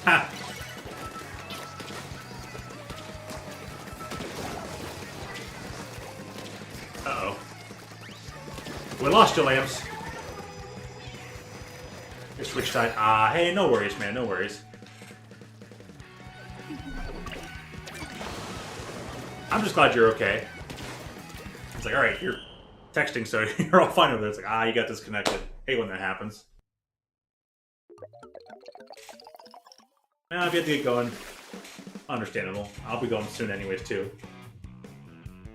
Ha! Uh-oh. We lost you, Lambs. You switched side. Ah, hey, no worries, man, no worries. I'm just glad you're okay. It's like, alright, you're texting, so you're all fine with it. It's like, ah, you got disconnected. Hate when that happens. If you have to get going, understandable. I'll be going soon anyways, too.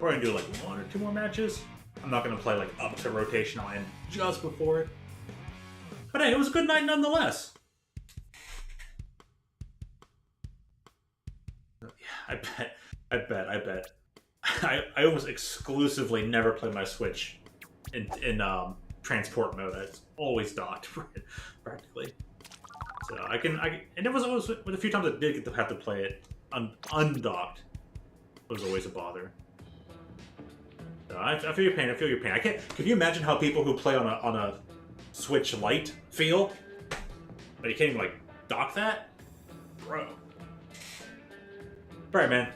We're gonna do like 1 or 2 more matches. I'm not gonna play like up to rotation. I'll end just before it. But hey, it was a good night nonetheless. Yeah, I bet. I almost exclusively never play my Switch in transport mode. It's always docked, practically. So and it was always, with a few times I did get to have to play it undocked. It was always a bother. So I feel your pain. I feel your pain. Can you imagine how people who play on a Switch Lite feel? But you can't even like dock that, bro. All right, man.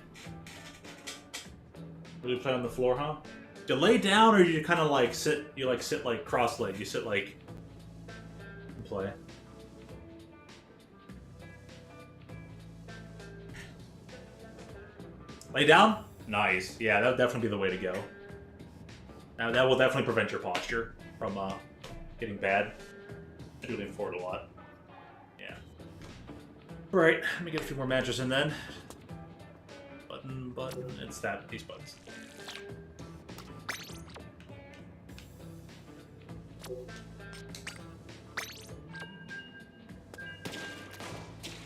Will you play on the floor, huh? Do you lay down, or do you kind of like sit? You like sit like cross-legged. You sit like and play. Lay down? Nice. Yeah, that would definitely be the way to go. Now that will definitely prevent your posture from getting bad. I do lean forward a lot. Yeah. Alright, let me get a few more matches in then. Button, it's these buttons.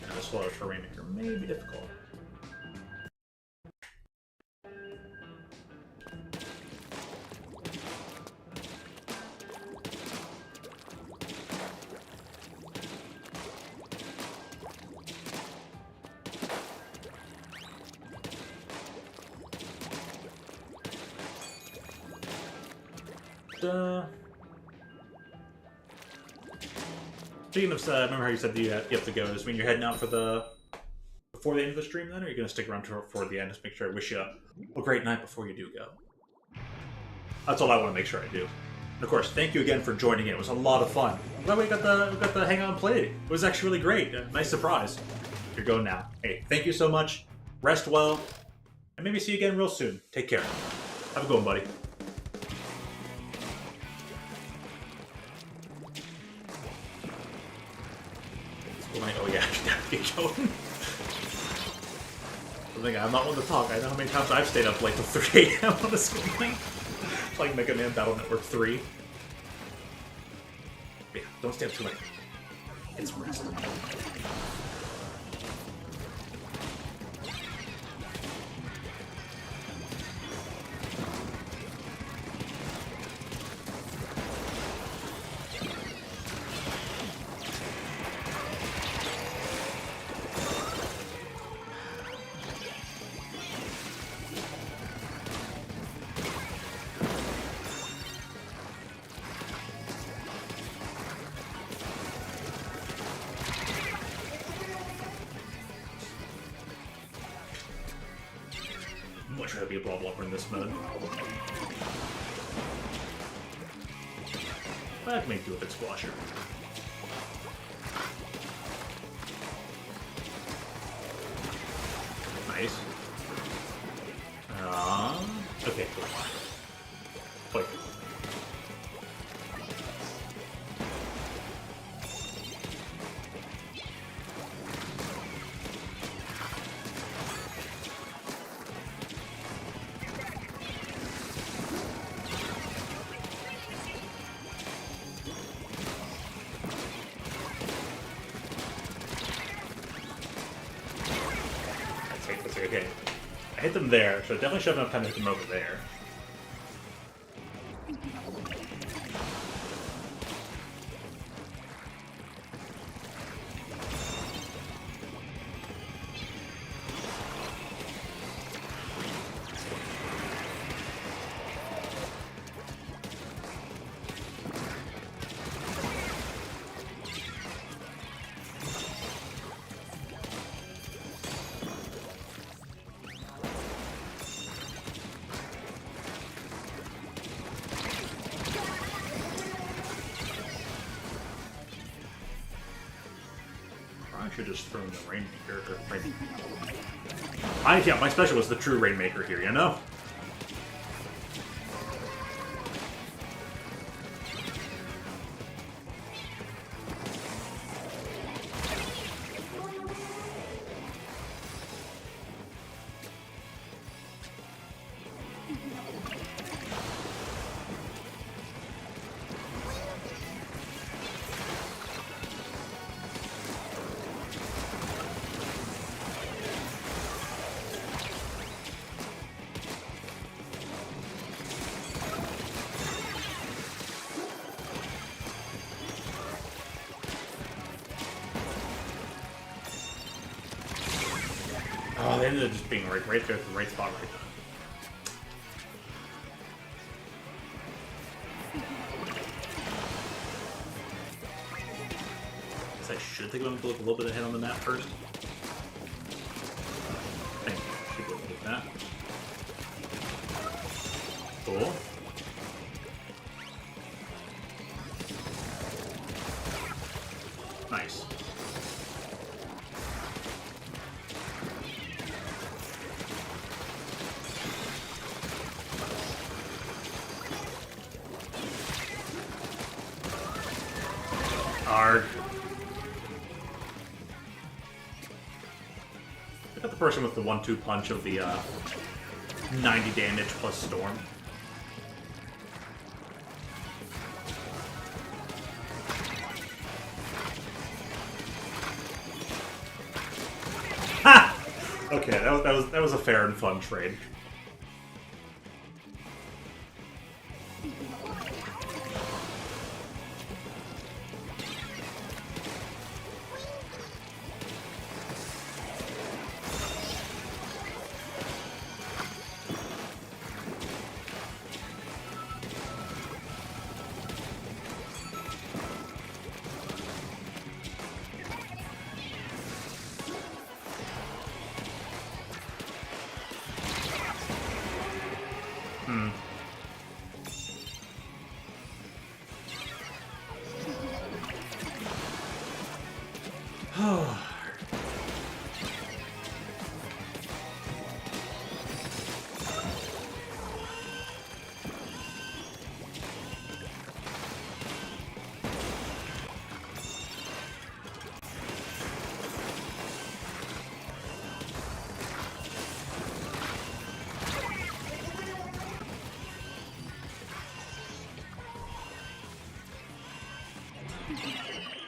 Now this slower terrain here may be difficult. Speaking of, remember how you said you have to go? Does this mean you're heading out before the end of the stream then, or are you going to stick around for the end? Just make sure I wish you a great night before you do go. That's all I want to make sure I do. And of course, thank you again for joining in. It was a lot of fun. I'm glad we got the hang out and play it. It was actually really great. A nice surprise. You're going now. Hey, thank you so much. Rest well, and maybe see you again real soon. Take care. Have a good one, buddy. Oh yeah, I gotta get going. I'm not one to talk. I know how many times I've stayed up late till 3 AM on this game. Playing Mega Man Battle Network 3. Yeah, don't stay up too late. Get some rest. Try to be a blah blopper in this mode. But I can make do with it, Squasher. Nice. Okay, cool. Play. Okay. I hit them there, so I definitely should have enough time to hit them over there. I should just throw in the Rainmaker. Yeah, my special was the true Rainmaker here, you know? Oh, they ended up just being right there at the right spot right now. Guess I should take them to look a little bit ahead on the map first. Thank you. Should be able to get that. Cool. Nice. Arg. I got the person with the 1-2 punch of the 90 damage plus storm. Ha! Okay, that was a fair and fun trade.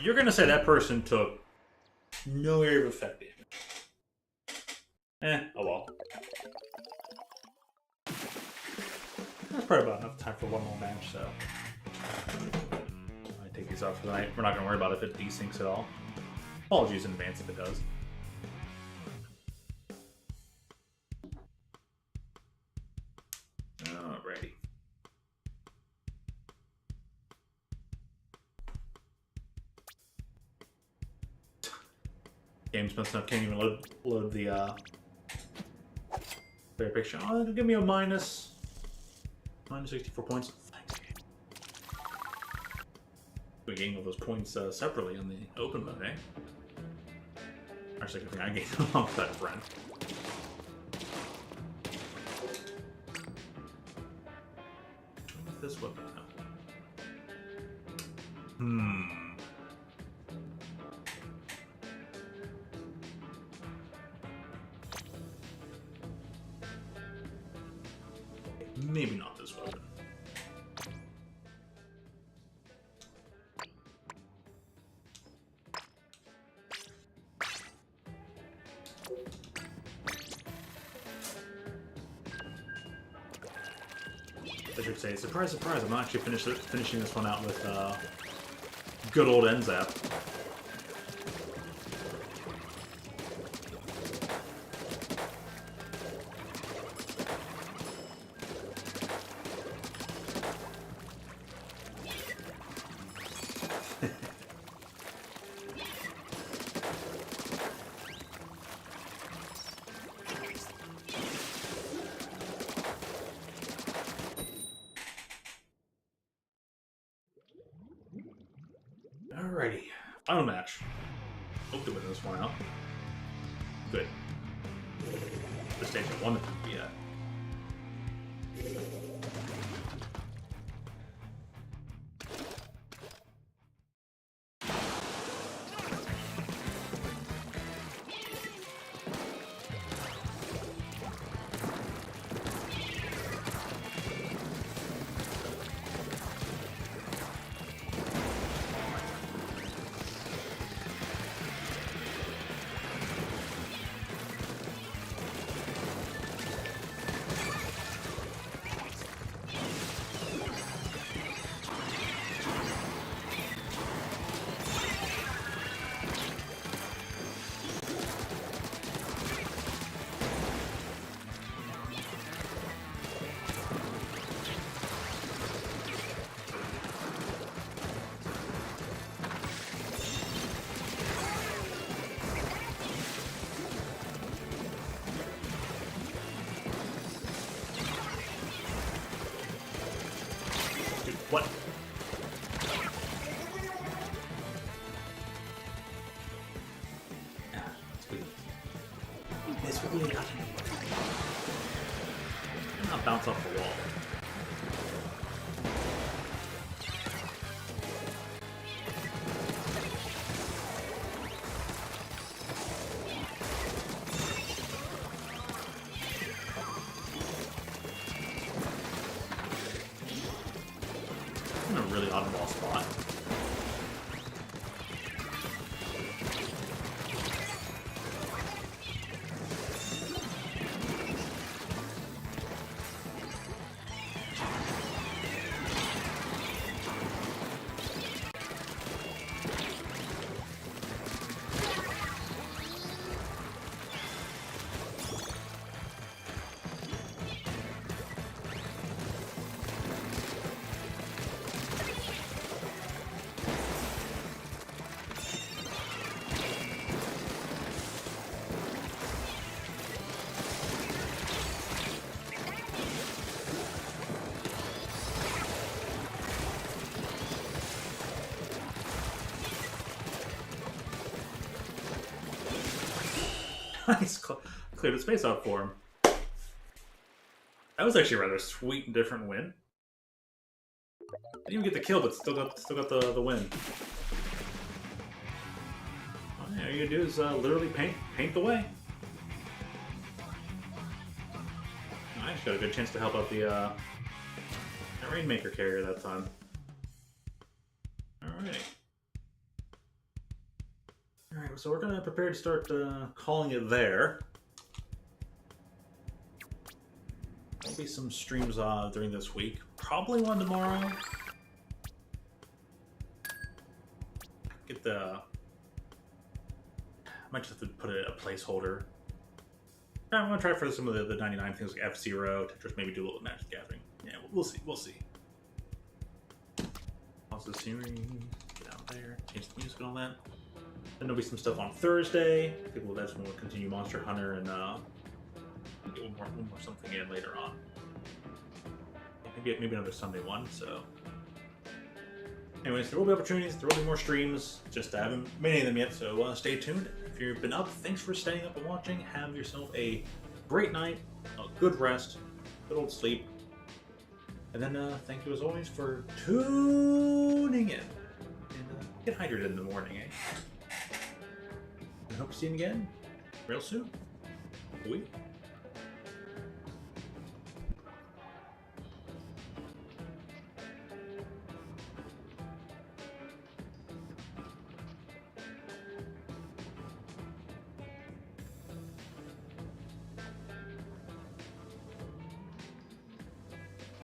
You're gonna say that person took no area of effect damage. Oh well. That's probably about enough time for one more match, so. I take these off for the night. We're not gonna worry about if it desyncs at all. Apologies in advance if it does. Alrighty. Game's messed up. Can't even load the player picture. Oh, it'll give me a minus 64 points. Thanks, game. We gained all those points separately on the open mode, eh? Actually, I think I gained alongside friend. This weapon now. Maybe not this weapon. I should say, surprise, surprise, I'm not actually finishing this one out with good old Enzap. Alrighty, final match. Hope to win this one out. Good. The stage I wanted to be at. What? This really got me. And not bounce off the wall. In a really oddball spot. Nice, cleared the space out for him. That was actually a rather sweet and different win. Didn't even get the kill, but still got the win. All you do is literally paint the way. I actually got a good chance to help out the Rainmaker carrier that time. Alrighty. Alright, so we're going to prepare to start calling it there. There'll be some streams during this week. Probably one tomorrow. Get the... Might just have to put a placeholder. I'm going to try for some of the 99 things like F-Zero, Tetris, maybe do a little Magic Gathering. Yeah, we'll see, we'll see. Pause the series, get out there, change the music and all that. Then there'll be some stuff on Thursday. I think that's when we'll continue Monster Hunter and get one more something in later on. Maybe another Sunday one. So, anyways, there will be opportunities. There will be more streams. Just I haven't made any of them yet. So stay tuned. If you've been up, thanks for staying up and watching. Have yourself a great night, a good rest, good old sleep, and then thank you as always for tuning in. And get hydrated in the morning, eh? I hope to see you again real soon.